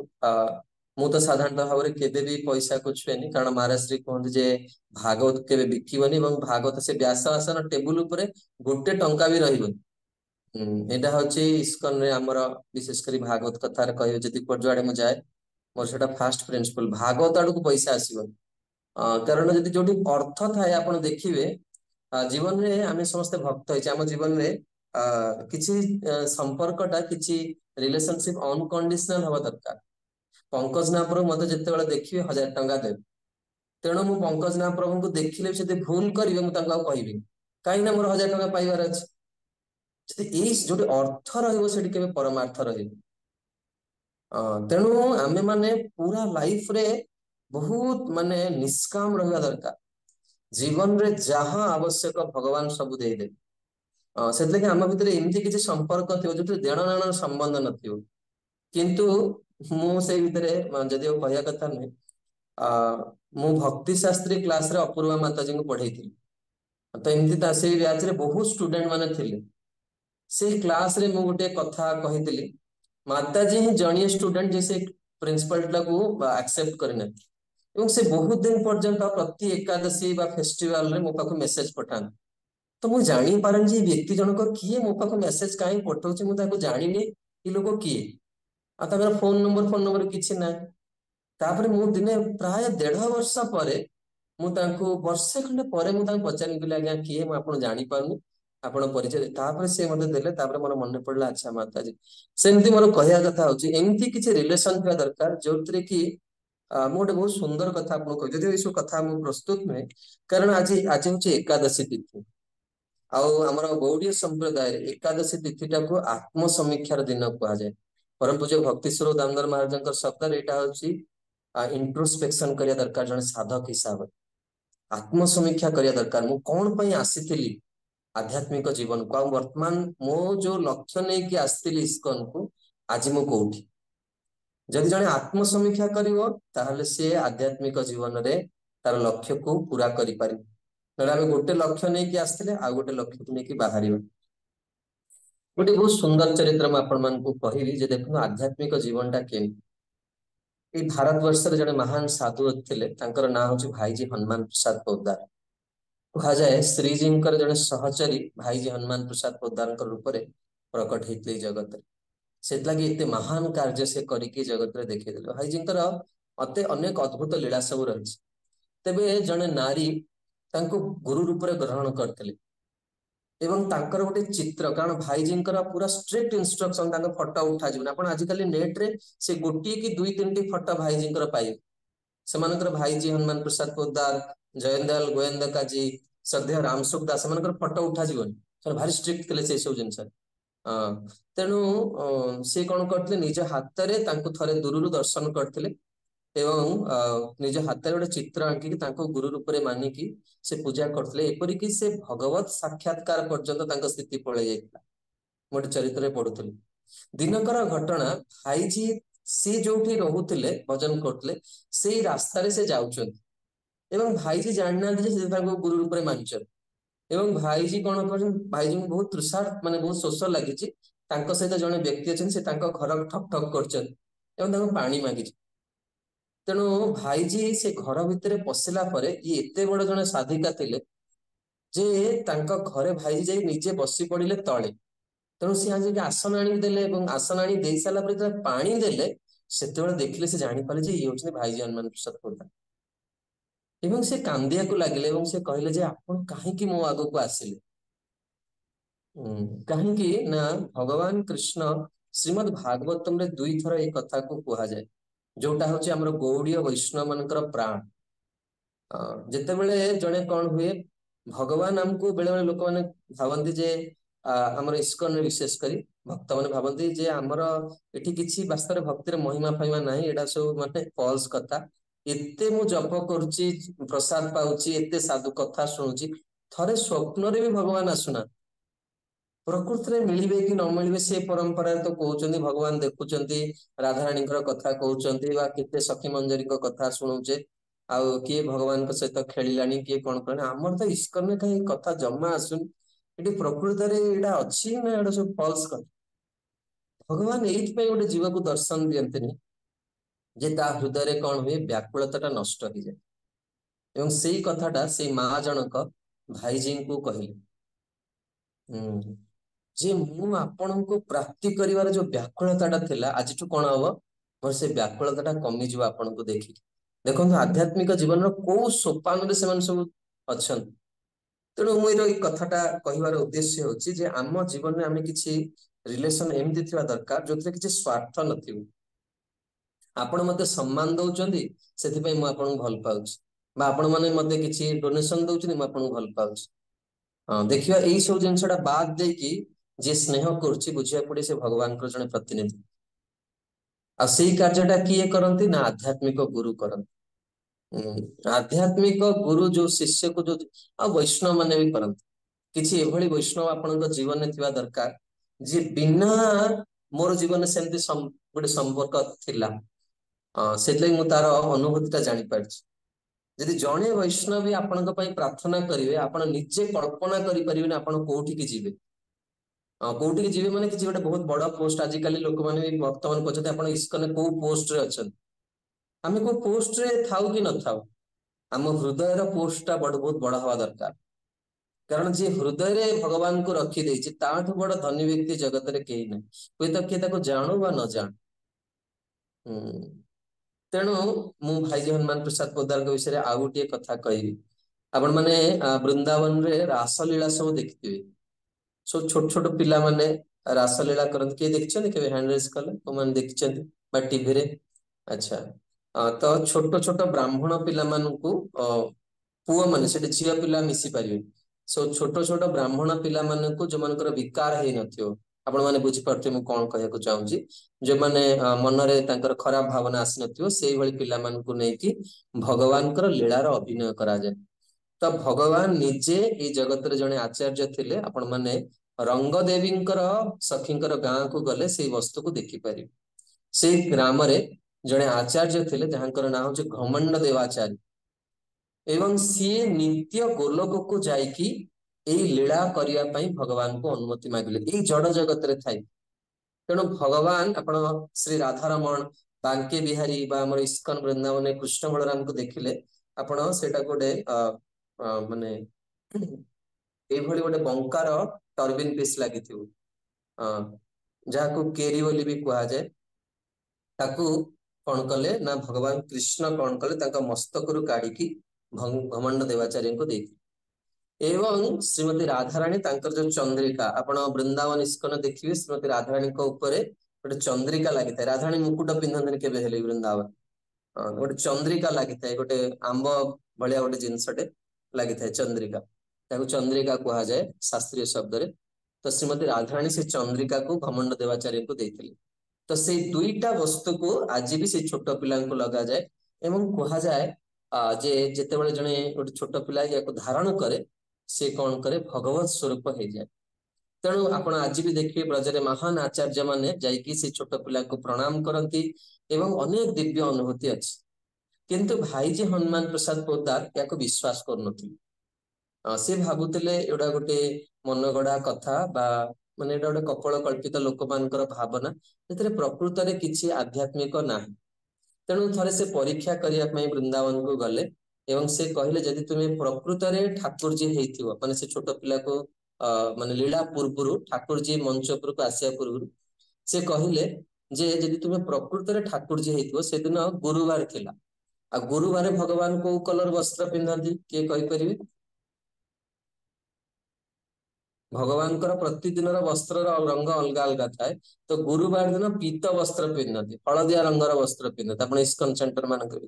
ମୁଁ ତ ସାଧାରଣତଃ ଭାବରେ କେବେ ବି ପଇସାକୁ ଛୁଏନି, କାରଣ ମହାରାଜ ଶ୍ରୀ କୁହନ୍ତି ଯେ ଭାଗବତ କେବେ ବିକିବନି ଏବଂ ଭାଗବତ ସେ ବ୍ୟାସ ଆସନ ଟେବୁଲ ଉପରେ ଗୋଟେ ଟଙ୍କା ବି ରହିବନି। ଏଇଟା ହଉଛି ଇସ୍କନରେ ଆମର, ବିଶେଷ କରି ଭାଗବତ କଥାରେ କହିବେ ଯଦି ଯୁଆଡେ ମୁଁ ଯାଏ ମୋର ସେଟା ଫାଷ୍ଟ ପ୍ରିନ୍ସିପଲ, ଭାଗବତ ଆଡକୁ ପଇସା ଆସିବନି। କାରଣ ଯଦି ଯୋଉଠି ଅର୍ଥ ଥାଏ ଆପଣ ଦେଖିବେ, ଜୀବନରେ ଆମେ ସମସ୍ତେ ଭକ୍ତ ହେଇଛେ, ଆମ ଜୀବନରେ କିଛି ସମ୍ପର୍କଟା କିଛି ରିଲେସନସିପ ଅନକଣ୍ଡିସନାଲ ହବା ଦରକାର। ପଙ୍କଜ ମହାପ୍ରଭୁ ମତେ ଯେତେବେଳେ ଦେଖିବେ 1000 ଟଙ୍କା ଦେବେ, ତେଣୁ ମୁଁ ପଙ୍କଜ ମହାପ୍ରଭୁଙ୍କୁ ଦେଖିଲେ ବି ଯଦି ଭୁଲ କରିବେ ମୁଁ ତାଙ୍କୁ ଆଉ କହିବିନି, କାହିଁକି ନା ମୋର 1000 ଟଙ୍କା ପାଇବାର ଅଛି। ଯଦି ଏଇ ଯୋଉଠି ଅର୍ଥ ରହିବ ସେଠି କେବେ ପରମାର୍ଥ ରହିବ। ତେଣୁ ଆମେ ମାନେ ପୁରା ଲାଇଫରେ ବହୁତ ମାନେ ନିଷ୍କାମ ରହିବା ଦରକାର। ଜୀବନରେ ଯାହା ଆବଶ୍ୟକ ଭଗବାନ ସବୁ ଦେଇଦେବେ। ସେଥିଲାଗି ଆମ ଭିତରେ ଏମିତି କିଛି ସମ୍ପର୍କ ଥିବ ଯୋଉଥିରେ ଦେଣ ନେଣର ସମ୍ବନ୍ଧ ନଥିବ, କିନ୍ତୁ ମୁଁ ସେଇ ଭିତରେ ଯଦିଓ କହିବା କଥା ନୁହେଁ, ମୁଁ ଭକ୍ତି ଶାସ୍ତ୍ରୀ କ୍ଲାସରେ ଅପୂର୍ବା ମାତାଜୀଙ୍କୁ ପଢେଇଥିଲି। ତ ଏମିତି ସେଇ ବ୍ୟାଚରେ ବହୁତ ଷ୍ଟୁଡେଣ୍ଟ ମାନେ ଥିଲେ। ସେଇ କ୍ଲାସରେ ମୁଁ ଗୋଟେ କଥା କହିଥିଲି, ମାତାଜୀ ହିଁ ଜଣିଏ ଷ୍ଟୁଡେଣ୍ଟ ଯେ ସେ ପ୍ରିନ୍ସିପାଲଟାକୁ ଆକ୍ସେପ୍ଟ କରିନାହାନ୍ତି ଏବଂ ସେ ବହୁତ ଦିନ ପର୍ଯ୍ୟନ୍ତ ପ୍ରତି ଏକାଦଶୀ ବା ଫେଷ୍ଟିଭାଲରେ ମୋ ପାଖକୁ ମେସେଜ ପଠାନ୍ତି। ତ ମୁଁ ଜାଣିପାରେନି ଯେ ବ୍ୟକ୍ତି ଜଣକ କିଏ, ମୋ ପାଖକୁ ମେସେଜ କାହିଁକି ପଠାଉଛି, ମୁଁ ତାକୁ ଜାଣିନି ଏ ଲୋକ କିଏ, ଆଉ ତାଙ୍କର ଫୋନ ନମ୍ବର କିଛି ନାହିଁ। ତାପରେ ମୁଁ ଦିନେ ପ୍ରାୟ 1.5 ବର୍ଷ ପରେ ମୁଁ ତାଙ୍କୁ, ବର୍ଷେ ଖଣ୍ଡେ ପରେ ମୁଁ ତାଙ୍କୁ ପଚାରିଲି, କହିଲି ଆଜ୍ଞା କିଏ, ମୁଁ ଆପଣ ଜାଣିପାରୁନି, ଆପଣ ପରିଚୟ। ତାପରେ ସେ ମତେ ଦେଲେ, ତାପରେ ମୋର ମନେ ପଡିଲା ଆଚ୍ଛା ମାତାଜୀ। ସେମିତି ମୋର କହିବା କଥା ହଉଛି ଏମିତି କିଛି ରିଲେସନ ଥିବା ଦରକାର ଯୋଉଥିରେ କି ମୁଁ ଗୋଟେ ବହୁତ ସୁନ୍ଦର କଥା ଆପଣଙ୍କୁ କହିବି, ଯଦିଓ ଏଇସବୁ କଥା ମୁଁ ପ୍ରସ୍ତୁତ ନୁହେଁ, କାରଣ ଆଜି ହଉଛି ଏକାଦଶୀ ତିଥି। ଆଉ ଆମର ଗୌଡୀୟ ସମ୍ପ୍ରଦାୟରେ ଏକାଦଶୀ ତିଥିଟାକୁ ଆତ୍ମ ସମୀକ୍ଷାର ଦିନ କୁହାଯାଏ। ପରମ ପୂଜ୍ୟ ଭକ୍ତି ସ୍ୱରୂପ ଦାମୋଦର ମହାରାଜଙ୍କ ଶବ୍ଦରେ ଏଇଟା ହଉଛି ଇଣ୍ଟ୍ରୋସ୍ପେକ୍ସନ କରିବା ଦରକାର ଜଣେ ସାଧକ ହିସାବରେ। ଆତ୍ମ ସମୀକ୍ଷା କରିବା ଦରକାର, ମୁଁ କଣ ପାଇଁ ଆସିଥିଲି ଆଧ୍ୟାତ୍ମିକ ଜୀବନକୁ, ଆଉ ବର୍ତ୍ତମାନ ମୋ ଯୋଉ ଲକ୍ଷ୍ୟ ନେଇକି ଆସିଥିଲି ଇସ୍କନକୁ, ଆଜି ମୁଁ କୋଉଠି। ଯଦି ଜଣେ ଆତ୍ମ ସମୀକ୍ଷା କରିବ ତାହେଲେ ସେ ଆଧ୍ୟାତ୍ମିକ ଜୀବନରେ ତାର ଲକ୍ଷ୍ୟକୁ ପୁରା କରିପାରିବ। ନହେଲେ ଆମେ ଗୋଟେ ଲକ୍ଷ୍ୟ ନେଇକି ଆସିଥିଲେ ଆଉ ଗୋଟେ ଲକ୍ଷ୍ୟକୁ ନେଇକି ବାହାରିବା। ଗୋଟେ ବହୁତ ସୁନ୍ଦର ଚରିତ୍ର ମୁଁ ଆପଣମାନଙ୍କୁ କହିବି ଯେ ଦେଖନ୍ତୁ ଆଧ୍ୟାତ୍ମିକ ଜୀବନଟା କେମିତି। ଏଇ ଭାରତ ବର୍ଷରେ ଜଣେ ମହାନ ସାଧୁ ଥିଲେ, ତାଙ୍କର ନାଁ ହଉଛି ଭାଇଜୀ ହନୁମାନ ପ୍ରସାଦ ପୋଦ୍ଦାର। କୁହାଯାଏ ଶ୍ରୀଜୀଙ୍କର ଜଣେ ସହଚରୀ ଭାଇଜୀ ହନୁମାନ ପ୍ରସାଦ ପୋଦ୍ଦାରଙ୍କ ରୂପରେ ପ୍ରକଟ ହେଇଥିଲେ ଏଇ ଜଗତରେ। ସେଥିଲାଗି ଏତେ ମହାନ କାର୍ଯ୍ୟ ସେ କରିକି ଜଗତରେ ଦେଖେଇଦେଲେ। ଭାଇଜୀଙ୍କର ଅନେକ ଅଦ୍ଭୁତ ଲୀଳା ସବୁ ରହିଛି। ତେବେ ଜଣେ ନାରୀ ତାଙ୍କୁ ଗୁରୁ ରୂପରେ ଗ୍ରହଣ କରିଥିଲେ ଏବଂ ତାଙ୍କର ଗୋଟେ ଚିତ୍ର, କାରଣ ଭାଇଜୀଙ୍କର ପୁରା ଷ୍ଟ୍ରିକ୍ଟ ଇନଷ୍ଟ୍ରକ୍ସନ, ତାଙ୍କ ଫଟୋ ଉଠାଯିବନି। ଆପଣ ଆଜିକାଲି ନେଟରେ ସେ ଗୋଟିଏ କି 2-3ଟି ଫଟୋ ଭାଇଜୀଙ୍କର ପାଇବେ। ସେମାନଙ୍କର ଭାଇଜୀ ହନୁମାନ ପ୍ରସାଦ ପୋଦ୍ଦାର, ଜୟେନ୍ଦ୍ରାଲ ଗୋଏନ୍ଦକାଜୀ, ଶ୍ରଦ୍ଧେୟ ରାମସୁଖ ଦାସ, ସେମାନଙ୍କର ଫଟୋ ଉଠାଯିବନି। ସେମାନେ ଭାରି ଷ୍ଟ୍ରିକ୍ଟ ଥିଲେ ସେଇ ସବୁ ଜିନିଷ। ତେଣୁ ସେ କଣ କରିଥିଲେ, ନିଜ ହାତରେ ତାଙ୍କୁ ଥରେ ଦୂରରୁ ଦର୍ଶନ କରିଥିଲେ ଏବଂ ନିଜ ହାତରେ ଗୋଟେ ଚିତ୍ର ଆଙ୍କିକି ତାଙ୍କୁ ଗୁରୁ ରୂପରେ ମାନିକି ସେ ପୂଜା କରିଥିଲେ। ଏପରିକି ସେ ଭଗବତ ସାକ୍ଷାତକାର ପର୍ଯ୍ୟନ୍ତ ତାଙ୍କ ସ୍ଥିତି ପଳେଇ ଯାଇଥିଲା। ଗୋଟେ ଚରିତ୍ରରେ ପଢୁଥିଲି ଦିନକର ଘଟଣା, ଭାଇଜୀ ସେ ଯୋଉଠି ରହୁଥିଲେ ଭଜନ କରୁଥିଲେ ସେଇ ରାସ୍ତାରେ ସେ ଯାଉଛନ୍ତି ଏବଂ ଭାଇଜୀ ଜାଣିନାହାନ୍ତି ଯେ ସେ ତାଙ୍କୁ ଗୁରୁ ରୂପରେ ମାନିଛନ୍ତି। ଏବଂ ଭାଇଜୀ କଣ କରୁଛନ୍ତି, ଭାଇଜୀଙ୍କୁ ବହୁତ ତୃଷାର୍ତ, ମାନେ ବହୁତ ଶୋଷ ଲାଗିଛି। ତାଙ୍କ ସହିତ ଜଣେ ବ୍ୟକ୍ତି ଅଛନ୍ତି, ସେ ତାଙ୍କ ଘର ଠକ୍ ଠକ୍ କରୁଛନ୍ତି ଏବଂ ତାଙ୍କୁ ପାଣି ମାଗିଛି। ତେଣୁ ଭାଇଜୀ ସେ ଘର ଭିତରେ ପଶିଲା ପରେ ଇଏ ଏତେ ବଡ ଜଣେ ସାଧିକା ଥିଲେ ଯେ ତାଙ୍କ ଘରେ ଭାଇଜୀ ଯାଇ ନିଜେ ବସି ପଡିଲେ ତଳେ। ତେଣୁ ସେ ଆଜି ଆସନ ଆଣିକି ଦେଲେ ଏବଂ ଆସନ ଆଣି ଦେଇ ସାରିଲା ପରେ ଯେତେବେଳେ ପାଣି ଦେଲେ ସେତେବେଳେ ଦେଖିଲେ, ସେ ଜାଣିପାରିଲେ ଯେ ଇଏ ହଉଛନ୍ତି ଭାଇଜୀ ହନୁମାନ ପ୍ରସାଦ ପୋଦ୍ଦାର। ଏବଂ ସେ କାନ୍ଦିବାକୁ ଲାଗିଲେ ଏବଂ ସେ କହିଲେ ଯେ ଆପଣ କାହିଁକି ମୋ ଆଗକୁ ଆସିଲେ? କାହିଁକି ନା ଭଗବାନ କୃଷ୍ଣ ଶ୍ରୀମଦ ଭାଗବତମରେ 2 ଥର ଏଇ କଥାକୁ କୁହାଯାଏ। जोटा हूँ आमर गौड़ीय वैष्णव मानकर प्राण। जेतेबेले जड़े कौन हुए भगवान आमको बेले बेले लोक मैंने भावती जे आमर इस्कन विशेष करी भक्त मैंने भावती जे आमर एठी किसी वास्तव में भक्तिर महिमा फहिमा नहीं, एटा सब माने फॉल्स कथा। एते मु जप करुची प्रसाद पाउची एते साधु कथा शुणुची, थरे स्वप्न रे भी भगवान आसुना। प्रकृति में मिलिबे कि न मिलिबे से परंपरा तो कहउचंदी भगवान देखुचंती, राधारानी कथा कहउचंती बा केते सखी मंजरी को कथा शुणुचे, आउ किए भगवान को सहित खेलिलानी किए कौन कहना आमर तो इस्कन में कहीं कथा जमा आसुन। ये प्रकृत रे एटा अच्छी ना एटा सब फॉल्स कथा। भगवान एइथ पे गोटे जीव को दर्शन दियंतनी जे ता हृदय रे कौन हुए व्याकुलता नष्ट हो जाए। एवं सेई कथाटा से माँ जनक भाईजी को कहले जे मु आपण को प्राप्ति करिवार जो व्याकुलता थिला आज कौन हम मोर से व्याकुलता कमी जीव आपण को देखी। देखो आध्यात्मिक जीवन को सोपान रे से सब अच्छा। तेणु मुझे ये कथाटा कहबार उद्देश्य होची जे आम जीवन में आम किसी रिलेशन एमती थिबा दरकार जो किसी स्वार्थ नथिबो। आपण मते सम्मान दउचंदी सेति मु आपण भल पाउची, बा आपण माने मते किसी डोनेशन दउचंदी मु आपण भल पाउची। देखिए यही सब जिनसा बाद देकी जे स्नेह करुच्ची बुझिया पड़े से भगवान को जड़े प्रतिनिधि आ सेई कार्यटा किए करती ना आध्यात्मिक गुरु करती। आध्यात्मिक गुरु जो शिष्य को जो आ वैष्णव माने भी करती किसी एभली वैष्णव आपण जीवन में थिबा दरकार जे बिना मोर जीवन सेमती गोटे संपर्क थिला। से मु तार अनुभूति जानी पारछि। यदि जड़े वैष्णवी आपण प्रार्थना करेंगे आपण निजे कल्पना करें आपण कौटी की जीवे कौटी की जीवे माने किसी गोटे बहुत बड़ पोस्ट आजिकल लोक मैंने भी भक्त मान पचाते आप इस्कन कौ पोस्ट रे अच्छा आम को पोस्ट रे थाऊ कि न थाऊ आम हृदय पोस्टा बहुत बड़ हवा दरकार। कारण जी हृदय रे भगवान को रखी देछि ताठू बड़ धनी व्यक्ति जगत रे केही नै, कोई तो किए जानू बा न जान। तेणु मु भाई हनुमान प्रसाद पोदार विषय आउ गोटे कथा कहबी। आपण माने वृंदावन रे रासलीला सब देखिथिबे, सब छोट छोट पिला माने रासलीला करन के देखछन के हैंड रेस कले तो माने देखछन बा टीवी रे। अच्छा तो छोट छोट ब्राह्मण पिला मानकू पुआ माने सेठी झिया पिला मिसी पारिबे। सो छोट छोट ब्राह्मण पिला मानकू जो मानकर विकार हेइ नथियो आपण माने बुझी परथे मु कोन कहया को चाहूची, जे माने मन रे तांकर खराब भावना आसी नथियो सेही भली पिला मानकू नै कि भगवान कर लीलार अभिनय करा जाय। तो भगवान निजे ए जगत रे जने आचार्य थिले। आपण माने रंगदेवींकर सखींकर गाँ को गले से वस्तु को देखि पारि। से ग्राम रे जने आचार्य थिले जहांकर नाम होचे घमंड देवाचार्य एवं सी नित्य गोलोक को जाइकी एई लीला करिया पई भगवान को अनुमति मागिले एई जड़ जगत रे थाई। तेणु भगवान आपण श्री राधारमण बांके बिहारी बा हमर इस्कन वृंदावन कृष्ण बलराम को देखिले आपण सेटा गोटे माने एभली गोटे बंकार टर्बिन पीस लगी जहां केरी बोली भी कहा जाए ताकू कौन कले ना भगवान कृष्ण कौन कले तांका मस्तक रु काढ़ी घमंड देवाचार्य को देती। एवं श्रीमती राधाराणी तांकर जो चंद्रिका आपण वृंदावन इस्कन देखिए श्रीमती राधाराणी को ऊपर गोटे चंद्रिका लगी था। राधाराणी मुकुट पिंधन के वृंदावन गोटे चंद्रिका लगी था, गोटे आंब भाया गोटे जिनसटे लगी था चंद्रिका, ताकू चंद्रिका कहा जाए शास्त्रीय शब्द रे। तो श्रीमती राधाराणी से चंद्रिका को घमंड देवाचार्य को देती। तो से दुईटा वस्तु को आज भी से छोट पिला को लगा जाए एवं कहा जाए जे जेते बळे जणे गोटे छोट पिला या को धारण करे से कौन करे भगवत स्वरूप हो जाए। तेणु आपण आज भी देखिए ब्रजरे महान आचार्य माने जाइकी से छोट पिला को प्रणाम करती एवं अनेक दिव्य अनुभूति अच्छी। किंतु भाईजी हनुमान प्रसाद पोद्दार या विश्वास करनथि। से भावुले एटा गोटे मनगढ़ा कथा बा माने एटा गोटे कपल कल्पित लोक मानकर भावना जेतरे प्रकृत रे किछि आध्यात्मिक नाही। तेणु थरे से परीक्षा करिया पई वृंदावन को गले एवं से कहले जदि तुम्हें प्रकृत रे ठाकुर जी हेइथिबो माने से छोट पिला को माने लीला पूर्वरु ठाकुर जी मंच पर को आसिया पूर्वरु से कहले जे जदि तुम्हें प्रकृत रे ठाकुर जी हेइथिबो से दिन गुरुवार थिला आ गुरुवार भगवान को कलर वस्त्र पिंधंती किए कहि परिबे? ଭଗବାନଙ୍କର ପ୍ରତିଦିନର ବସ୍ତ୍ରର ରଙ୍ଗ ଅଲଗା ଅଲଗା ଥାଏ। ତ ଗୁରୁବାର ଦିନ ପୀତ ବସ୍ତ୍ର ପିନ୍ଧନ୍ତି, ହଳଦିଆ ରଙ୍ଗର ବସ୍ତ୍ର ପିନ୍ଧନ୍ତି। ଆପଣ ଇସ୍କନ ସେଣ୍ଟର ମାନଙ୍କରେ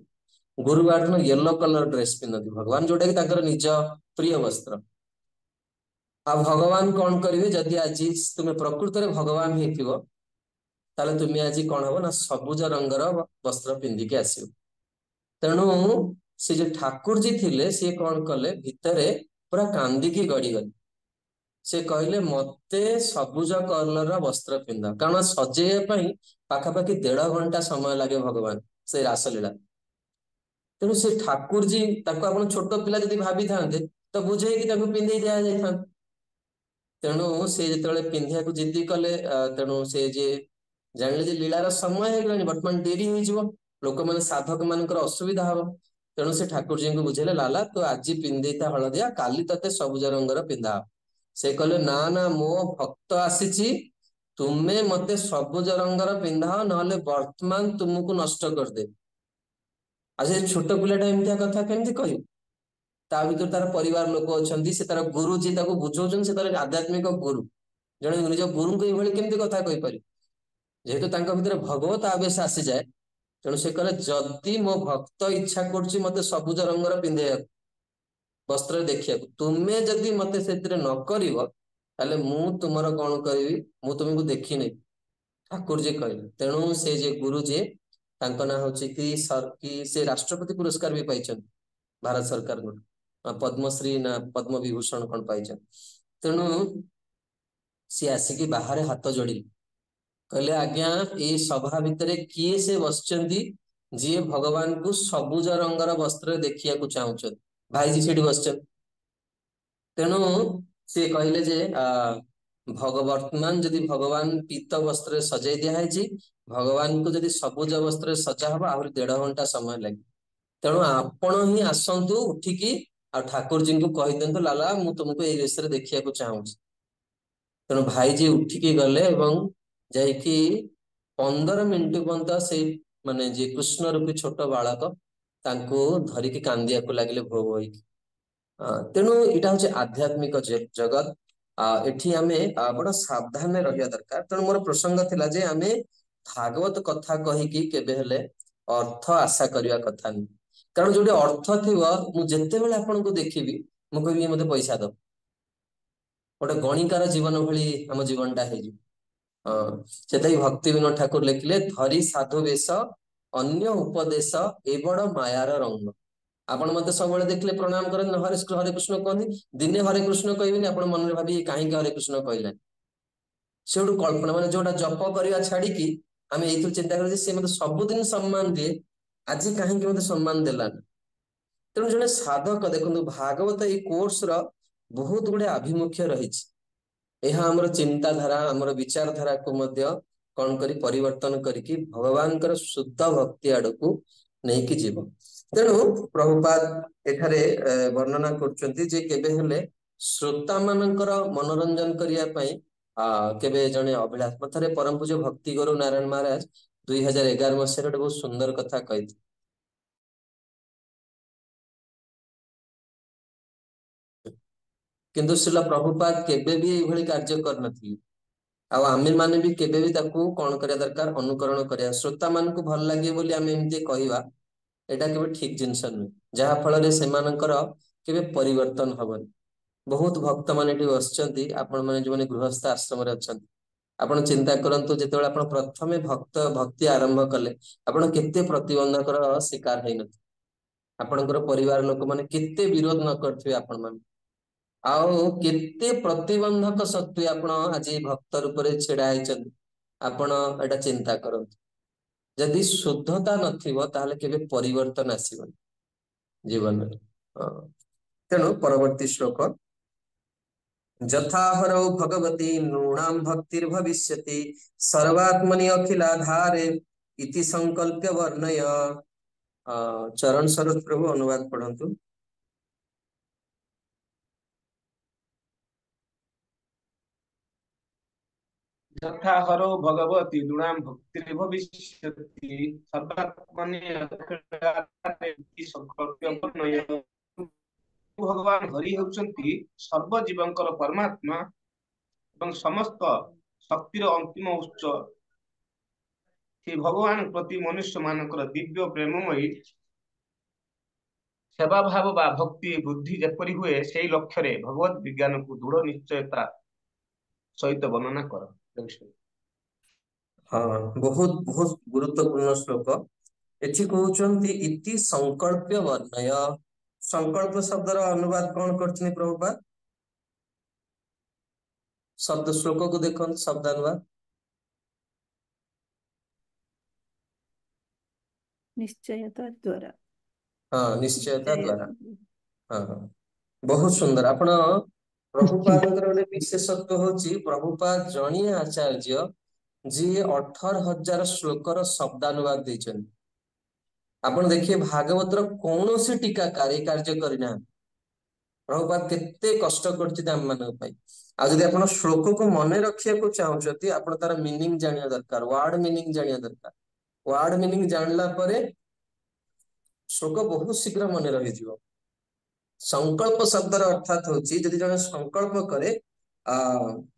ଗୁରୁବାର ଦିନ ୟେଲୋ କଲର ଡ୍ରେସ ପିନ୍ଧନ୍ତି ଭଗବାନ, ଯୋଉଟା କି ତାଙ୍କର ନିଜ ପ୍ରିୟ ବସ୍ତ୍ର। ଆଉ ଭଗବାନ କଣ କରିବେ, ଯଦି ଆଜି ତୁମେ ପ୍ରକୃତରେ ଭଗବାନ ହେଇଥିବ ତାହେଲେ ତୁମେ ଆଜି କଣ ହବ ନା ସବୁଜ ରଙ୍ଗର ବସ୍ତ୍ର ପିନ୍ଧିକି ଆସିବ। ତେଣୁ ସେ ଯୋଉ ଠାକୁରଜୀ ଥିଲେ ସିଏ କଣ କଲେ, ଭିତରେ ପୁରା କାନ୍ଦିକି ଗଡିଗଲେ। ସେ କହିଲେ ମତେ ସବୁଜ କଲର ବସ୍ତ୍ର ପିନ୍ଧ, କାରଣ ସଜେଇବା ପାଇଁ ପାଖାପାଖି 1.5 ଘଣ୍ଟା ସମୟ ଲାଗେ ଭଗବାନ ସେ ରାସଲୀଳା। ତେଣୁ ସେ ଠାକୁରଜୀ ତାକୁ ଆପଣ ଛୋଟ ପିଲା ଯଦି ଭାବିଥାନ୍ତେ ତ ବୁଝେଇକି ତାକୁ ପିନ୍ଧେଇ ଦିଆଯାଇଥାନ୍ତା। ତେଣୁ ସେ ଯେତେବେଳେ ପିନ୍ଧିବାକୁ ଜିଦ୍ଦି କଲେ, ତେଣୁ ସେ ଯେ ଜାଣିଲେ ଯେ ଲୀଳାର ସମୟ ହେଇଗଲାଣି, ବର୍ତ୍ତମାନ ଡେରି ହେଇଯିବ, ଲୋକମାନେ ସାଧକ ମାନଙ୍କର ଅସୁବିଧା ହବ। ତେଣୁ ସେ ଠାକୁରଜୀଙ୍କୁ ବୁଝେଇଲେ, ଲାଲା ତୁ ଆଜି ପିନ୍ଧେଇଥା ହଳଦିଆ, କାଲି ତତେ ସବୁଜ ରଙ୍ଗର ପିନ୍ଧା ହବ। ସେ କହିଲେ ନା ନା ମୋ ଭକ୍ତ ଆସିଛି, ତୁମେ ମତେ ସବୁଜ ରଙ୍ଗର ପିନ୍ଧାଅ, ନହେଲେ ବର୍ତ୍ତମାନ ତୁମକୁ ନଷ୍ଟ କରିଦେବି। ଆଉ ସେ ଛୋଟ ପିଲାଟା ଏମିତିଆ କଥା କେମିତି କହିବ? ତା ଭିତରେ ତାର ପରିବାର ଲୋକ ଅଛନ୍ତି, ସେ ତାର ଗୁରୁ ଯିଏ ତାକୁ ବୁଝଉଛନ୍ତି, ସେ ତାର ଆଧ୍ୟାତ୍ମିକ ଗୁରୁ। ଜଣେ ନିଜ ଗୁରୁଙ୍କୁ ଏଇଭଳି କେମିତି କଥା କହିପାରିବ? ଯେହେତୁ ତାଙ୍କ ଭିତରେ ଭଗବତ ଆବେଶ ଆସିଯାଏ, ତେଣୁ ସେ କହିଲେ ଯଦି ମୋ ଭକ୍ତ ଇଚ୍ଛା କରୁଛି ମତେ ସବୁଜ ରଙ୍ଗର ପିନ୍ଧେଇବାକୁ, ବସ୍ତ୍ରରେ ଦେଖିବାକୁ, ତୁମେ ଯଦି ମତେ ସେଥିରେ ନ କରିବ ତାହେଲେ ମୁଁ ତୁମର କଣ କରିବି, ମୁଁ ତୁମକୁ ଦେଖିନି, ଠାକୁରଜୀ କହିଲେ। ତେଣୁ ସେ ଯେ ଗୁରୁ ଯିଏ, ତାଙ୍କ ନାଁ ହଉଛି କି ସେ ରାଷ୍ଟ୍ରପତି ପୁରସ୍କାର ବି ପାଇଛନ୍ତି ଭାରତ ସରକାରଙ୍କ, ପଦ୍ମଶ୍ରୀ ନା ପଦ୍ମ ବିଭୂଷଣ କଣ ପାଇଛନ୍ତି। ତେଣୁ ସିଏ ଆସିକି ବାହାରେ ହାତ ଯୋଡିଲେ, କହିଲେ ଆଜ୍ଞା ଏଇ ସଭା ଭିତରେ କିଏ ସେ ବସିଛନ୍ତି ଯିଏ ଭଗବାନଙ୍କୁ ସବୁଜ ରଙ୍ଗର ବସ୍ତ୍ରରେ ଦେଖିବାକୁ ଚାହୁଁଛନ୍ତି? ଭାଇଜୀ ସେଠି ବସିଛନ୍ତି। ତେଣୁ ସିଏ କହିଲେ ଯେ ବର୍ତ୍ତମାନ ଯଦି ଭଗବାନ ପୀତ ବସ୍ତ୍ରରେ ସଜେଇ ଦିଆହେଇଛି, ଭଗବାନଙ୍କୁ ଯଦି ସବୁଜ ବସ୍ତ୍ରରେ ସଜା ହବ ଆହୁରି 1.5 ଘଣ୍ଟା ସମୟ ଲାଗିବ। ତେଣୁ ଆପଣ ହିଁ ଆସନ୍ତୁ ଉଠିକି, ଆଉ ଠାକୁରଜୀଙ୍କୁ କହିଦିଅନ୍ତୁ ଲାଲା ମୁଁ ତୁମକୁ ଏଇ ବେଶରେ ଦେଖିବାକୁ ଚାହୁଁଛି। ତେଣୁ ଭାଇଜୀ ଉଠିକି ଗଲେ ଏବଂ ଯାଇକି 15 ମିନିଟ ପର୍ଯ୍ୟନ୍ତ ସେଇ ମାନେ ଯିଏ କୃଷ୍ଣ ରୂପୀ ଛୋଟ ବାଳକ ତାଙ୍କୁ ଧରିକି କାନ୍ଦିବାକୁ ଲାଗିଲେ ଭୋ ଭୋ ହେଇକି। ତେଣୁ ଏଇଟା ହଉଛି ଆଧ୍ୟାତ୍ମିକ ଜଗତ। ଏଠି ଆମେ ବଡ ସାବଧାନରେ ରହିବା ଦରକାର। ତେଣୁ ମୋର ପ୍ରସଙ୍ଗ ଥିଲା ଯେ ଆମେ ଭାଗବତ କଥା କହିକି କେବେ ହେଲେ ଅର୍ଥ ଆଶା କରିବା କଥା ନୁହେଁ। କାରଣ ଯୋଉଠି ଅର୍ଥ ଥିବ, ମୁଁ ଯେତେବେଳେ ଆପଣଙ୍କୁ ଦେଖିବି ମୁଁ କହିବି ମତେ ପଇସା ଦବ। ଗୋଟେ ଗଣିକାର ଜୀବନ ଭଳି ଆମ ଜୀବନଟା ହେଇଯିବ। ସେଥିପାଇଁ ଭକ୍ତି ବିନୋଦ ଠାକୁର ଲେଖିଲେ, ଧରି ସାଧୁ ବେଶ ଅନ୍ୟ ଉପଦେଶ ଏ ବଡ ମାୟାର ରଙ୍ଗ। ଆପଣ ମତେ ସବୁବେଳେ ଦେଖିଲେ ପ୍ରଣାମ କରନ୍ତି, ହରେ କୃଷ୍ଣ କୁହନ୍ତି, ଦିନେ ହରେ କୃଷ୍ଣ କହିବେନି, ଆପଣ ମନରେ ଭାବି କାହିଁକି ହରେ କୃଷ୍ଣ କହିଲେନି। ସେଠୁ କଳ୍ପନା, ମାନେ ଯୋଉଟା ଜପ କରିବା ଛାଡିକି ଆମେ ଏଇଥିରୁ ଚିନ୍ତା କରୁ ଯେ ସେ ମତେ ସବୁଦିନ ସମ୍ମାନ ଦିଏ, ଆଜି କାହିଁକି ମତେ ସମ୍ମାନ ଦେଲାନି। ତେଣୁ ଜଣେ ସାଧକ, ଦେଖନ୍ତୁ ଭାଗବତ ଏଇ କୋର୍ସର ବହୁତ ଗୁଡେ ଆଭିମୁଖ୍ୟ ରହିଛି। ଏହା ଆମର ଚିନ୍ତାଧାରା, ଆମର ବିଚାରଧାରାକୁ ମଧ୍ୟ କଣ କରି ପରିବର୍ତ୍ତନ କରିକି ଭଗବାନଙ୍କର ଶୁଦ୍ଧ ଭକ୍ତି ଆଡକୁ ନେଇକି ଯିବ। ତେଣୁ ପ୍ରଭୁପାଦ ଏଠାରେ ବର୍ଣ୍ଣନା କରୁଛନ୍ତି ଯେ କେବେ ହେଲେ ଶ୍ରୋତା ମାନଙ୍କର ମନୋରଞ୍ଜନ କରିବା ପାଇଁ କେବେ ଜଣେ ଅଭିଳାଷ, ଥରେ ପରମ ପୂଜ୍ୟ ଭକ୍ତି ଗୁରୁ ନାରାୟଣ ମହାରାଜ 2011 ମସିହାରେ ଗୋଟେ ବହୁତ ସୁନ୍ଦର କଥା କହିଥିଲେ। କିନ୍ତୁ ଶ୍ରୀଲ ପ୍ରଭୁପାଦ କେବେ ବି ଏଇଭଳି କାର୍ଯ୍ୟ କରିନଥିଲେ। ଆଉ ଆମେ ମାନେ ବି କେବେ ବି ତାକୁ କଣ କରିବା ଦରକାର, ଅନୁକରଣ କରିବା। ଶ୍ରୋତା ମାନଙ୍କୁ ଭଲ ଲାଗେ ବୋଲି ଆମେ ଏମିତି କହିବା, ଏଇଟା କେବେ ଠିକ ଜିନିଷ ନୁହେଁ, ଯାହା ଫଳରେ ସେମାନଙ୍କର କେବେ ପରିବର୍ତ୍ତନ ହବନି। ବହୁତ ଭକ୍ତ ମାନେ ଏଠି ବସିଛନ୍ତି, ଆପଣ ମାନେ ଯୋଉମାନେ ଗୃହସ୍ଥ ଆଶ୍ରମରେ ଅଛନ୍ତି, ଆପଣ ଚିନ୍ତା କରନ୍ତୁ ଯେତେବେଳେ ଆପଣ ପ୍ରଥମେ ଭକ୍ତି ଆରମ୍ଭ କଲେ, ଆପଣ କେତେ ପ୍ରତିବନ୍ଧକର ଶିକାର ହେଇନଥିବେ, ଆପଣଙ୍କର ପରିବାର ଲୋକମାନେ କେତେ ବିରୋଧ ନ କରିଥିବେ ଆପଣ ମାନେ, ଆଉ କେତେ ପ୍ରତିବନ୍ଧକ ସତ୍ତ୍ୱେ ଆପଣ ଆଜି ଭକ୍ତ ରୂପରେ ଛିଡା ହେଇଛନ୍ତି। ଆପଣ ଏଇଟା ଚିନ୍ତା କରନ୍ତୁ। ଯଦି ଶୁଦ୍ଧତା ନଥିବ ତାହେଲେ କେବେ ପରିବର୍ତ୍ତନ ଆସିବନି ଜୀବନରେ। ତେଣୁ ପରବର୍ତ୍ତୀ ଶ୍ଲୋକ, ଯଥାହରौ ଭଗବତୀ ନୃଣାମ୍ ଭକ୍ତିର୍ଭବିଷ୍ୟତି ସର୍ବାତ୍ମନି ଅଖିଲାଧାରେ ଇତି ସଂକଳ୍ପ୍ୟ ବର୍ଣ୍ଣୟ। ଚରଣ ସରୋଜ ପ୍ରଭୁ ଅନୁବାଦ ପଢନ୍ତୁ। ଯଥା ହରौ ଭଗବତୀ ନୃଣାମ୍ ଭକ୍ତିର୍ଭବିଷ୍ୟତି ସର୍ବାତ୍ମନି ଅଖିଲାଧାରେ ଇତି ସଂକଳ୍ପ୍ୟ ବର୍ଣ୍ଣୟ। ଭଗବାନ ହରି ହେଉଛନ୍ତି ସର୍ବଜୀବଙ୍କର ପରମାତ୍ମା, ଏବଂ ସମସ୍ତ ଶକ୍ତିର ଅନ୍ତିମ ଉତ୍ସ ସେ ଭଗବାନ ପ୍ରତି ମନୁଷ୍ୟ ମାନଙ୍କର ଦିବ୍ୟ ପ୍ରେମମୟୀ ସେବା ଭାବ ବା ଭକ୍ତି ବୃଦ୍ଧି ଯେପରି ହୁଏ ସେଇ ଲକ୍ଷ୍ୟରେ ଭଗବତ ବିଜ୍ଞାନକୁ ଦୃଢ ନିଶ୍ଚୟତା ସହିତ ବର୍ଣ୍ଣନା କର। ହଁ, ବହୁତ ବହୁତ ଗୁରୁତ୍ୱପୂର୍ଣ୍ଣ ଶ୍ଲୋକ। ଏଠି କହୁଛନ୍ତି ଇତି ସଂକଳ୍ପ୍ୟ ବର୍ଣ୍ଣୟ। ସଂକଳ୍ପ ଶବ୍ଦର ଅନୁବାଦ କଣ କରିଛନ୍ତି ପ୍ରଭୁପାଦ? ଶବ୍ଦ ଶ୍ଲୋକକୁ ଦେଖନ୍ତୁ ଶବ୍ଦାନୁବାଦ। ନିଶ୍ଚୟତା ଦ୍ଵାରା। ହଁ, ନିଶ୍ଚୟତା ନିଶ୍ଚୟ। ଦ୍ଵାରା। ହଁ ହଁ, ବହୁତ ସୁନ୍ଦର। ଆପଣ ନିଶ୍ଚୟ। ପ୍ରଭୁପାଦଙ୍କର ଗୋଟେ ବିଶେଷତ୍ୱ ହଉଛି ପ୍ରଭୁପାଦ ଜଣିଏ ଆଚାର୍ଯ୍ୟ ଯିଏ 18,000 ଶ୍ଲୋକର ଶବ୍ଦାନୁବାଦ ଦେଇଛନ୍ତି। ଆପଣ ଦେଖିବେ ଭାଗବତର କୌଣସି ଟୀକାକାର ଏଇ କାର୍ଯ୍ୟ କରିନାହାନ୍ତି। ପ୍ରଭୁପାଦ କେତେ କଷ୍ଟ କରୁଛନ୍ତି ଆମ ମାନଙ୍କ ପାଇଁ। ଆଉ ଯଦି ଆପଣ ଶ୍ଲୋକକୁ ମନେ ରଖିବାକୁ ଚାହୁଁଛନ୍ତି, ଆପଣ ତାର ମିନିଂ ଜାଣିବା ଦରକାର, ୱାର୍ଡ ମିନିଂ ଜାଣିବା ଦରକାର। ୱାର୍ଡ ମିନିଂ ଜାଣିଲା ପରେ ଶ୍ଲୋକ ବହୁତ ଶୀଘ୍ର ମନେ ରହିଯିବ। ସଂକଳ୍ପ ଶବ୍ଦର ଅର୍ଥାତ ହଉଛି ଯଦି ଜଣେ ସଂକଳ୍ପ କରେ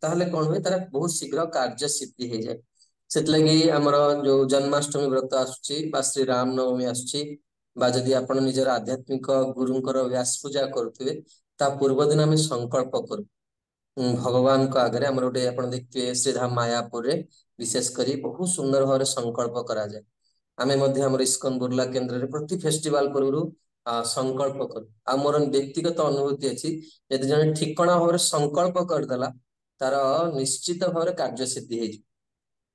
ତାହେଲେ କଣ ହୁଏ, ତାର ବହୁତ ଶୀଘ୍ର କାର୍ଯ୍ୟ ସିଦ୍ଧି ହେଇଯାଏ। ସେଥିଲାଗି ଆମର ଯୋଉ ଜନ୍ମାଷ୍ଟମୀ ବ୍ରତ ଆସୁଛି ବା ଶ୍ରୀ ରାମ ନବମୀ ଆସୁଛି, ବା ଯଦି ଆପଣ ନିଜର ଆଧ୍ୟାତ୍ମିକ ଗୁରୁଙ୍କର ବ୍ୟାସ ପୂଜା କରୁଥିବେ, ତା ପୂର୍ବ ଦିନ ଆମେ ସଂକଳ୍ପ କରୁ ଭଗବାନଙ୍କ ଆଗରେ। ଆମର ଗୋଟେ ଆପଣ ଦେଖିଥିବେ ଶ୍ରୀଧାମ ମାୟାପୁରରେ ବିଶେଷ କରି ବହୁତ ସୁନ୍ଦର ଭାବରେ ସଂକଳ୍ପ କରାଯାଏ। ଆମେ ମଧ୍ୟ ଆମର ଇସ୍କନ ବୁର୍ଲା କେନ୍ଦ୍ରରେ ପ୍ରତି ଫେଷ୍ଟିଭାଲ ପୂର୍ବରୁ ସଂକଳ୍ପ କରୁ। ଆଉ ମୋର ବ୍ୟକ୍ତିଗତ ଅନୁଭୂତି ଅଛି, ଯଦି ଜଣେ ଠିକଣା ଭାବରେ ସଂକଳ୍ପ କରିଦେଲା, ତାର ନିଶ୍ଚିତ ଭାବରେ କାର୍ଯ୍ୟ ସିଦ୍ଧି ହେଇଯିବ।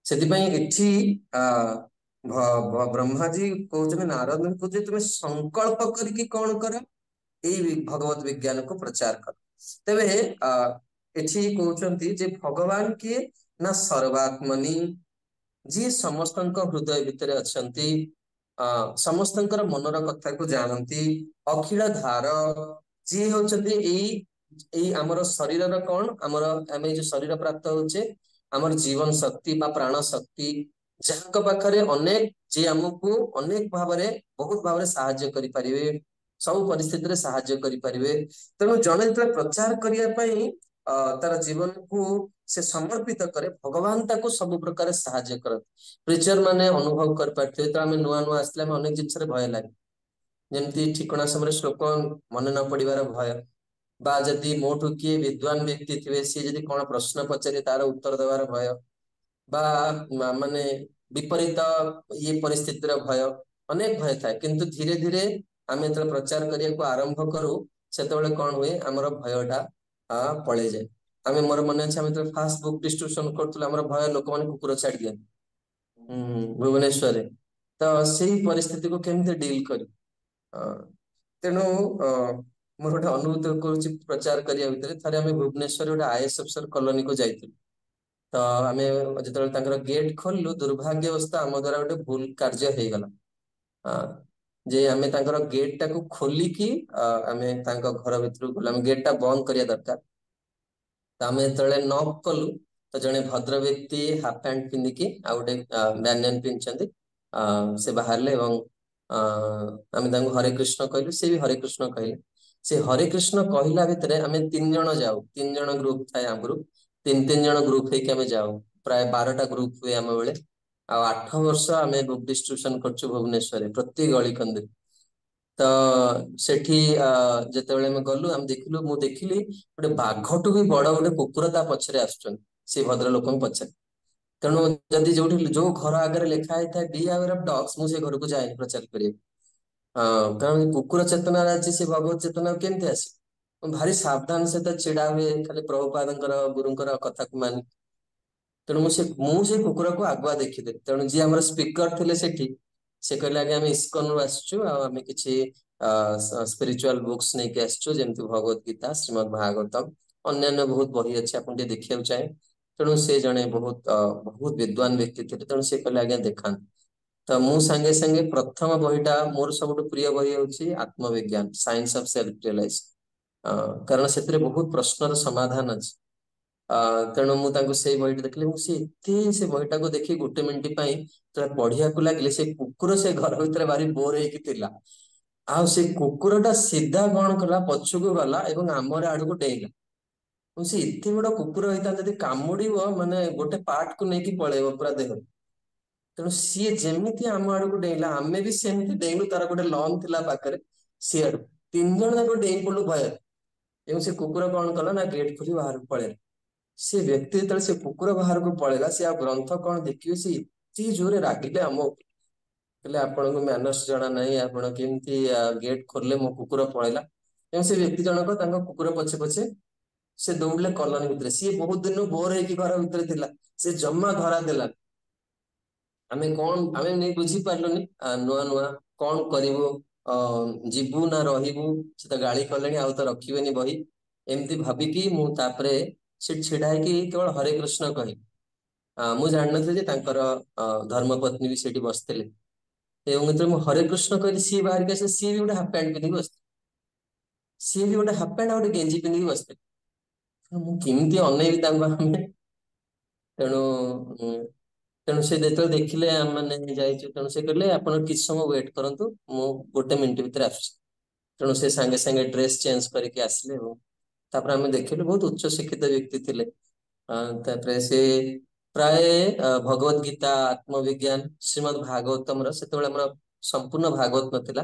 ସେଥିପାଇଁ ଏଠି ବ୍ରହ୍ମାଜୀ କହୁଛନ୍ତି ନାରଦଙ୍କୁ ଯେ ତୁମେ ସଂକଳ୍ପ କରିକି କଣ କର, ଏଇ ଭଗବତ ବିଜ୍ଞାନକୁ ପ୍ରଚାର କର। ତେବେ ଏଠି କହୁଛନ୍ତି ଯେ ଭଗବାନ କିଏ ନା ସର୍ବାତ୍ମନି, ଯିଏ ସମସ୍ତଙ୍କ ହୃଦୟ ଭିତରେ ଅଛନ୍ତି, ସମସ୍ତଙ୍କର ମନର କଥାକୁ ଜାଣନ୍ତି, ଅଖିଳ ଧାର, ଯିଏ ହଉଛନ୍ତି ଏଇ ଆମର ଶରୀରର କଣ, ଆମେ ଯୋଉ ଶରୀର ପ୍ରାପ୍ତ ହଉଛେ ଆମର ଜୀବନ ଶକ୍ତି ବା ପ୍ରାଣ ଶକ୍ତି, ଯାହାଙ୍କ ପାଖରେ ଅନେକ, ଯିଏ ଆମକୁ ଅନେକ ଭାବରେ ବହୁତ ଭାବରେ ସାହାଯ୍ୟ କରିପାରିବେ, ସବୁ ପରିସ୍ଥିତିରେ ସାହାଯ୍ୟ କରିପାରିବେ। ତେଣୁ ଜଣେ ଯେତେବେଳେ ପ୍ରଚାର କରିବା ପାଇଁ ତାର ଜୀବନକୁ ସେ ସମର୍ପିତ କରେ, ଭଗବାନ ତାକୁ ସବୁ ପ୍ରକାର ସାହାଯ୍ୟ କରନ୍ତି। ପ୍ରିଚର ମାନେ ଅନୁଭବ କରିପାରୁଥିବେ, ତ ଆମେ ନୂଆ ନୂଆ ଆସିଲେ ଆମେ ଅନେକ ଜିନିଷରେ ଭୟ ଲାଗେ। ଯେମିତି ଠିକଣା ସମୟରେ ଶ୍ଲୋକ ମନେ ନ ପଡିବାର ଭୟ, ବା ଯଦି ମୋଠୁ କିଏ ବିଦ୍ୱାନ ବ୍ୟକ୍ତି ଥିବେ ସିଏ ଯଦି କଣ ପ୍ରଶ୍ନ ପଚାରେ ତାର ଉତ୍ତର ଦେବାର ଭୟ, ବା ମାନେ ବିପରୀତ ଇଏ ପରିସ୍ଥିତିର ଭୟ, ଅନେକ ଭୟ ଥାଏ। କିନ୍ତୁ ଧୀରେ ଧୀରେ ଆମେ ଯେତେବେଳେ ପ୍ରଚାର କରିବାକୁ ଆରମ୍ଭ କରୁ, ସେତେବେଳେ କଣ ହୁଏ, ଆମର ଭୟଟା ପଳେଇଯାଏ। ମୋର ମନେ ଅଛି, ଆମେ ଯେତେବେଳେ ଫାଷ୍ଟ ବୁକ୍ ଡିଷ୍ଟ୍ରିବ୍ୟୁସନ କରୁଥିଲୁ, ଆମର ଭୟ ଲୋକମାନେ କୁକୁର ଛାଡି ଦିଅନ୍ତି ଭୁବନେଶ୍ଵରରେ। ତ ସେଇ ପରିସ୍ଥିତିକୁ କେମିତି ଡିଲ୍ କରି, ତେଣୁ ମୋର ଗୋଟେ ଅନୁଭୂତି କରୁଛି ପ୍ରଚାର କରିବା ଭିତରେ। ଥରେ ଆମେ ଭୁବନେଶ୍ୱରରେ ଗୋଟେ ଆଇଏଏସ୍ ଅଫିସର କଲୋନୀକୁ ଯାଇଥିଲୁ। ତ ଆମେ ଯେତେବେଳେ ତାଙ୍କର ଗେଟ୍ ଖୋଲିଲୁ, ଦୁର୍ଭାଗ୍ୟବଶତଃ ଆମ ଦ୍ଵାରା ଗୋଟେ ଭୁଲ କାର୍ଯ୍ୟ ହେଇଗଲା। ଯେ ଆମେ ତାଙ୍କର ଗେଟ୍ ଟାକୁ ଖୋଲିକି ଆମେ ତାଙ୍କ ଘର ଭିତରକୁ ଗଲୁ। ଆମେ ଗେଟ୍ ଟା ବନ୍ଦ କରିବା ଦରକାର। ତ ଆମେ ଯେତେବେଳେ ନକ୍ କଲୁ, ତ ଜଣେ ଭଦ୍ର ବ୍ୟକ୍ତି ହାଫ ପ୍ୟାଣ୍ଟ ପିନ୍ଧିକି ଆଉ ଗୋଟେ ବ୍ୟାନିୟନ ପିନ୍ଧିଛନ୍ତି, ସେ ବାହାରିଲେ ଏବଂ ଆମେ ତାଙ୍କୁ ହରେ କୃଷ୍ଣ କହିଲୁ, ସେ ବି ହରେ କୃଷ୍ଣ କହିଲେ। ସେ ହରେ କୃଷ୍ଣ କହିଲା ଭିତରେ ଆମେ 3 ଜଣ ଯାଉ, 3 ଜଣ ଗ୍ରୁପ ଥାଏ ଆଗରୁ, 3 ଜଣ ଗ୍ରୁପ ହେଇକି ଆମେ ଯାଉ। ପ୍ରାୟ 12ଟା ଗ୍ରୁପ ହୁଏ ଆମ ବେଳେ। ଆଉ 8 ବର୍ଷ ଆମେ ବୁକ୍ ଡିଷ୍ଟ୍ରିବ୍ୟୁସନ କରୁଛୁ ଭୁବନେଶ୍ୱରରେ ପ୍ରତି ଗଳି କନ୍ଦି। ତ ସେଠି ଯେତେବେଳେ ଆମେ ଗଲୁ, ଆମେ ଦେଖିଲୁ, ମୁଁ ଦେଖିଲି ଗୋଟେ ବାଘଠୁ ବି ବଡ ଗୋଟେ କୁକୁର ତା ପଛରେ ଆସୁଛନ୍ତି, ସେ ଭଦ୍ର ଲୋକଙ୍କ ପଛରେ। ତେଣୁ ଯଦି ଯୋଉ ଘର ଆଗରେ ଲେଖା ହେଇଥାଏ ବିହେଭିୟର ଅଫ ଡଗ୍ସ, ମୁଁ ସେ ଘରକୁ ଯାଏନି ପ୍ରଚାର କରିବାକୁ। କାରଣ କୁକୁର ଚେତନାରେ ଅଛି, ସେ ଭଗବତ ଚେତନା କେମିତି ଆସିବ? ମୁଁ ଭାରି ସାବଧାନ ସହିତ ଛିଡା ହୁଏ, ଖାଲି ପ୍ରଭୁପାଦଙ୍କର ଗୁରୁଙ୍କର କଥାକୁ ମାନି। ତେଣୁ ମୁଁ ସେ କୁକୁରକୁ ଆଗୁଆ ଦେଖିଦେଲି। ତେଣୁ ଯିଏ ଆମର ସ୍ପିକର ଥିଲେ ସେଠି, ସେ କହିଲେ ଆଜ୍ଞା ଆମେ ଇସ୍କନରୁ ଆସିଛୁ, ଆଉ ଆମେ କିଛି ସ୍ପିରିଚୁଆଲ ବୁକ୍ସ ନେଇକି ଆସିଛୁ, ଯେମିତି ଭଗବତ ଗୀତା, ଶ୍ରୀମଦ ଭାଗବତମ, ଅନ୍ୟାନ୍ୟ ବହୁତ ବହି ଅଛି, ଆପଣ ଟିକେ ଦେଖିବାକୁ ଚାହେଁ। ତେଣୁ ସେ ଜଣେ ବହୁତ ବିଦ୍ୱାନ ବ୍ୟକ୍ତି ଥିଲେ। ତେଣୁ ସେ କହିଲେ ଆଜ୍ଞା ଦେଖାନ୍ତୁ। ତ ମୁଁ ସାଙ୍ଗେ ସାଙ୍ଗେ ପ୍ରଥମ ବହିଟା, ମୋର ସବୁଠୁ ପ୍ରିୟ ବହି ହଉଛି ଆତ୍ମବିଜ୍ଞାନ, ସାଇନ୍ସ ଅଫ ସେଲ୍ଫ ରିୟଲାଇଜ। କାରଣ ସେଥିରେ ବହୁତ ପ୍ରଶ୍ନର ସମାଧାନ ଅଛି। ତେଣୁ ମୁଁ ତାଙ୍କୁ ସେଇ ବହିଟି ଦେଖିଲି। ମୁଁ ସେ ବହିଟାକୁ ଦେଖି 1 ମିନିଟ ପାଇଁ ଯେତେବେଳେ ପଢିବାକୁ ଲାଗିଲେ, ସେ କୁକୁର ସେ ଘର ଭିତରେ ଭାରି ବୋର ହେଇକି ଥିଲା। ଆଉ ସେ କୁକୁରଟା ସିଧା କଣ କଲା, ପଛକୁ ଗଲା ଏବଂ ଆମର ଆଡକୁ ଡେଇଁଲା। ସେ ଏତେ ବଡ କୁକୁର ହେଇଥାନ୍ତା ଯଦି କାମୁଡିବ ମାନେ ଗୋଟେ ପାର୍ଟ କୁ ନେଇକି ପଳେଇବ ପୁରା ଦେହରୁ। ତେଣୁ ସିଏ ଯେମିତି ଆମ ଆଡକୁ ଡେଇଁଲା ଆମେ ବି ସେମିତି ଡେଇଁଲୁ, ତାର ଗୋଟେ ଲନ୍ ଥିଲା ପାଖରେ, ସିଆଡୁ 3 ଜଣ ଯାକ ଡେଇଁ ପଡିଲୁ ଭୟରେ। ଏବଂ ସେ କୁକୁର କଣ କଲା ନା ଗେଟ୍ ଖୋଲି ବାହାରକୁ ପଳେଇଲା। ସେ ବ୍ୟକ୍ତି ଯେତେବେଳେ ସେ କୁକୁର ବାହାରକୁ ପଳେଇଲା, ସେ ଆଉ ଗ୍ରନ୍ଥ କଣ ଦେଖିବେ, ସେ ଏତେ ଜୋରେ ରାଗିଲେ ଆମ ଉପରେ, କହିଲେ ଆପଣଙ୍କୁ ମ୍ୟାନର୍ସ ଜଣା ନାହିଁ, ଆପଣ କେମିତି ଗେଟ୍ ଖୋଲିଲେ, ମୋ କୁକୁର ପଳେଇଲା। ଏବଂ ସେ ବ୍ୟକ୍ତି ଜଣକ ତାଙ୍କ କୁକୁର ପଛେ ପଛେ ସେ ଦୌଡ଼ିଲେ କଲୋନୀ ଭିତରେ। ସିଏ ବହୁତ ଦିନରୁ ବୋର ହେଇକି ଘର ଭିତରେ ଥିଲା, ସେ ଜମା ଧରା ଦେଲାନି। ଆମେ ନେଇ ବୁଝିପାରିଲୁନି, ନୂଆ ନୂଆ କଣ କରିବୁ, ଯିବୁ ନା ରହିବୁ, ସେ ତ ଗାଳି କଲେଣି ଆଉ ତ ରଖିବେନି ବହି, ଏମିତି ଭାବିକି ମୁଁ ତାପରେ ସେଠି ଛିଡା ହେଇକି କେବଳ ହରେ କୃଷ୍ଣ କହି, ମୁଁ ଜାଣିନଥିଲି ଯେ ତାଙ୍କର ଧର୍ମପତ୍ନୀ ବି ସେଇଠି ବସିଥିଲେ। ଏବଂ ଯେତେବେଳେ ମୁଁ ହରେ କୃଷ୍ଣ କହିଲି, ସିଏ ବାହାରିକି ଆସିଲେ, ସିଏ ବି ଗୋଟେ ହାଫ ପ୍ୟାଣ୍ଟ ପିନ୍ଧିକି ବସିଥିଲେ, ସିଏ ବି ଗୋଟେ ହାଫ ପ୍ୟାଣ୍ଟ ଆଉ ଗୋଟେ ଗେଞ୍ଜି ପିନ୍ଧିକି ବସିଥିଲେ। ମୁଁ କେମିତି ଅନେଇବି ତାଙ୍କୁ ଆମେ। ତେଣୁ ଉଁ, ତେଣୁ ସେ ଯେତେବେଳେ ଦେଖିଲେ ଆମେ ଯାଇଛୁ, ତେଣୁ ସେ କହିଲେ ଆପଣ କିଛି ସମୟ ୱେଟ୍ କରନ୍ତୁ, ମୁଁ 1 ମିନିଟ ଭିତରେ ଆସୁଛି। ତେଣୁ ସେ ସାଙ୍ଗେ ସାଙ୍ଗେ ଡ୍ରେସ ଚେଞ୍ଜ କରିକି ଆସିଲେ ଏବଂ ତାପରେ ଆମେ ଦେଖିଲୁ ବହୁତ ଉଚ୍ଚ ଶିକ୍ଷିତ ବ୍ୟକ୍ତି ଥିଲେ। ତାପରେ ସେ ପ୍ରାୟ ଭଗବତ ଗୀତା, ଆତ୍ମବିଜ୍ଞାନ, ଶ୍ରୀମଦ୍ ଭାଗବତମର ସେତେବେଳେ ଆମର ସମ୍ପୂର୍ଣ୍ଣ ଭାଗବତ ନଥିଲା,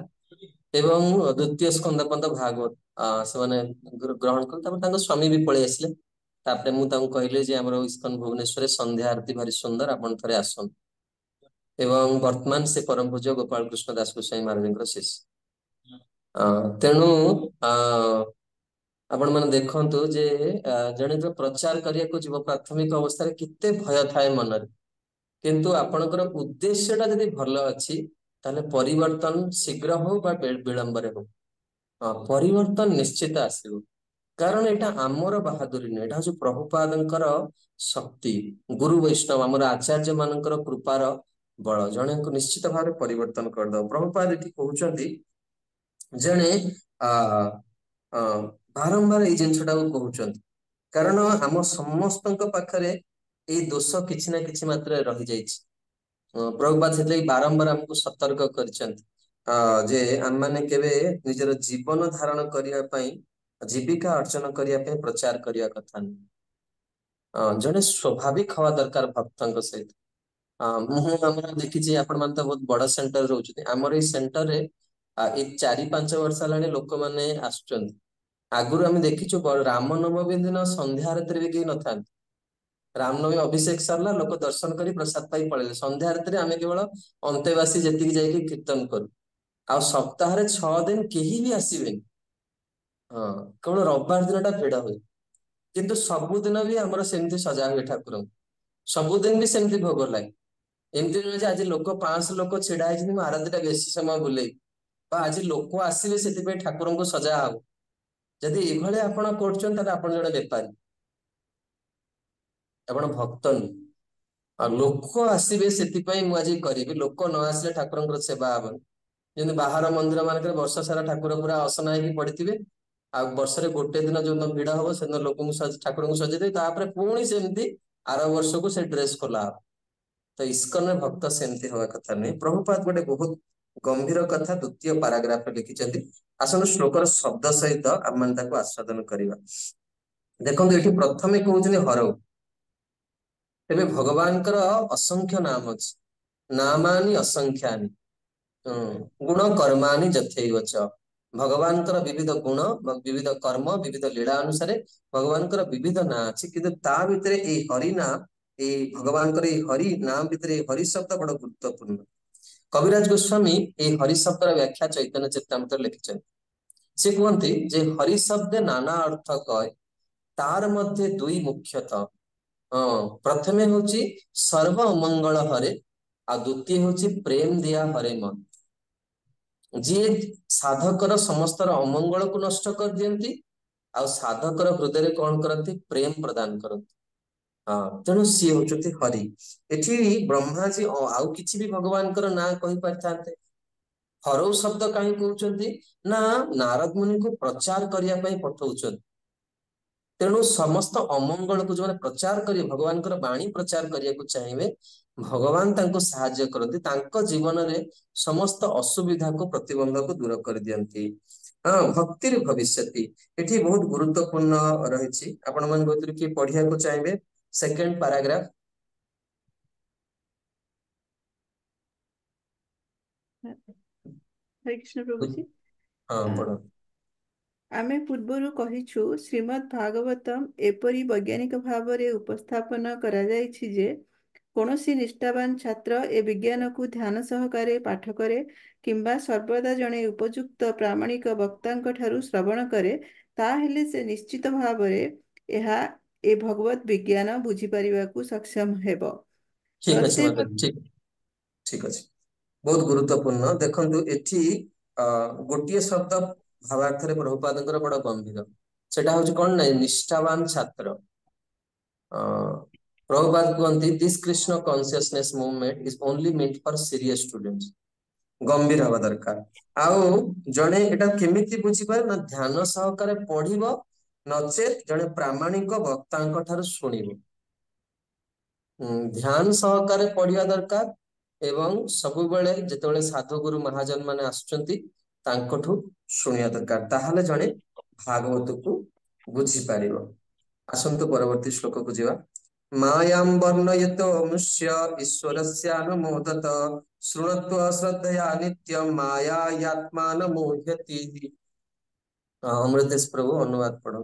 ଏବଂ ଦ୍ୱିତୀୟ ସ୍କନ୍ଦ ପର୍ଯ୍ୟନ୍ତ ଭାଗବତ ସେମାନେ ଗ୍ରହଣ କଲେ। ତାପରେ ତାଙ୍କ ସ୍ୱାମୀ ବି ପଳେଇ ଆସିଲେ। ତାପରେ ମୁଁ ତାଙ୍କୁ କହିଲି ଯେ ଆମର ଇସ୍କନ ଭୁବନେଶ୍ୱରରେ ସନ୍ଧ୍ୟା ଆରତୀ ଭାରି ସୁନ୍ଦର, ଆପଣ ଥରେ ଆସନ୍ତୁ। ଏବଂ ବର୍ତ୍ତମାନ ସେ ପରମ ପୂଜ୍ୟ ଗୋପାଳ କୃଷ୍ଣ ଦାସ ଗୋସ୍ୱାମୀ ମହାରାଜଙ୍କର ଶିଷ୍ୟ। ତେଣୁ ଆପଣ ମାନେ ଦେଖନ୍ତୁ ଯେ ଜଣେ ଯୋଉ ପ୍ରଚାର କରିବାକୁ ଯିବ ପ୍ରାଥମିକ ଅବସ୍ଥାରେ କେତେ ଭୟ ଥାଏ ମନରେ, କିନ୍ତୁ ଆପଣଙ୍କର ଉଦ୍ଦେଶ୍ୟଟା ଯଦି ଭଲ ଅଛି ତାହେଲେ ପରିବର୍ତ୍ତନ ଶୀଘ୍ର ହଉ ବା ବିଳମ୍ବରେ ହଉ, ପରିବର୍ତ୍ତନ ନିଶ୍ଚିତ ଆସିବ। କାରଣ ଏଇଟା ଆମର ବାହାଦୁରୀ ନୁହେଁ, ଏଇଟା ହଉଛି ପ୍ରଭୁପାଦଙ୍କର ଶକ୍ତି, ଗୁରୁ ବୈଷ୍ଣବ ଆମର ଆଚାର୍ଯ୍ୟ ମାନଙ୍କର କୃପାର ବଳ ଜଣଙ୍କୁ ନିଶ୍ଚିତ ଭାବରେ ପରିବର୍ତ୍ତନ କରିଦବ। ପ୍ରଭୁପାଦ ଏଠି କହୁଛନ୍ତି, ଜଣେ ଆ ବାରମ୍ବାର ଏଇ ଜିନିଷଟାକୁ କହୁଛନ୍ତି, କାରଣ ଆମ ସମସ୍ତଙ୍କ ପାଖରେ ଏଇ ଦୋଷ କିଛି ନା କିଛି ମାତ୍ରାରେ ରହିଯାଇଛି। ପ୍ରଭୁପାଦ ସେଥିଲାଗି ବାରମ୍ବାର ଆମକୁ ସତର୍କ କରିଛନ୍ତି ଯେ ଆମମାନେ କେବେ ନିଜର ଜୀବନ ଧାରଣ କରିବା ପାଇଁ, ଜୀବିକା ଅର୍ଜନ କରିବା ପାଇଁ ପ୍ରଚାର କରିବା କଥା ନୁହେଁ। ଜଣେ ସ୍ୱାଭାବିକ ହବା ଦରକାର ଭକ୍ତଙ୍କ ସହିତ। ମୁଁ ଆମର ଦେଖିଛି, ଆପଣ ମାନେ ତ ବହୁତ ବଡ ସେଣ୍ଟର ରହୁଛନ୍ତି, ଆମର ଏଇ ସେଣ୍ଟରରେ ଏଇ 4-5 ବର୍ଷ ହେଲାଣି ଲୋକମାନେ ଆସୁଛନ୍ତି। ଆଗରୁ ଆମେ ଦେଖିଛୁ ରାମନବମୀ ଦିନ ସନ୍ଧ୍ୟା ଆରତୀରେ ବି କେହି ନଥାନ୍ତି। ରାମନବମୀ ଅଭିଷେକ ସରିଲା, ଲୋକ ଦର୍ଶନ କରି ପ୍ରସାଦ ପାଇ ପଳେଇଲେ। ସନ୍ଧ୍ୟା ଆରତୀରେ ଆମେ କେବଳ ଅନ୍ତେବାସୀ ଯେତିକି ଯାଇକି କୀର୍ତ୍ତନ କରୁ, ଆଉ ସପ୍ତାହରେ 6 ଦିନ କେହି ବି ଆସିବେନି। କେବଳ ରବିବାର ଦିନଟା ଭିଡ ହୁଏ, କିନ୍ତୁ ସବୁଦିନ ବି ଆମର ସେମିତି ସଜା ହୁଏ ଠାକୁରଙ୍କୁ, ସବୁଦିନ ବି ସେମିତି ଭୋଗ ଲାଗେ। ଏମିତି ନୁହେଁ ଯେ ଆଜି ଲୋକ 500 ଲୋକ ଛିଡା ହେଇଛନ୍ତି, ମୁଁ ଆରତୀଟା ବେଶୀ ସମୟ ବୁଲେଇ, ବା ଆଜି ଲୋକ ଆସିବେ ସେଥିପାଇଁ ଠାକୁରଙ୍କୁ ସଜା ହବ। ଯଦି ଏଇଭଳିଆ ଆପଣ କରୁଛନ୍ତି ତାହେଲେ ଆପଣ ଜଣେ ବେପାରୀ, ଆପଣ ଭକ୍ତ ନୁହେଁ। ଆଉ ଲୋକ ଆସିବେ ସେଥିପାଇଁ ମୁଁ ଆଜି କରିବି, ଲୋକ ନ ଆସିଲେ ଠାକୁରଙ୍କର ସେବା ହବନି। ଯେମିତି ବାହାର ମନ୍ଦିର ମାନଙ୍କରେ ବର୍ଷ ସାରା ଠାକୁର ପୁରା ଅସନା ହେଇକି ପଡିଥିବେ, ଆଉ ବର୍ଷରେ ଗୋଟେ ଦିନ ଯୋଉଦିନ ଭିଡ ହବ ସେଦିନ ଲୋକଙ୍କୁ ଠାକୁରଙ୍କୁ ସଜେଇଦେବେ, ତାପରେ ପୁଣି ସେମିତି ଆର ବର୍ଷକୁ ସେ ଡ୍ରେସ ଖୋଲା ହବ। ତ ଇସ୍କନରେ ଭକ୍ତ ସେମିତି ହବା କଥା ନୁହେଁ। ପ୍ରଭୁପାଦ ଗୋଟେ ବହୁତ ଗମ୍ଭୀର କଥା 2ୟ ପାରାଗ୍ରାଫରେ ଲେଖିଛନ୍ତି। ଆସନ୍ତୁ ଶ୍ଲୋକର ଶବ୍ଦ ସହିତ ଆମେ ତାକୁ ଆସ୍ୱାଦନ କରିବା। ଦେଖନ୍ତୁ ଏଠି ପ୍ରଥମେ କହୁଛନ୍ତି ହରଉ। ତେବେ ଭଗବାନଙ୍କର ଅସଂଖ୍ୟ ନାମ ଅଛି, ନାମାନି ଅସଂଖ୍ୟାନି ଗୁଣ କର୍ମାନି ଯଥୈବଚ। ଭଗବାନଙ୍କର ବିବିଧ ଗୁଣ, ବିବିଧ କର୍ମ, ବିବିଧ ଲୀଳା ଅନୁସାରେ ଭଗବାନଙ୍କର ବିବିଧ ନାଁ ଅଛି, କିନ୍ତୁ ତା ଭିତରେ ଏଇ ହରି ନାଁ, ଏଇ ଭଗବାନଙ୍କର ଏଇ ହରି ନାମ ଭିତରେ ଏଇ ହରି ଶବ୍ଦ ବଡ ଗୁରୁତ୍ୱପୂର୍ଣ୍ଣ। କବିରାଜ ଗୋସ୍ୱାମୀ ଏଇ ହରି ଶବ୍ଦର ବ୍ୟାଖ୍ୟା ଚୈତନ୍ୟ ଚରିତାମୃତରେ ଲେଖିଛନ୍ତି। ସେ କୁହନ୍ତି ଯେ ହରି ଶବ୍ଦେ ନାନା ଅର୍ଥ କয়, ତାର ମଧ୍ୟରେ 2 ମୁଖ୍ୟତଃ। ପ୍ରଥମେ ହଉଛି ସର୍ବ ଅମଙ୍ଗଳ ହରେ, ଆଉ ଦ୍ୱିତୀୟ ହଉଛି ପ୍ରେମ ଦିଆ ହରେ ମନ। ଯିଏ ସାଧକର ସମସ୍ତର ଅମଙ୍ଗଳକୁ ନଷ୍ଟ କରିଦିଅନ୍ତି, ଆଉ ସାଧକର ହୃଦୟରେ କଣ କରନ୍ତି, ପ୍ରେମ ପ୍ରଦାନ କରନ୍ତି। ତେଣୁ ସିଏ ହଉଛନ୍ତି ହରି। ଏଠି ବ୍ରହ୍ମାଜୀ ଆଉ କିଛି ବି ଭଗବାନଙ୍କର ନାଁ କହିପାରିଥାନ୍ତେ। ହରଉ ଶବ୍ଦ କାହିଁ କହୁଛନ୍ତି ନା ନାରଦ ମୁନିଙ୍କୁ ପ୍ରଚାର କରିବା ପାଇଁ ପଠଉଛନ୍ତି। ତେଣୁ ସମସ୍ତ ଅମଙ୍ଗଳକୁ ଯୋଉମାନେ ପ୍ରଚାର କରିବେ, ଭଗବାନଙ୍କର ବାଣୀ ପ୍ରଚାର କରିବାକୁ ଚାହିଁବେ, ଭଗବାନ ତାଙ୍କୁ ସାହାଯ୍ୟ କରନ୍ତି, ତାଙ୍କ ଜୀବନରେ ସମସ୍ତ ଅସୁବିଧାକୁ ପ୍ରତିବନ୍ଧକୁ ଦୂର କରିଦିଅନ୍ତି। हाँ भक्तिर भविष्यति एठी बहुत गुरुत्वपूर्ण रही आपण मन भीतर किए पढ़िया को चाहिए सेकंड पैराग्राफ हरे कृष्ण प्रभुजी। हाँ अ, पढ़ो आमे पूର୍ବरु कहिछु श्रीमद् भागवतम एपरी वैज्ञानिक भावरे उपस्थापन करा जायछि जे कौनसी निष्ठावान छात्र ए विज्ञान को ध्यान सहकारे पाठ करे किंबा सर्वदा जणे उपयुक्त प्रामाणिक वक्तांक ठारु श्रवण करे ताहेले से निश्चित भावरे एहा ए भगवत विज्ञान बुझी पारिबाकू सक्षम हेबो। ठीक अच्छे प्रत्येक मतलब ठीक ठीक अच्छे बहुत गुरुत्वपूर्ण देखंतु एठी गोटिए शब्द भावार्थरे प्रभुपादଙ୍କର बड़ गंभीर सेटा होची कोन नै निष्ठावान छात्र प्रभुपाद कहते this Krishna consciousness movement is only meant for serious students गंभीर हवा दरकार आउ जणे एटा केमिति बुझिबा ना ध्यान सहकारे पढ़िबो नचेत जणे प्रामाणिक वक्तांक ठाରୁ शुणिबो ध्यान सहकारे पढ़िया दरकार एवं सबुबेले जेतेबेले साधु गुरु महाजन माने आसुचंती तांकठु शुणिया दरकार ताहाले जणे भागवत को बुझी पारिबो आसंतु परवर्ती श्लोक को जिवा मायां वर्णयतो मुष्य ईश्वरस्यानुमोदत शृणत्व श्रद्धया नित्यं मायायात्मान मोह्यति अमृतेश प्रभु अनुवाद पढ़ो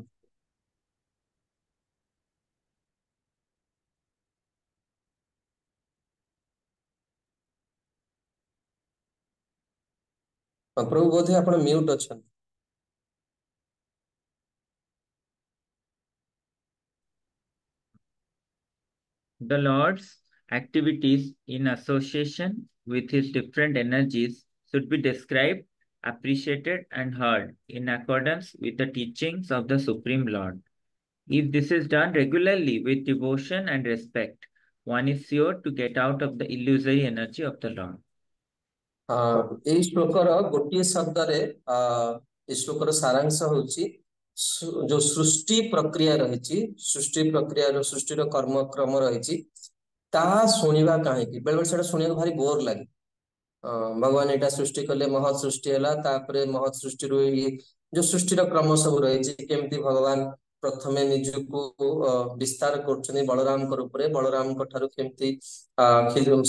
प्रभु बोधे आपण mute अछन The Lord's activities in association with his different energies should be described, appreciated, and heard in accordance with the teachings of the Supreme Lord. If this is done regularly with devotion and respect, one is sure to get out of the illusory energy of the Lord. এই ଶ୍ଳୋକର ଗୋଟିଏ ଶବ୍ଦରେ এই ଶ୍ଳୋକର ସାରାଂଶ ହେଉଛି जो सृष्टि प्रक्रिया रही सृष्टि प्रक्रिया सृष्टिर कर्मक्रम रही ताहा शुणा कहीं बेले बेले से शुणा भारी बोर लगे भगवान एटा सृष्टि कले महत सृष्टि है महत सृष्टि जो सृष्टिर क्रम सब रही केमती भगवान प्रथमे निजको विस्तार कर बलराम बलराम ठारू केमती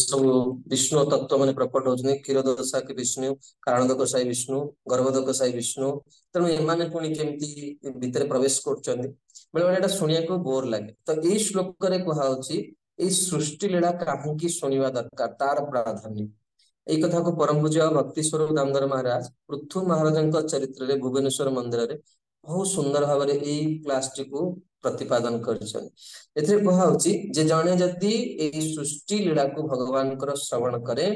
सब विष्णु तत्व मान प्रकट होती क्षीरदोषा कि विष्णु कारणदक साई विष्णु गर्भदक साई विष्णु तेणु एमाने पुणी केमती भितर प्रवेश कर बेले बेले शुणा को बोर लगे तो यही श्लोक कहुच्छी सृष्टि लीला कहीं शुणा दरकार तार प्राधान्य এই কথা को परम पूज्य भक्ति स्वरूप दामोदर महाराज पृथु महाराज चरित्र रे भुवनेश्वर मंदिर रे बहुत सुंदर भाव में क्लास टी को प्रतिपादन कहुच्छी जे जने जदि सृष्टि लीला को भगवान श्रवण करे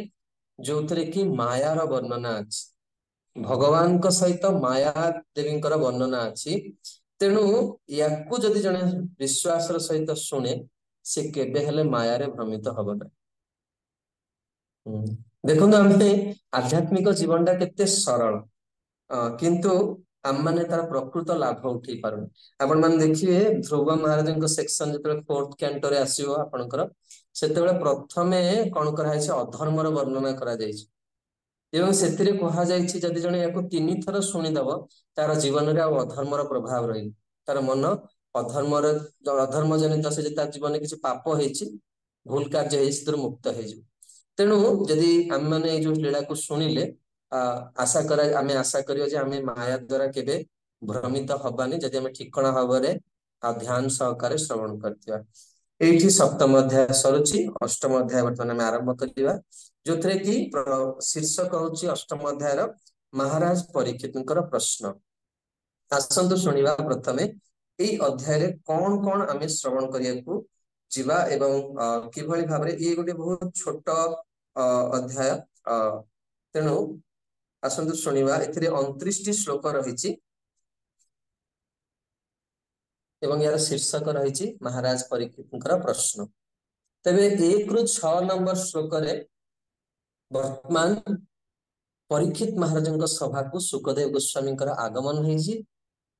जो थे कि मायार वर्णना अच्छी भगवान सहित माया देवी वर्णना अच्छी तेणु या जदि जने विश्वास सहित शुणे से केबे हेले माया रे भ्रमित हब ना देखो आम आध्यात्मिक जीवनटा केते सरल किंतु आम माने तार प्रकृत लाभ उठे पारु आपण माने देखिए ध्रुव महाराज सेक्शन जो फोर्थ कैंटो रे आसीबो आपनकर सेतेबेले प्रथमे कोन करा है अधर्मर वर्णना करा जायछि एवं सेतिरे कहा जायछि जदि जने याको 3 थर सुनि दबो तार जीवन रे अधर्मर प्रभाव रही तार मन अधर्म जनित से तार जीवन में किछि पाप हेछि भूल कार्य हेछि तर मुक्त हेजि तेणु जदि आम मैंने जो लीला को शुणिले आशा करा आमे आशा करियो जे आमे माया द्वारा केबे भ्रमित हबानी जदि आमे ठिकणा भावरे ध्यान सहकारे श्रवण करथिबा एठी सप्तम अध्याय सरुची अष्टम अध्याय वर्तमान आमे आरंभ करिबा जोथरे कि शीर्षक होची अष्टम अध्यायर महाराज परीक्षितଙ୍କର प्रश्न आसंतु शुणिबा प्रथमे एई अध्याय रे कोन कोन आमे श्रवण करियाकू जीवा एवं किभଳି भाबरे ए गोटे बहुत छोट अध्याय तेणु आसंतु शुणिबा एथिरे 29 टी श्लोक रहिछि एवं यार शीर्षक रहिछि महाराज परीक्षितଙ୍କର प्रश्न तबे 1 रु 6 नंबर श्लोक रे वर्तमान परीक्षित महाराजଙ୍କ सभा को सुखदेव गोस्वामीଙ୍କର आगमन हेछि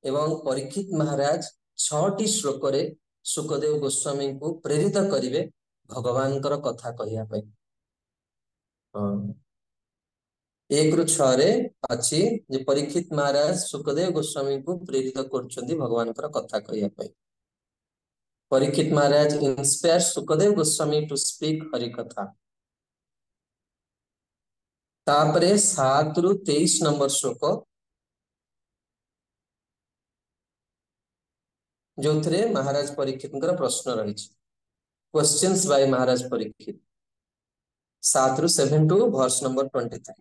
एवं परीक्षित महाराज 6 टी श्लोक रे सुखदेव गोस्वामी को प्रेरित करिवे भगवान कथा कहया पे एक रु 6 रे अछि जे परीक्षित महाराज सुखदेव गोस्वामी को प्रेरित करछन्ती भगवान कथा कहया पई। Parikshit Maharaj inspire Sukhdev Goswami to speak Hari कथा। तापरे 7 रु 23 नंबर श्लोक जो थे महाराज परीक्षित प्रश्न रही। क्वेश्चंस बाय महाराज परीक्षित 7 रु 7 टू वर्स नंबर 23।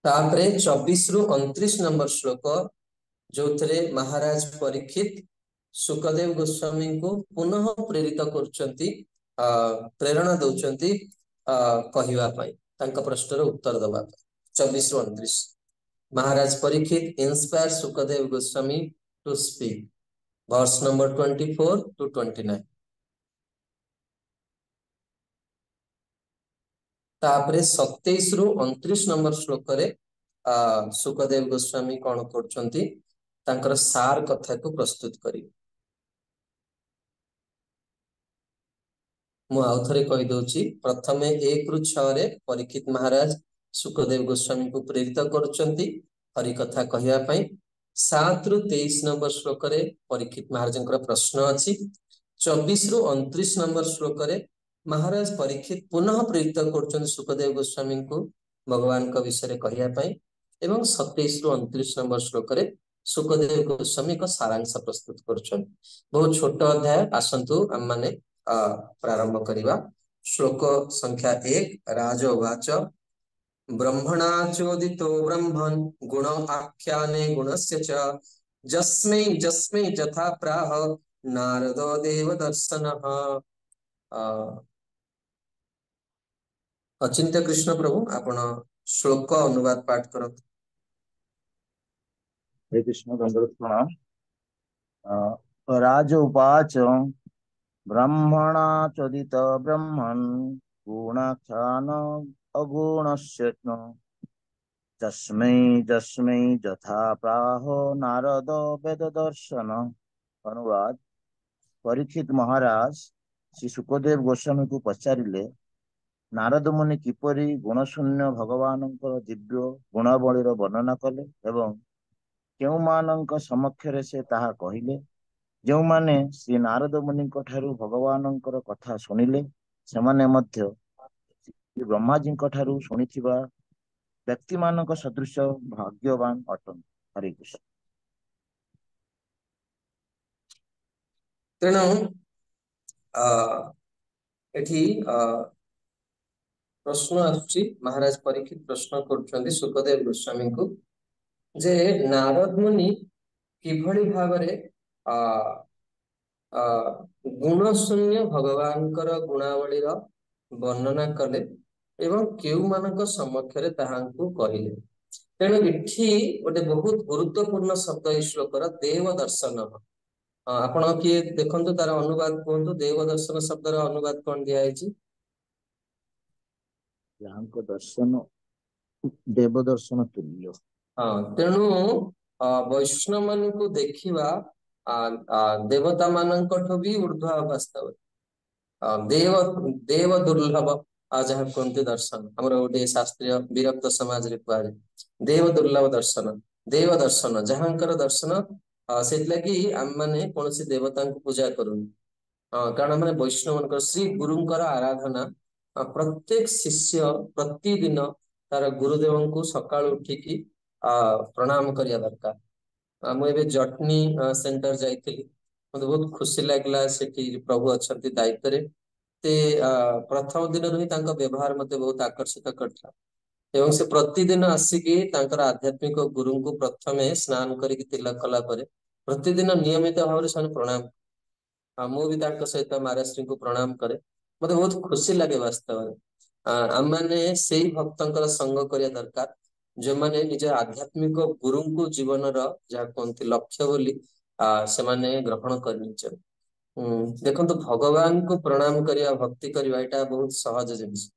तापरे 24 रु 29 नंबर श्लोक जो थे महाराज परीक्षित सुखदेव गोस्वामी को पुनः प्रेरित करछन्ती प्रेरणा दौचन्ती कहिवा पई तांका प्रश्नर उत्तर दबा। 24 रु 29 Maharaj Parikshit inspire Sukhdev Goswami to speak verse number 24 to 29। तापरे 27 रु 29 नंबर श्लोक रे सुखदेव गोस्वामी कौन करछन्ती तांकर सार कथा को प्रस्तुत करी। मु आउ थरे कहि दउची प्रथमे 1 रु 6 रे परीक्षित महाराज सुखदेव गोस्वामी को प्रेरित करछन्ती हरि कथा कहिया पई। 7 रु 23 नंबर श्लोक रे परीक्षित महाराजंकर प्रश्न अछि। 24 रु 29 नंबर श्लोक रे महाराज परीक्षित पुनः प्रेरित करछन्ती सुखदेव गोस्वामी को भगवान का विषय कहिया पई। एवं 27 रु 29 नंबर श्लोक रे सुखदेव गोस्वामी का सारांश प्रस्तुत करछन्ती। बहुत छोट अध्याय आसंतु हम माने प्रारंभ करिवा। श्लोक संख्या 1 राज उवाच ब्रह्मणा चोदितो ब्रह्मन् गुण आख्याने गुणस्य च जस्मै जस्मै यथा प्राह नारदो देवदर्शनः। अचिंत्य कृष्ण प्रभु आपण श्लोक अनुवाद पाठ करत। हे कृष्ण दंडवत प्रणाम। राज उवाच ब्रह्मणा चोदित ब्रह्मन् गुणाख्यान अगुणस्य जस्मै जस्मै यथा प्राहो नारद वेद दर्शन। अनुवाद। परीक्षित महाराज श्री सुखदेव गोस्वामी को पचारिले नारद मुनि किपरि गुणशून्य भगवानंकर दिव्य गुणावलीर वर्णना कले एवं केउमानंक समक्षरे से ताहा कहिले। जो माने श्री नारद मुनि ठारू भगवानंकर कथा सुनिले सेमाने मध्य श्री ब्रह्माजी ठारू सुनिथिबा व्यक्ति मानक सदृश भाग्यवान अटन। हरे कृष्ण। तेणु एठी प्रश्न आसुची महाराज परीक्षित प्रश्न करुछन्ती सुखदेव गोस्वामी को जे नारद मुनि किभଳି भावरे गुणशून्य भगवानकर गुणावलीर वर्णना कले एवं केउ मानक समक्षरे ताहांकु कहिले। तेणु इठी गोटे बहुत गुरुत्वपूर्ण शब्द ई श्लोकर देव दर्शन। आपण किए देखंतु तार अनुवाद कहंतु देव दर्शन शब्दर अनुवाद कोन दिया हैछि। यानको दर्शन देव दर्शन तुल्य। तेणु वैष्णव मान को देखिवा देवता मानक भी ऊर्ध्व वास्तव देव देव दुर्लभ जहाँ कहते दर्शन हमर गोटे शास्त्रीय विरक्त समाज रे कह देव दुर्लभ दर्शन देव दर्शन जहाँकर दर्शन से लगी आम माने कौन देवता को पूजा करूँ कारण मैंने वैष्णव श्री गुरुंकर आराधना प्रत्येक शिष्य प्रतिदिन तार गुरुदेव को सकाल उठिकी प्रणाम करिया दरकार। मुझे जटनी सेंटर जाइली मत बहुत खुशी लगला सेठी प्रभु अच्छा दायित्व ते प्रथम दिन ही व्यवहार मत बहुत आकर्षित करता एवं से प्रतिदिन आसिकी आध्यात्मिक गुरु को प्रथमे स्नान करके तिलक कला परे प्रतिदिन नियमित भाव से प्रणाम मु भी सहित महाराज को प्रणाम करे मत बहुत खुशी लगे वास्तव आम मैंने से भक्तर संग करिया दरकार जो माने निज आध्यात्मिक गुरु को जीवन जहाँ कहते लक्ष्य बोली से माने ग्रहण कर देखो भगवान को प्रणाम करिया भक्ति करिया एटा बहुत सहज जिनिस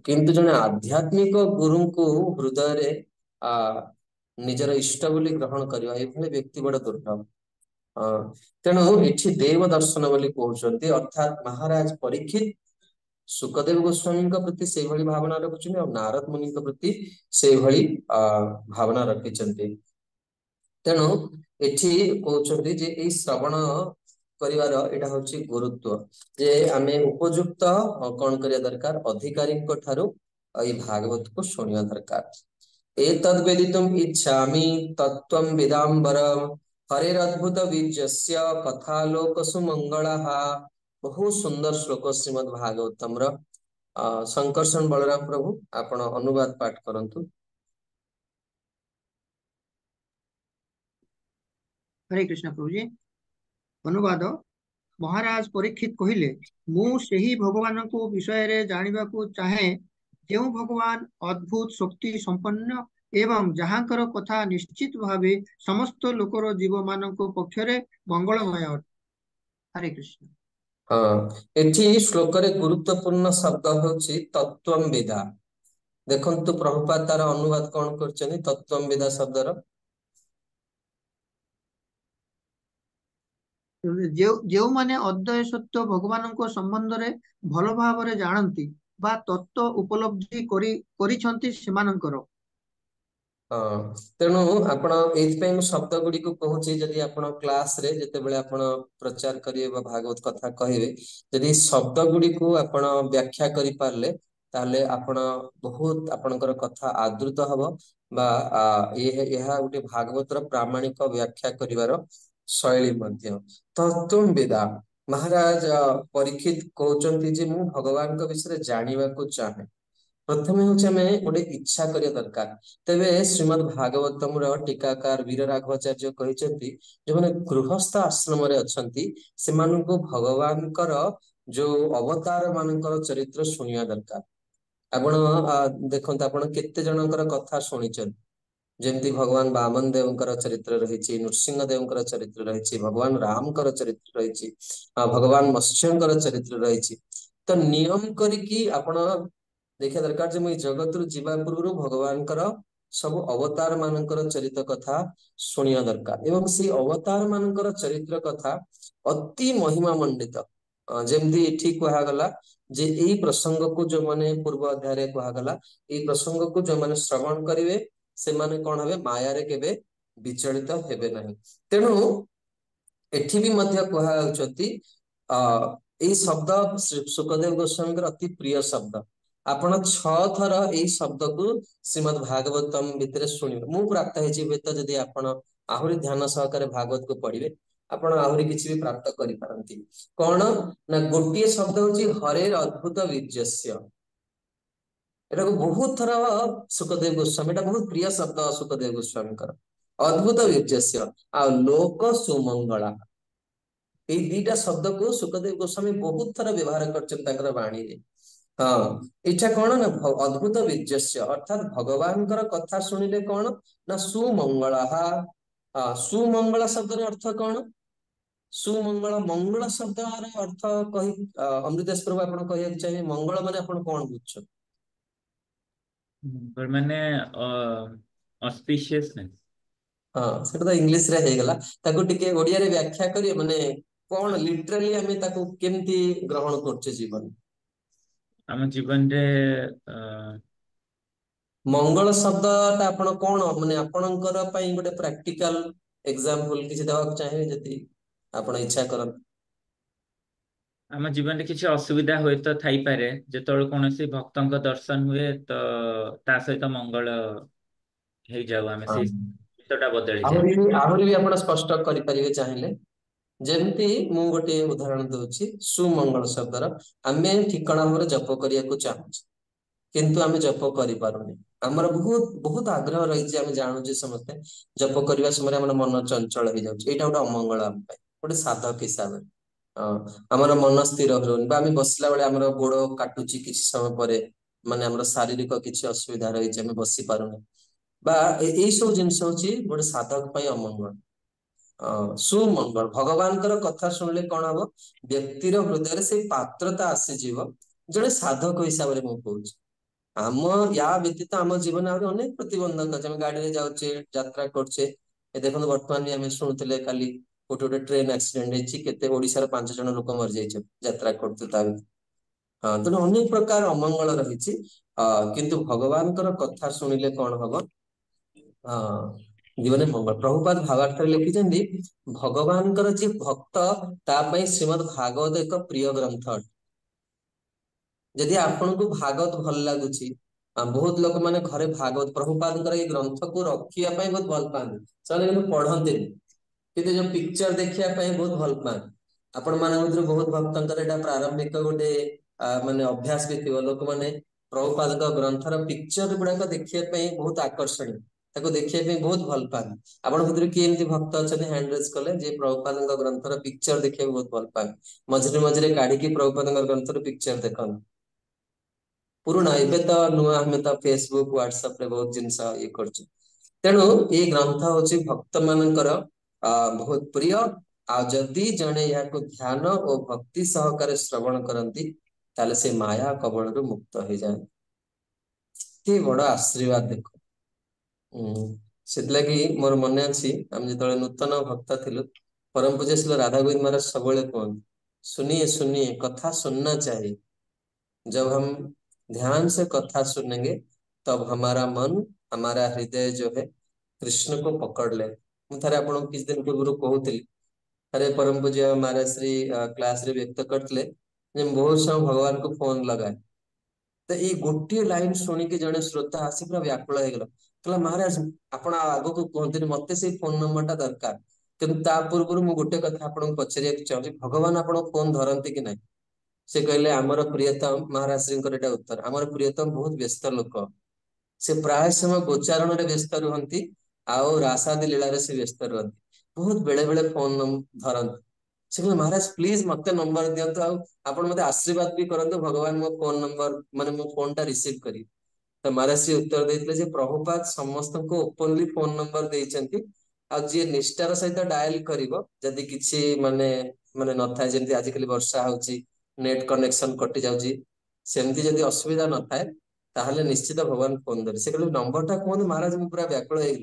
किंतु जने आध्यात्मिक गुरु को हृदय रे निजर इष्ट बोली ग्रहण करिया ए भले व्यक्ति बड़ दुर्लभ। ହଁ, ତେଣୁ ଏଠି ଦେବ ଦର୍ଶନ ବୋଲି କହୁଛନ୍ତି, ଅର୍ଥାତ୍ ମହାରାଜ ପରୀକ୍ଷିତ ସୁକଦେବ ଗୋସ୍ୱାମୀଙ୍କ ପ୍ରତି ସେଇଭଳି ଭାବନା ରଖୁଛନ୍ତି ଆଉ ନାରଦ ମୁନିଙ୍କ ପ୍ରତି ସେଇଭଳି ଭାବନା ରଖିଛନ୍ତି। ତେଣୁ ଏଠି କହୁଛନ୍ତି ଯେ ଏଇ ଶ୍ରବଣ କରିବାର ଏଇଟା ହଉଛି ଗୁରୁତ୍ୱ, ଯେ ଆମେ ଉପଯୁକ୍ତ କଣ କରିବା ଦରକାର, ଅଧିକାରୀଙ୍କ ଠାରୁ ଏଇ ଭାଗବତକୁ ଶୁଣିବା ଦରକାର। ଏତଦ୍ ବେଦିତୁମ୍ ଇଚ୍ଛାମି ତତ୍ତ୍ୱଂ ବିଦାମ୍ବର ହରେରଦ୍ଭୁତ ବୀର୍ଯ୍ୟସ୍ୟ କଥାଲୋକ ସୁମଙ୍ଗଳଃ। ବହୁତ ସୁନ୍ଦର ଶ୍ଲୋକ ଶ୍ରୀମଦ୍ ଭାଗବତମର। ଶଙ୍କର୍ଷଣ ବଳରାମ ପ୍ରଭୁ ଆପଣ ଅନୁବାଦ ପାଠ କରନ୍ତୁ। हरे कृष्ण प्रभु जी। अनुवाद। महाराज परीक्षित कहिले, मु सेही भगवानଙ୍କୁ विषୟରେ ଜାଣିବାକୁ ଚାହେଁ ଯେଉଁ ଭଗବାନ ଅଦ୍ଭୁତ ଶକ୍ତି ସମ୍ପନ୍ନ ଏବଂ ଯାହାଙ୍କର କଥା ନିଶ୍ଚିତ ଭାବେ ସମସ୍ତ ଲୋକର ଜୀବମାନଙ୍କ ପକ୍ଷରେ ମଙ୍ଗଳମୟ ଅଟେ। ହରେ କୃଷ୍ଣ। ହଁ, ଏଠି ଶ୍ଲୋକରେ ଗୁରୁତ୍ୱପୂର୍ଣ୍ଣ ଶବ୍ଦ ହେଉଛି ତତ୍ତ୍ୱଂ ବିଦା। ଦେଖନ୍ତୁ ପ୍ରଭୁପାଦ ତାର ଅନୁବାଦ କଣ କରିଛନ୍ତି ତତ୍ତ୍ୱଂ ବିଦା ଶବ୍ଦର। ଯେଉଁମାନେ ଅଦ୍ୱୟ ସତ୍ୟ ଭଗବାନଙ୍କ ସମ୍ବନ୍ଧରେ ଭଲ ଭାବରେ ଜାଣନ୍ତି ବା ତତ୍ତ୍ୱ ଉପଲବ୍ଧି କରିଛନ୍ତି ସେମାନଙ୍କର। ହଁ, ତେଣୁ ଆପଣ ଏଇଥିପାଇଁ ମୁଁ ଶବ୍ଦ ଗୁଡିକୁ କହୁଛି, ଯଦି ଆପଣ କ୍ଲାସରେ ଯେତେବେଳେ ଆପଣ ପ୍ରଚାର କରିବେ ବା ଭାଗବତ କଥା କହିବେ, ଯଦି ଶବ୍ଦ ଗୁଡିକୁ ଆପଣ ବ୍ୟାଖ୍ୟା କରିପାରିଲେ ତାହେଲେ ଆପଣ ବହୁତ ଆପଣଙ୍କର କଥା ଆଦୃତ ହବ ବା ଏହା ଗୋଟେ ଭାଗବତର ପ୍ରାମାଣିକ ବ୍ୟାଖ୍ୟା କରିବାର ଶୈଳୀ ମଧ୍ୟ। ତତ୍ତ୍ୱଂ ବିଦା, ମହାରାଜ ପରୀକ୍ଷିତ କହୁଛନ୍ତି ଯେ ମୁଁ ଭଗବାନଙ୍କ ବିଷୟରେ ଜାଣିବାକୁ ଚାହେଁ। ପ୍ରଥମେ ହଉଛି ଆମେ ଗୋଟେ ଇଚ୍ଛା କରିବା ଦରକାର। ତେବେ ଶ୍ରୀମଦ୍ ଭାଗବତମର ଟୀକାକାର ବୀର ରାଘବାଚାର୍ଯ୍ୟ କହିଛନ୍ତି, ଯେଉଁମାନେ ଗୃହସ୍ଥ ଆଶ୍ରମରେ ଅଛନ୍ତି ସେମାନଙ୍କୁ ଭଗବାନଙ୍କର ଯୋଉ ଅବତାର ମାନଙ୍କର ଚରିତ୍ର ଶୁଣିବା ଦରକାର। ଆପଣ ଦେଖନ୍ତୁ, ଆପଣ କେତେ ଜଣଙ୍କର କଥା ଶୁଣିଛନ୍ତି, ଯେମିତି ଭଗବାନ ବାମନ ଦେବଙ୍କର ଚରିତ୍ର ରହିଛି, ନୃସିଂହ ଦେବଙ୍କର ଚରିତ୍ର ରହିଛି, ଭଗବାନ ରାମଙ୍କର ଚରିତ୍ର ରହିଛି, ଭଗବାନ ମତ୍ସ୍ୟଙ୍କର ଚରିତ୍ର ରହିଛି। ତ ନିୟମ କରିକି ଆପଣ ଦେଖିବା ଦରକାର ଯେ ମୁଁ ଏଇ ଜଗତରୁ ଯିବା ପୂର୍ବରୁ ଭଗବାନଙ୍କର ସବୁ ଅବତାର ମାନଙ୍କର ଚରିତ୍ର କଥା ଶୁଣିବା ଦରକାର ଏବଂ ସେଇ ଅବତାର ମାନଙ୍କର ଚରିତ୍ର କଥା ଅତି ମହିମା ମଣ୍ଡିତ। ଯେମିତି ଏଠି କୁହାଗଲା ଯେ ଏଇ ପ୍ରସଙ୍ଗକୁ ଯୋଉମାନେ ପୂର୍ବ ଅଧ୍ୟାୟରେ କୁହାଗଲା, ଏଇ ପ୍ରସଙ୍ଗକୁ ଯୋଉମାନେ ଶ୍ରବଣ କରିବେ ସେମାନେ କଣ ହେବେ, ମାୟାରେ କେବେ ବିଚଳିତ ହେବେ ନାହିଁ। ତେଣୁ ଏଠି ବି ମଧ୍ୟ କୁହାଯାଉଛନ୍ତି ଏଇ ଶବ୍ଦ ସୁକଦେବ ଗୋସ୍ୱାମୀଙ୍କର ଅତି ପ୍ରିୟ ଶବ୍ଦ। ଆପଣ 6 ଥର ଏଇ ଶବ୍ଦକୁ ଶ୍ରୀମଦ୍ ଭାଗବତମ ଭିତରେ ଶୁଣିବେ। ମୁଁ ପ୍ରାପ୍ତ ହେଇଛି, ହୁଏତ ଯଦି ଆପଣ ଆହୁରି ଧ୍ୟାନ ସହକାରେ ଭାଗବତକୁ ପଢିବେ ଆପଣ ଆହୁରି କିଛି ବି ପ୍ରାପ୍ତ କରିପାରନ୍ତି। କଣ ନା, ଗୋଟିଏ ଶବ୍ଦ ହଉଛି ହରେର ଅଦ୍ଭୁତ ବୀର୍ଯ୍ୟସ୍ୟ। ଏଟାକୁ ବହୁତ ଥର ସୁକଦେବ ଗୋସ୍ୱାମୀ, ଏଟା ବହୁତ ପ୍ରିୟ ଶବ୍ଦ ସୁକଦେବ ଗୋସ୍ୱାମୀଙ୍କର। ଅଦ୍ଭୁତ ବୀର୍ଯ୍ୟସ୍ୟ ଆଉ ଲୋକ ସୁମଙ୍ଗଳା, ଏଇ ଦିଟା ଶବ୍ଦକୁ ସୁକଦେବ ଗୋସ୍ୱାମୀ ବହୁତ ଥର ବ୍ୟବହାର କରିଛନ୍ତି ତାଙ୍କର ବାଣୀରେ। ହଁ, ଏଇଟା କଣ ନା ଅଦ୍ଭୁତ ବୀର୍ଯ୍ୟସ୍ୟ, ଅର୍ଥାତ୍ ଭଗବାନଙ୍କର କଥା ଶୁଣିଲେ କଣ ନା ସୁମଙ୍ଗଳଃ। ସୁମଙ୍ଗଳ ଶବ୍ଦର ଅର୍ଥ କଣ? ସୁମଙ୍ଗଳ, ମଙ୍ଗଳ ଶବ୍ଦର ଅର୍ଥ ଅମୃତେଶ ପ୍ରଭୁ ଆପଣ କହିବାକୁ ଚାହିଁବେ, ମଙ୍ଗଳ ମାନେ ଆପଣ କଣ ବୁଝୁଛନ୍ତି? ମାନେ ଅସ୍ପିସିୟସନେସ୍। ହଁ, ସେଟା ତ ଇଂଲିଶ ରେ ହେଇଗଲା, ତାକୁ ଟିକେ ଓଡିଆରେ ବ୍ୟାଖ୍ୟା କରିବେ, ମାନେ କଣ ଲିଟରାଲି ଆମେ ତାକୁ କେମିତି ଗ୍ରହଣ କରୁଛେ ଜୀବନ। ଆମ ଜୀବନରେ ମଙ୍ଗଳ ଶବ୍ଦଟା ଆପଣ କଣ, ମାନେ ଆପଣଙ୍କର ପାଇଁ ଗୋଟେ ପ୍ରାକ୍ଟିକାଲ ଏକ୍ସାମ୍ପଲ କିଛି ଦେବାକୁ ଚାହିଁବେ ଯଦି ଆପଣ ଇଚ୍ଛା କରନ୍ତି। ଆମ ଜୀବନରେ କିଛି ଅସୁବିଧା ହୁଏତ ଥାଇପାରେ, ଯେତେବେଳେ କୌଣସି ଭକ୍ତଙ୍କ ଦର୍ଶନ ହୁଏ ତ ତା ସହିତ ମଙ୍ଗଳ ହେଇଯାଉ, ଆମେ ହଁ, ସେଇ ଚିତ୍ତଟା ବଦଳିଯାଏ। ଆହୁରି ବି ଆପଣ ସ୍ପଷ୍ଟ କରିପାରିବେ ଚାହିଁଲେ। ଯେମିତି ମୁଁ ଗୋଟେ ଉଦାହରଣ ଦଉଛି ସୁମଙ୍ଗଳ ଶବ୍ଦର। ଆମେ ଠିକଣା ଭାବରେ ଜପ କରିବାକୁ ଚାହୁଁଛୁ କିନ୍ତୁ ଆମେ ଜପ କରିପାରୁନି। ଆମର ବହୁତ ବହୁତ ଆଗ୍ରହ ରହିଛି, ଆମେ ଜାଣୁଛେ ସମସ୍ତେ ଜପ କରିବା ସମୟରେ ଆମର ମନ ଚଞ୍ଚଳ ହେଇଯାଉଛି, ଏଇଟା ଗୋଟେ ଅମଙ୍ଗଳ ଆମ ପାଇଁ, ଗୋଟେ ସାଧକ ହିସାବରେ। ଆମର ମନ ସ୍ଥିର ରହୁନି ବା ଆମେ ବସିଲା ବେଳେ ଆମର ଗୋଡ କାଟୁଛି କିଛି ସମୟ ପରେ, ମାନେ ଆମର ଶାରୀରିକ କିଛି ଅସୁବିଧା ରହିଛି, ଆମେ ବସି ପାରୁନି ବା ଏଇ ସବୁ ଜିନିଷ ହଉଛି ଗୋଟେ ସାଧକ ପାଇଁ ଅମଙ୍ଗଳ। ସୁମଙ୍ଗଳ, ଭଗବାନଙ୍କର କଥା ଶୁଣିଲେ କଣ ହବ, ବ୍ୟକ୍ତିର ହୃଦୟରେ ସେଇ ପାତ୍ରତା ଆସିଯିବ। ଜଣେ ସାଧକ ହିସାବରେ ମୁଁ କହୁଛି, ଆମ ୟା ବ୍ୟତୀତ ଆମ ଜୀବନରେ ଆହୁରି ଅନେକ ପ୍ରତିବନ୍ଧକ ଅଛି। ଆମେ ଗାଡିରେ ଯାଉଛେ, ଯାତ୍ରା କରୁଛେ, ଏ ଦେଖନ୍ତୁ ବର୍ତ୍ତମାନ ବି ଆମେ ଶୁଣୁଥିଲେ କାଲି कोटे गोटे ट्रेन एक्सीडेंट ହେଇଛି केते ओडिसा 5 जन लोक मर जाइछे यात्रा करते ता हाँ तेणु अनेक प्रकार अमंगल रही किंतु भगवान कथा शुणिले कौन हम जीवन मंगल प्रभुपाद भावार्थ लिखिं भगवान जी भक्त तापाई श्रीमद भागवत एक प्रिय ग्रंथ अटे जदि आपन को भागवत भल लगुच बहुत लोक मैंने घरे भागवत प्रभुपाद ये ग्रंथ को रखिया बहुत भल पाते से पढ़ते कि जो पिक्चर देखिया बहुत भल पाते आपण मान बहुत भक्तर एटा प्रारंभिक गोटे माने अभ्यास भी थी लोक मैंने प्रभुपाद ग्रंथर पिक्चर गुड़ाक देखिए बहुत आकर्षणीय ताको देखिए बहुत भल पाते आपण भर किए एमती भक्त अच्छा हैंड रेज कले जे प्रभुपाद ग्रंथर पिक्चर देखिए बहुत भल पाते मझे मझे काढ़ी प्रभुपाद ग्रंथर पिक्चर देखते पुराना एबे तो नुआ हमें तो फेसबुक व्हाट्सएप रे बहुत जिनस ये कर तेणु ये ग्रंथ हूँ भक्त मानकर बहुत प्रिय आदि जड़े या ध्यान और भक्ति सहकार श्रवण करती ताले से माया कबल रु मुक्त हो जाए बड़ आशीर्वाद देख से लगी मोर मन अच्छी आम जो नूतन भक्त थिलु परम पूज्य श्री राधा गोविंद महाराज सब कहते सुनिए सुनिए कथा सुनना चाहिए जब हम ध्यान से कथा सुनेंगे तब हमारा मन हमारा हृदय जो है कृष्ण को पकड़ ले मुझे आप किस दिन पूर्व कहूली अरे परम पूज्य महाराज श्री क्लास रे व्यक्त करते बहुत समय भगवान को फोन लगाए तो ये गोटे लाइन शुणिकी जड़े श्रोता आसी पूरा व्याकुल हो गला कहला महाराज आप आग को कहते मत से फोन नंबर टा दरकार किंतु ता पूर्व मुझे गोटे कथा आपको पचार चाहूँ भगवान आप फोन धरती कि ना से कहले आमर प्रियतम महाराज श्री उत्तर आमर प्रियतम बहुत व्यस्त लोक से प्राय समय गोचारण में व्यस्त रुहति आउ रासादी लीला से व्यस्त रुहति बहुत बेले बेले फोन धरती से कहले महाराज प्लीज मत नंबर दिंतु आप मत आशीर्वाद भी करंतु भगवान मो फोन नंबर माने मो फोन टा रिसीव करी तो महाराज श्री उत्तर देते प्रभुपाद समस्त को ओपनली फोन नंबर देइचंती आ जे निष्ठार सहित डायल करिवो जदि किछि माने माने न थाए जेंति आजिकली वर्षा होची नेट कनेक्शन कटि जाउची सेमती जदि असुविधा न थाए ताहले निश्चित भगवान फोन धरे से कहले नंबर टा कोन महाराज मु पूरा व्याकुल हे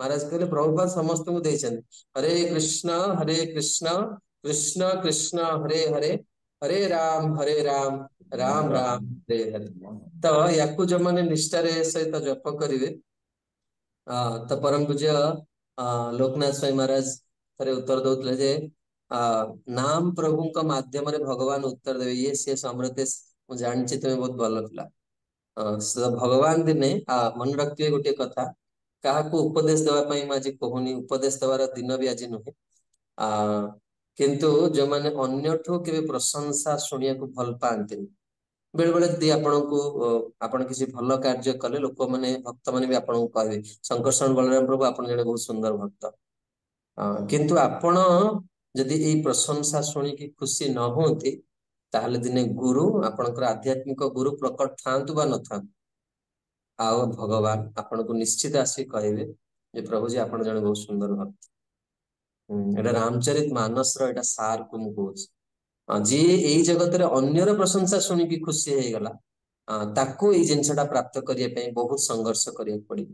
महाराज कहले प्रभुपाद समस्त को देइचंती हरे कृष्ण कृष्ण कृष्ण हरे हरे हरे राम राम राम हरे हरे तो याकू जो मैंने निष्ठार सहित जप करेंगे तो परम पूज्य लोकनाथ स्वामी महाराज थे उत्तर दौले जे नाम प्रभु का माध्यम रे भगवान उत्तर देवे ये सी समृत जानी तुम्हें बहुत भल पिला भगवान दिने मन रखिए गोटे कथा क्या उपदेश देवाई मुझे कहूनी उपदेश देवार दिन भी आज नुहे किंतु जो मैंने अन्यठू के प्रशंसा शुणिया को भल पाती बेले बेले यदि आपन किसी भल कार्य कले लोक मैंने भक्त मैंने भी आपको कहे शंकरशरण बलराम प्रभु आप जड़े बहुत सुंदर भक्त किंतु आपण जदि ये प्रशंसा शुणिकी खुशी न होती ताहले दिने गुरु आपणकर आध्यात्मिक गुरु प्रकट थांतु बा न था आओ भगवान आपन को निश्चित आसी कहे प्रभु जी आप जड़े बहुत सुंदर भक्त एटा रामचरित मानस रा सार को मुझे जी यही जगत रे अन्यर प्रशंसा शुणिकी खुशी हो गला ताको ये जिनसा प्राप्त करने बहुत संघर्ष करिया पड़े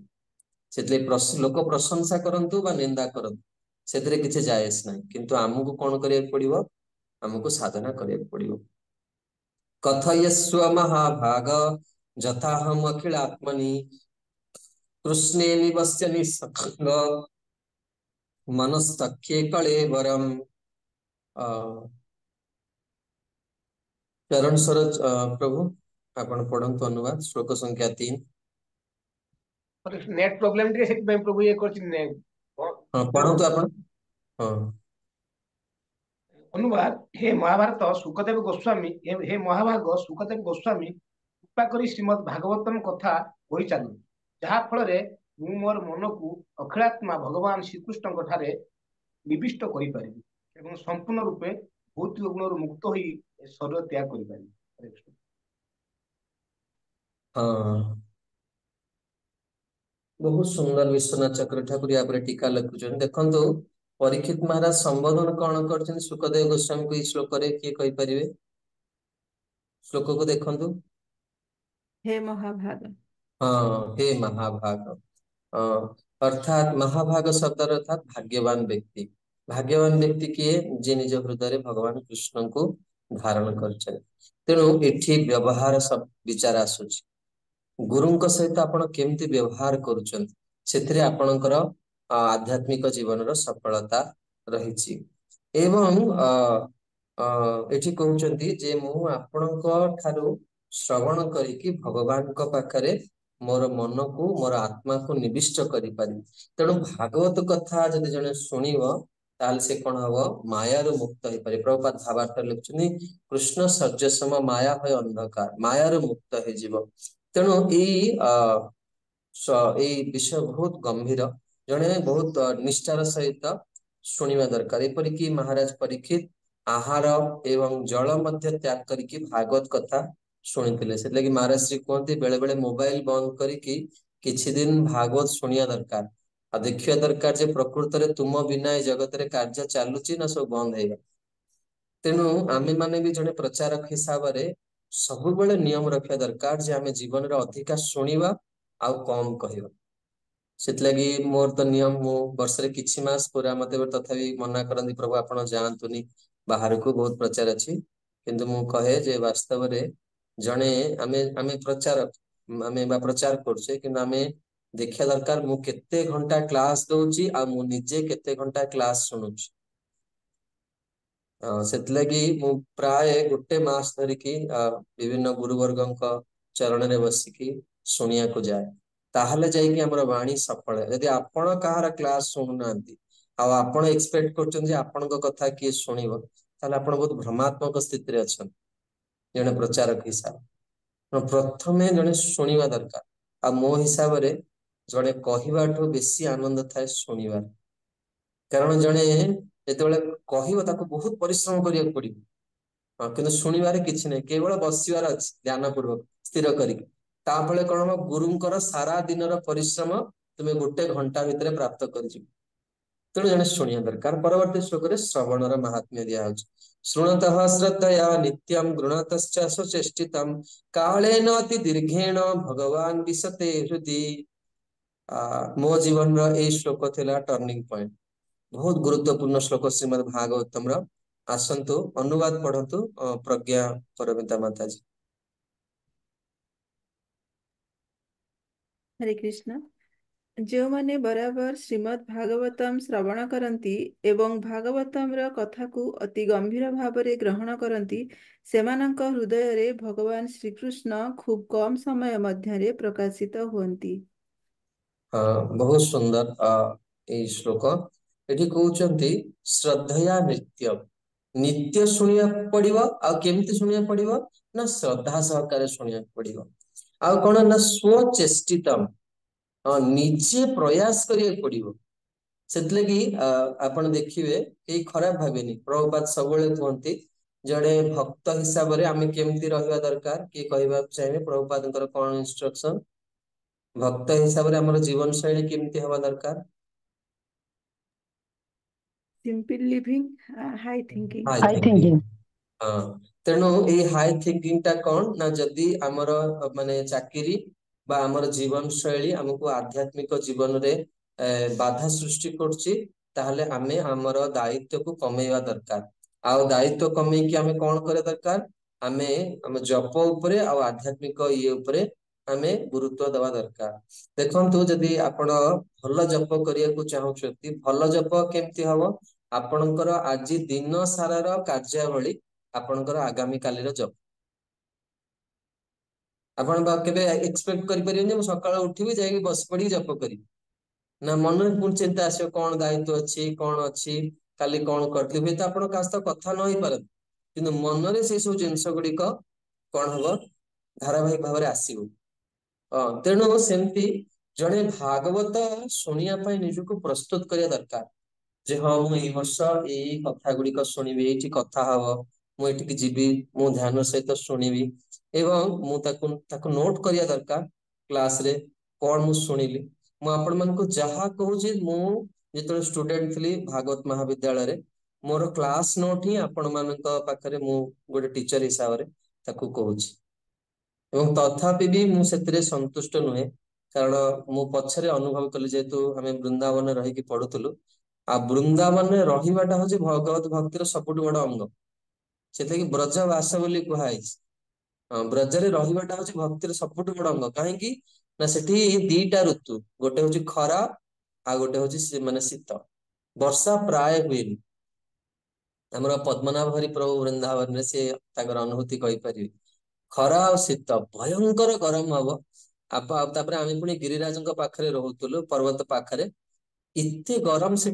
से लोक प्रशंसा करंतु बा निंदा करंतु से किसी जायस ना किंतु आमको कौन करिया पड़िबो आमको साधना करिया पड़िबो कथयस्व महाभाग जथाहम अखिल आत्मनि कृष्णे निवस्य निसंग मनस्तख्ये कलेवरम चरण सरोज प्रभु आपण पढ़ंतु अनुवाद श्लोक संख्या 3 नेट प्रॉब्लम टे सेति प्रभु ये करछि हां पढ़ंतु आपण हां अनुवाद हे महाभारत सुखदेव गोस्वामी हे महाभाग सुखदेव गोस्वामी कृपा करी श्रीमद भागवतम कथा होई चालु जहा फल रे मु मोर मन को अखिलात्मा भगवान श्रीकृष्ण ठारे निविष्ट करि परिबि एवं संपूर्ण रूपे भौतिक गुणर मुक्त होई शरीर त्याग करि परिबि हां बहुत सुंदर विश्वनाथ चक्र ठाकुर या पर टीका लिखुछन देखंतु परीक्षित महाराज संबोधन कौन कर सुखदेव गोस्वामी को श्लोक रे किए कहि परिबे श्लोक को देखंतु हे महाभाग हाँ हे महाभाग अर्थात महाभाग शब्द अर्थात भाग्यवान व्यक्ति भाग्यवान व्यक्ति किए जे निज हृदय भगवान कृष्ण को धारण कर। तेणु एठी व्यवहार सब विचार आसुची गुरुଙ୍କ सहित आपण केमती व्यवहार करूछन सेथिरे आपणकर आध्यात्मिक जीवनर सफलता रहिछि। एवं एठी कहउचंती जे मु आपणक ठारू श्रवण करिकी भगवानଙ୍କ पाखरे मोर मन को मोर आत्मा को निविष्ट करि पारि। तेणु भागवत कथा जदि जने सुनिव ताल से कोन हबो माया रो मुक्त हे पारे। प्रभुपाद भावार्थ लिखुछनी कृष्ण सर्जसम माया है अंधकार माया रो मुक्त हे जीव। तेणु एई विषय बहुत गंभीर जने बहुत निष्ठार सहित शुणिबा दरकार। एपरिकी महाराज परीक्षित आहार एवं जल मध्य त्याग करिकी भागवत कथा शुणिथिले से लगी महाराज श्री कहते बेले बेले मोबाइल बंद करिकी किछि दिन भागवत शुणिया दरकार आ देखिया दरकार जे प्रकृत रे तुम बिना ए जगत रे कार्य चालुची ना सब बंद हेगा। तेणु आमे माने भी जने प्रचारक हिसाब रे सब बेले नियम रखिया दरकार जे आमे जीवन रे अधिका शुणिबा आ कम कहिबा। सेतलागी मोर तो नियम मु वर्ष रे किछि मास पूरा मते तथापि मना करंदी प्रभु आपण जानतुनी बाहर को बहुत प्रचार अछि किंतु मु कहे जे वास्तव रे जने आमे आमे प्रचारक आमे बा प्रचार करछे किंतु आमे देखिया दरकार मु केते घंटा क्लास दउची आ मु निजे केते घंटा क्लास सुनुची। सेतलागी मु प्राय गोटे मास धरिकी विभिन्न गुरुवर्गଙ୍କ चरण रे बसिकी सुनिया को जाए ताहले जाई कि हमर वाणी सफल है। यदि आपण कहार क्लास सुनु नांती आ आपण एक्सपेक्ट करछन जे आपणक कथा की सुनिबो ताले आपण बहुत भ्रमात्मक स्थिति रे अछन जने प्रचारक हिसाब प्रथमे जने सुनिबा दरकार। आ मो हिसाब रे जने कहिबाठो बेसी आनंद थाए सुनिबा कारण जने जेतेबेले कहिबो ताको बहुत परिश्रम करिया पड़िबो किंतु सुनिबारे किछि नै केवल बसिबार अछि ध्यान पूर्वक स्थिर करिक तापळे कोन गुरुंकर सारा दिनर परिश्रम तुमे गोटे घंटा भितरे प्राप्त करजिब। तेणु जने शुणिया दरकार। परवर्ती श्लोक रे श्रवणर महात्म्य दिया होछि श्रुणतः श्रद्धया नित्यं गृणतश्च सुचेष्टितं कालेन अति दीर्घेण भगवान विशते हृदि। मो जीवन रो ए श्लोक थिला टर्निंग पॉइंट बहुत गुरुत्वपूर्ण श्लोक श्रीमद् भागवतम रो आसंतु अनुवाद पढ़ंतु प्रज्ञा परमिता माता जी। हरे कृष्ण। जो माने बराबर श्रीमद् भागवतम श्रवण करती एवं भागवतम रो कथा को अति गंभीर भावरे ग्रहण करती सेमानंक हृदय रे भगवान श्री कृष्ण खूब कम समय मध्यरे प्रकाशित हुअन्ति। बहुत सुंदर ए श्लोक एठी कहउचंती श्रद्धया नित्य नित्य सुनिया पड़िबो आ केमती सुनिया पड़िबो ना श्रद्धा सहकारे सुनिया पड़िबो आ कोन ना स्वचेष्टितम निजे प्रयास करिया पड़िबो। सेतलेगी आपण देखिबे ए खराब भाबेनी प्रभुपाद सबले कहंती जड़े भक्त हिसाब रे आमे केमती रहबा दरकार कि कहबा चाहिए प्रभुपादଙ୍କର कोन इंस्ट्रक्शन भक्त हिसाब रे हमर जीवन शैली केमती हवा दरकार simple living, high thinking. High high thinking thinking तेणु ए हाई थिंकिंग टा कौन ना जदि आमर माने चाकिरी बा आमर जीवन शैली हमको आध्यात्मिक जीवन रे बाधा सृष्टि करछि ताहले आमे आमर दायित्व को कमेଇବା दरकार। आ दायित्व कमेकी आमे कोन करे दरकार आमे हम जप उपरे आ आध्यात्मिक ये उपरे आमे गुरुत्व देवा दरकार। देखंतु जदि आपण भल जप करिया को चाहउछथि भल जप केमती हबो आपणकर आज दिन सारार कार्यावली आपणकर आगामी कालीर जप आपण केबे एक्सपेक्ट करि परिबेन जे सकाळ उठिबे जाई बस पड़ी जप करी ना मन में पुन चिंता आसे कोन दायित्व अछि कोन अछि काली कोन करथि बे त आपण कास्ता कथा न होई परत किंतु मन रे से सब जिंस गुडी को कोन हबो धारावाहिक भाव रे आसीबो। तेणु सेमती जड़े भागवत शुणिया निजको प्रस्तुत करिया दरकार जे हाँ मु ए वर्ष एई कथा गुडी को सुनिबी एठी कथा हबो मु एठी जीवी मु ध्यान सहित सुनिबी एवं मु ताकु नोट करिया दरकार क्लास रे कोन मु सुनिली मु आपण मन को जहा कहू जे मु जेतो स्टूडेंट थली भागवत महाविद्यालय रे मोर क्लास नोट ही आपण मन को पाखरे मु गोटे टीचर हिसाब रे ताकु कहूची एवं तथापि भी मु सेतरे संतुष्ट नुहे कारण मु पछरे अनुभव कली जेतु हमें वृंदावन रही की पढुतलु आ वृंदावन रहीबाटा हूँ भगवत भक्तिर सबुठ बड़ अंग से ब्रज वास बोली कहुई ब्रजरे रहीबाटा हूँ भक्तिर सबुठ बड़ अंग कहीं ना सेठी दीटा ऋतु गोटे हूँ खरा आ गोटे हूँ माने शीत वर्षा प्राय हुए आमर पद्मनाभ हरि प्रभु वृंदावन में से अनुभूति कहीपर खरा और शीत भयंकर गरम हम तापर आम पुणी गिरिराज पाखे रोलु पर्वत पाखे एते गरम से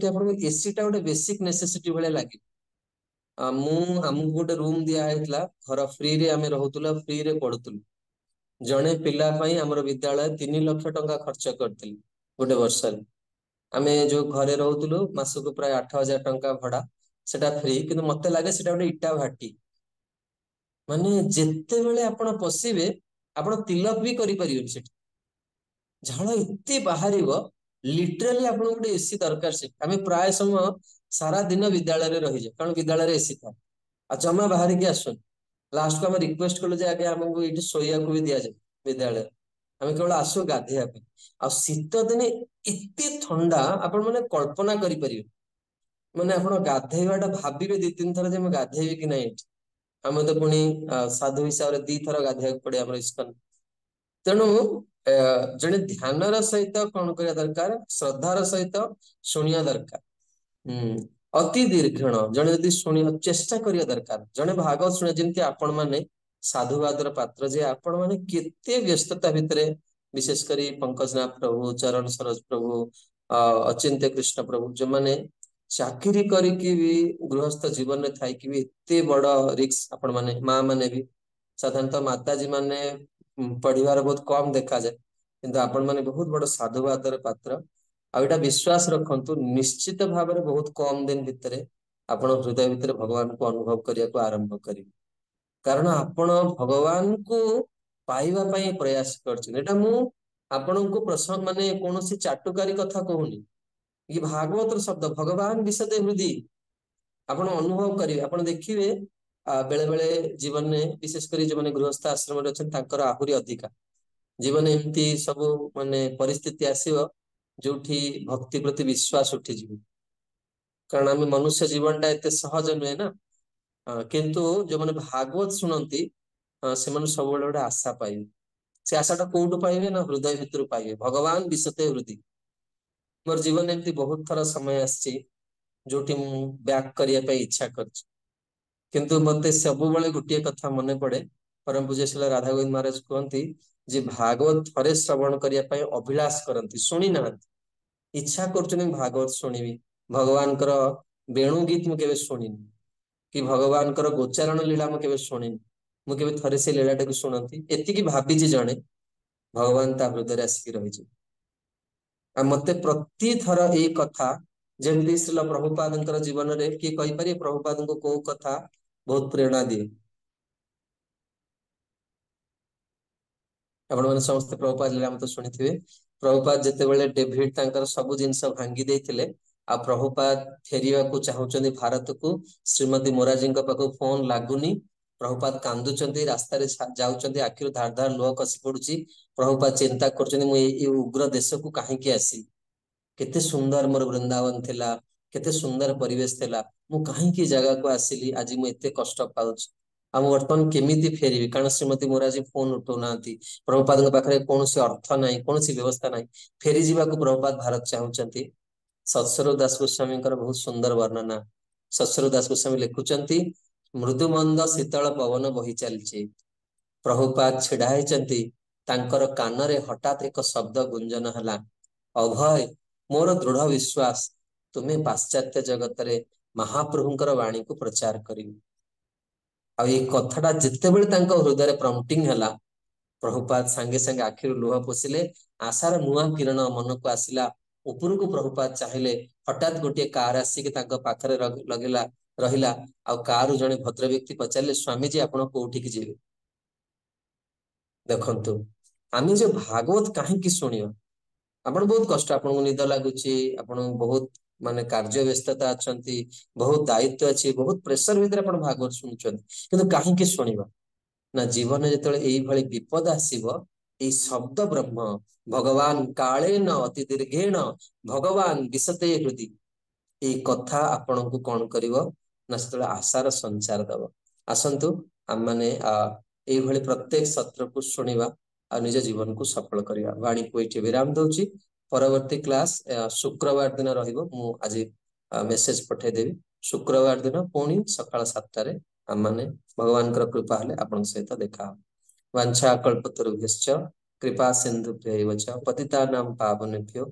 एसी टा गोटे बेसिक नेसेसिटी भाई लगे आमको गोटे रूम दिखाई घर फ्री रे आम रोलु फ्री रे पढ़ुलु जड़े पिला आमर विद्यालय 3 लाख टंका खर्च करते गोटे वर्ष आम जो घरे रोलु मासक प्राय 8,000 टंका भड़ा सेटा फ्री कि मत लगे से गोटे इटा भाटी माने जिते बेले आपण पशिबे आपण तिलक भी करि परियो सेठी झाड़ एते बाहर लिटराली आपण गोटे एसी दरकार से आम प्राय समय सारा दिन विद्यालय रे रही जाए कारण विद्यालय एसी था आ जमा बाहर की आसन लास्ट को आम रिक्वेस्ट कलु जे आगे आमको ये शोया को भी दि जाए विद्यालय आम केवल आसु गाधेया आ शीत दिने एते ठंडा आपण माने कल्पना करि परियो माने आपण गाधेवाटा भाबिबे 2-3 थर जे मैं गाधेबी कि नहीं आम तो पुणी साधु हिसाब से 2 थर गाधे पड़े आम इस्कन तेणु जड़े ध्यान सहित कौन करिया दरकार श्रद्धार सहित शुणिया दरकार अति दीर्घण जड़े यदि शुणी चेष्टा करिया दरकार जड़े भागवत शुणे जमी आपण मैंने साधुवादर पात्र जे आपण मैंने केते व्यस्तता भितर विशेष करी पंकजनाथ प्रभु चरण सरोज प्रभु अचिंत्य कृष्ण प्रभु जो मैंने चाकरी करके भी गृहस्थ जीवन में थाई कि भी एते बड़ रिक्स आपण माने माँ माने भी साधारणतः माताजी माने पढ़िबार बहुत कम देखा जाए किंतु आपण माने बहुत बड़ साधुवादर पात्र आ एटा विश्वास रखंतु निश्चित भाव में बहुत कम दिन भितर आपण हृदय भितर भगवान को अनुभव करिया को आरंभ करिवे कारण आपण भगवान को पाइबा पई प्रयास करछन एटा मु आपनको प्रसंग माने कोनोसी चाटुकारी कथा कहूनी ये भागवत शब्द भगवान विशद हृदय आप अनुभव करेंगे आप देखिए बेले बेले जीवन में विशेषकर जो मैंने गृहस्थ आश्रम अच्छा आहरी अधिका जीवन एमती सब माने परिस्थिति आसो जो भक्ति प्रति विश्वास उठीज कारण आम मनुष्य जीवन टा एत सहज नुहे ना किंतु जो मैंने भागवत शुणती से सब गोटे आशा पाइबे से आशाटा कौटू पाइबे ना हृदय भितर पाइबे भगवान विशते हृदय मोर जीवन एमती बहुत थर समय आसी जो बैक करने इच्छा कर किंतु मते सब बेले गोटे कथा मन पड़े परम पूज्य श्री राधा गोविंद महाराज कहती जे भागवत थरे श्रवण करने अभिलाष करती शुणी ना इच्छा कर भागवत शुणिबी भगवान वेणु गीत मुझे शुणी कि भगवान गोचारण लीला मुझे शुणी मुझे थरे से लीला टाक शुणती एति भाभी जड़े भगवान ता हृदय आसिक रही मते प्रति थर ये कथा जमी श्रील प्रभुपाद जीवन में किए कहीपर प्रभुपाद को कौ कथा बहुत प्रेरणा दिए आपण मैंने समस्त प्रभुपाद लीला तो शुणी थे प्रभुपाद जिते डेविड सब जिनस भांगी देते आ प्रभुपाद फेरिया को चाहते भारत को श्रीमती मोरारजी पाख फोन लगुनि प्रभुपाद कांदुचंती रास्तार जाऊँच आखिर धार धार लुह कसी पड़ुची प्रभुपाद चिंता कर उग्र देश को कहीं आसी केते सुंदर मोर वृंदावन थिला केते सुंदर परिवेश थिला मु कहीं जगह को आसिली आज मु एते कष्ट पाउछ आ मु वर्तमान केमिति फेरिबी कारण श्रीमती मोरारजी फोन उठौ नांती प्रभुपाद पाखरे कोनोसी अर्थ नाही कोनोसी व्यवस्था नाही फेरी जीवा को प्रभुपाद भारत चाहुचंती सत्स्वरूप दास गोस्वामी बहुत सुंदर वर्णना सत्स्वरूप दास गोस्वामी लिखुचंती मृदुमंद शीतल पवन बही चलछि प्रभुपाद छिड़ा होइचंती तांकर कानरे हठात एक शब्द गुंजन हला अभय मोर दृढ़ विश्वास तुम्हें पाश्चात्य जगत रे महाप्रभुंकर वाणी को प्रचार करी आ ये कथाटा जिते बेले हृदय प्रम्पटिंग हला प्रभुपाद सांगे सांगे आखिर लुह पोषिले आशार नुआ किरण मन को आसला ऊपर को प्रभुपाद चाहिए हठात गोटे कार आसिक पाखरे लगेला रहिला आ कार जड़े भद्र व्यक्ति पचारे स्वामी जी आपण कोठी की जीवे देखंतु आम जो भागवत कहीं शुणिया आपण बहुत कष्ट आपन निद लगुच आपन बहुत माने कार्य व्यस्तता अच्छा बहुत दायित्व अच्छी बहुत प्रेसर भितर आप भागवत शुणुंट कि कहीं शुणा ना जीवन जो यही विपद आसव ये शब्द ब्रह्म भगवान काले न अति दीर्घेण भगवान विशते हृदय ଏଇ କଥା ଆପଣଙ୍କୁ କଣ କରିବ ନା ସେତେବେଳେ ଆଶାର ସଞ୍ଚାର ଦବ। ଆସନ୍ତୁ ଆମମାନେ ଏଇଭଳି ପ୍ରତ୍ୟେକ ସତ୍ରକୁ ଶୁଣିବା ଆଉ ନିଜ ଜୀବନକୁ ସଫଳ କରିବା। ବାଣୀକୁ ଏଇଠି ବିରାମ ଦଉଛି। ପରବର୍ତ୍ତୀ କ୍ଲାସ ଶୁକ୍ରବାର ଦିନ ରହିବ। ମୁଁ ଆଜି ମେସେଜ ପଠେଇଦେବି। ଶୁକ୍ରବାର ଦିନ ପୁଣି ସକାଳ 7ଟାରେ ଆମମାନେ ଭଗବାନଙ୍କର କୃପା ହେଲେ ଆପଣଙ୍କ ସହିତ ଦେଖା ହବ। वाञ्छा कल्पतरुभ्यश्च कृपा सिन्धुभ्यैव च पतितानां पावनेभ्यो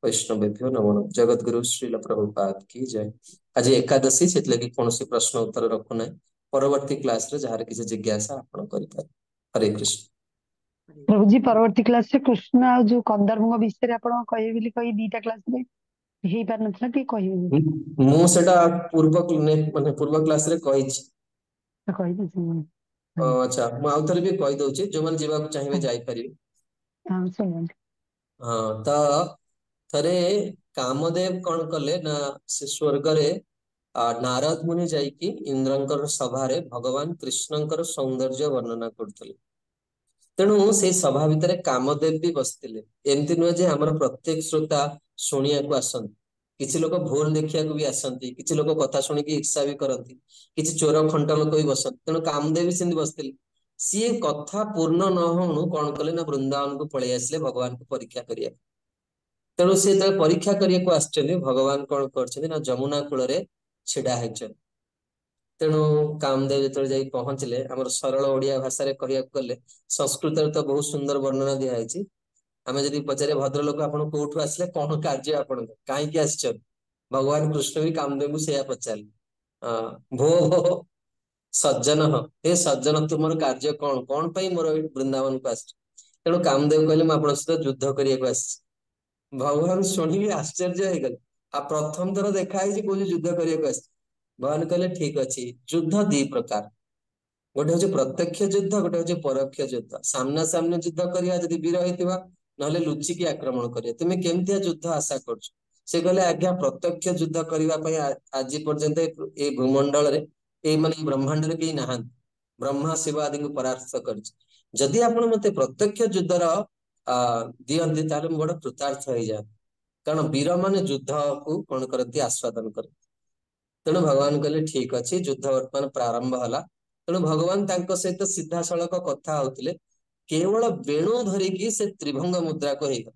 वैष्णवेभ्यो नमो नमः। जगद्गुरु श्रील प्रभुपाद की जय। आज एकादशी से कौन प्रश्न उत्तर रखुना। परवर्ती क्लास रे जहाँ किसी जिज्ञासा आपण करिपार। हरे कृष्ण। प्रभु जी परवर्ती क्लास रे कृष्ण आ जो कंदर्प विषय आपण कहिबे बोली कहि दीटा क्लास रे हेई पार नथला टी कहिबे मु सेटा पूर्व पूर्व क्लास रे कहिछि। कहि दे अच्छा मु आउ थरे भी कहि दउछि जो मन जीवा को चाहिए जाई परिबे। हां सुन हाँ तो थरे कामदेव कौन कले ना से स्वर्ग रे नारद मुनि जाइकी इंद्रंकर सभारे भगवान कृष्णंकर सौंदर्य वर्णना करथले। तेणु से सभा भितर कामदेव भी बसथिले। एमती नुहे जे हमर प्रत्येक श्रोता शुणिया को आसंती। किछि लोक भूल देखिया को भी आसंती, किछि लोक कथा शुणिकी ईर्षा भी करंती, किछि चोर खंट लोक भी बसंती। तेणु कामदेव भी सेमती बसथिले। सिए कथा पूर्ण न होणु कौन कले ना वृंदावन को पळै आसिले भगवान को परीक्षा करिया। तेणु से जब परीक्षा करिया को आछथि भगवान कौन करछथि ना जमुना कूल रे छिडा हैछन। तेणु कामदेव जेतବେଳେ ଯାଇ ପହଞ୍ଚିଲେ ଆମର ସରଳ ଓଡିଆ ଭାଷାରେ କହିବାକୁ ଗଲେ ସଂସ୍କୃତରେ ତ ବହୁତ ସୁନ୍ଦର ବର୍ଣ୍ଣନା ଦିଆ ହେଇଛି। ଆମେ ଯଦି ପଚାରେ ଭଦ୍ରଲୋକ ଆପଣ କୋଉଠୁ ଆସିଲେ କଣ କାର୍ଯ୍ୟ ଆପଣଙ୍କ କାହିଁକି ଆସିଛନ୍ତି ଭଗବାନ କୃଷ୍ଣ ବି କାମଦେବଙ୍କୁ ସେଇଆ ପଚାରିଲେ। ଭୋ ଭୋ ସଜ୍ଜନ हे ସଜ୍ଜନ ତୁମର କାର୍ଯ୍ୟ କଣ କଣ ପାଇଁ ମୋର ଏଇ ବୃନ୍ଦାବନକୁ ଆସିଛ। ତେଣୁ କାମଦେବ କହିଲେ ମୁଁ ଆପଣଙ୍କ ସହିତ ଯୁଦ୍ଧ କରିବାକୁ ଆସିଛି। ଭଗବାନ ଶୁଣିକି ଆଶ୍ଚର୍ଯ୍ୟ ହେଇଗଲେ। ଆଉ ପ୍ରଥମ ଥର ଦେଖା ହେଇଛି କହୁଛି ଯୁଦ୍ଧ କରିବାକୁ ଆସିଛି। ଭଗବାନ କହିଲେ ଠିକ ଅଛି ଯୁଦ୍ଧ ଦି ପ୍ରକାର गोटे हूँ प्रत्यक्ष युद्ध गोटे हूँ परोक्ष युद्ध। सामना सामने युद्ध करिया जदि वीर होइतिबा नहले लुचिकी आक्रमण करिया तुमे केमतिया युद्ध आशा करछ। से कहले आज्ञा प्रत्यक्ष युद्ध करिवा पई आज पर्यंत ए भूमंडल रे ए माने ब्रह्मांड रे केही नाहंत। ब्रह्मा शिव आदि को परास्त करछ। जदि आपण मते प्रत्यक्ष युद्धर दियंती ताले बड़ कृतार्थ हो जाए। कारण वीर माने युद्ध को कोन करती आस्वादन कर। तेणु भगवान कहले ठीक अछि युद्ध वर्तमान प्रारंभ हला। तेणु भगवान तांको सहित सीधा सड़क कथा होतिले केवल वेणु धरिकी से त्रिभंग मुद्रा को हेगा।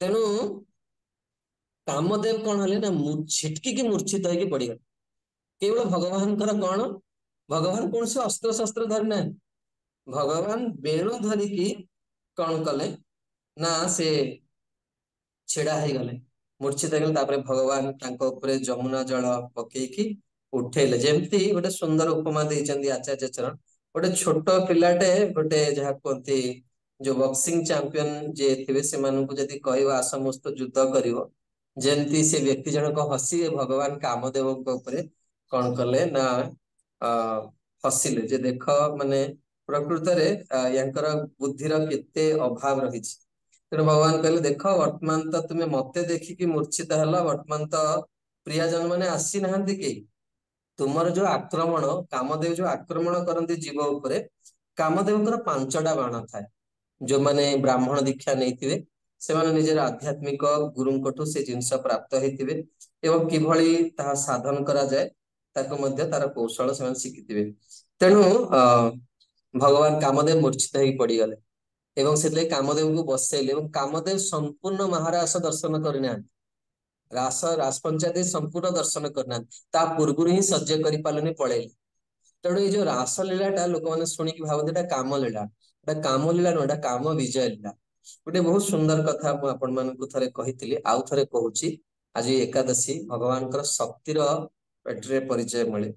तेणु कामदेव कौन हले ना छिटकी की मूर्छित होइकी पड़िगले। केवल भगवान कौन भगवान कौन से अस्त्र शस्त्र धरि ना भगवान वेणु धरिकी कौन कले ना से छेड़ा हो गले मूर्छित हो गले। भगवान तांको उपरे जमुना जल पकेकी उठेले। जेमती गोटे सुंदर उपमा देइचंदी आचार्य चरण गोटे छोट पिलाटे गोटे जहा कहती जो बॉक्सिंग चैंपियन जे थिबे से मानकु जदी कहबा समस्त युद्ध करिवो जेमती से व्यक्ति जनक हसी भगवान कामदेव ऊपर कौन कले ना हसिले जे देख माने प्रकृत रे यांकर बुद्धिर केते अभाव रहिछि। तेणु भगवान कहले देख वर्तमान तो तुम्हें मते देखिकी मूर्छित हला वर्तमान तो प्रियजन माने आसी नाहंती के तुमर जो आक्रमण कामदेव जो आक्रमण करती जीव उपरे कामदेवଙ୍କର 5टा बाण थाए। जो माने ब्राह्मण दीक्षा नहीं से माने निजर आध्यात्मिक गुरुंकठु से जिनस प्राप्त होइतिबे एवं किभଳି ताहा साधन करा जाए ताको मध्य तार कौशल से शिखिथिबे। तेणु भगवान कामदेव मूर्छित होई पड़ीगले एवं से कामदेव को बसैले एवं कामदेव संपूर्ण महारास दर्शन करना रास रास पंचायत संपूर्ण दर्शन करना ता पूर्व ही सज्ज कर पारे पलैले। तेणु ये जो रास लीलाटा लोक मैंने शुणिकी भावती काम लीला काम लीला नुह काम विजय लीला। गोटे बहुत सुंदर कथा मुझे कही आउ थे कहूँ आज एकादशी भगवान शक्तिर पेटे परिचय मिले।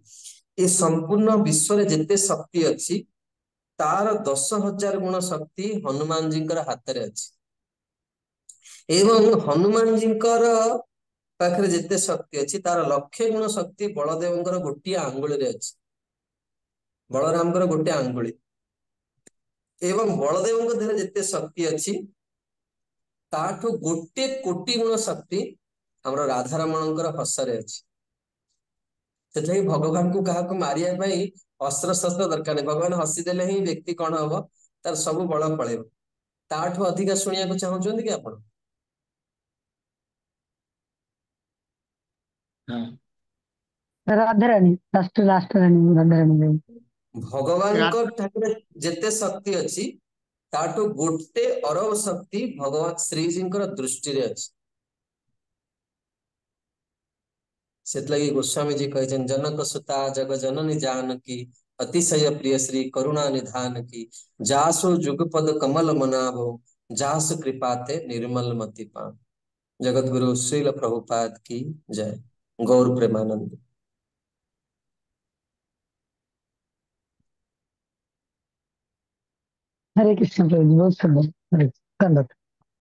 ये संपूर्ण विश्व रे जिते शक्ति अच्छी तार 10,000 गुण शक्ति हनुमान जी हाथ में अच्छी एवं हनुमान जी पाखरे जिते शक्ति अच्छी तार 1,00,000 गुण शक्ति बलदेव गोटे आंगुली रे अच्छी बलराम गोटे आंगुली एवं बलदेव देह जिते शक्ति अच्छी ताठू 1,00,00,000 गुण शक्ति हमर राधारमण हसरे अच्छी। से भगवान को क्या मारिया अस्त्र शस्त्र दरकार नहीं। भगवान हसीदेले ही व्यक्ति कौन हम तार सब बल पड़े ताठू अधिका शुणिया चाहते कि आप हाँ राधा रानी लास्ट लास्ट रानी राधा रानी ଭଗବାନଙ୍କ ଠାକୁର ଯେତେ ଶକ୍ତି ଅଛି ତାଠୁ ଗୋଟେ ଅରବ ଶକ୍ତି ଭଗବାନ ଶ୍ରୀଜୀଙ୍କର ଦୃଷ୍ଟିରେ ଅଛି। ସେଥିଲାଗି ଗୋସ୍ୱାମୀଜୀ କହିଛନ୍ତି ଜନକ ସୁତା ଜଗ ଜନନୀ ଜାନକୀ ଅତିଶୟ ପ୍ରିୟ ଶ୍ରୀ କରୁଣା ନିଧାନ की जासु जुगपद कमल मनाभो जासु कृपाते निर्मल मति पान। जगत गुरु श्रील प्रभुपाद की जय। गौर प्रेमानंद। हरे कृष्ण प्रभु जी बहुत सुंदर हरे धन्यवाद।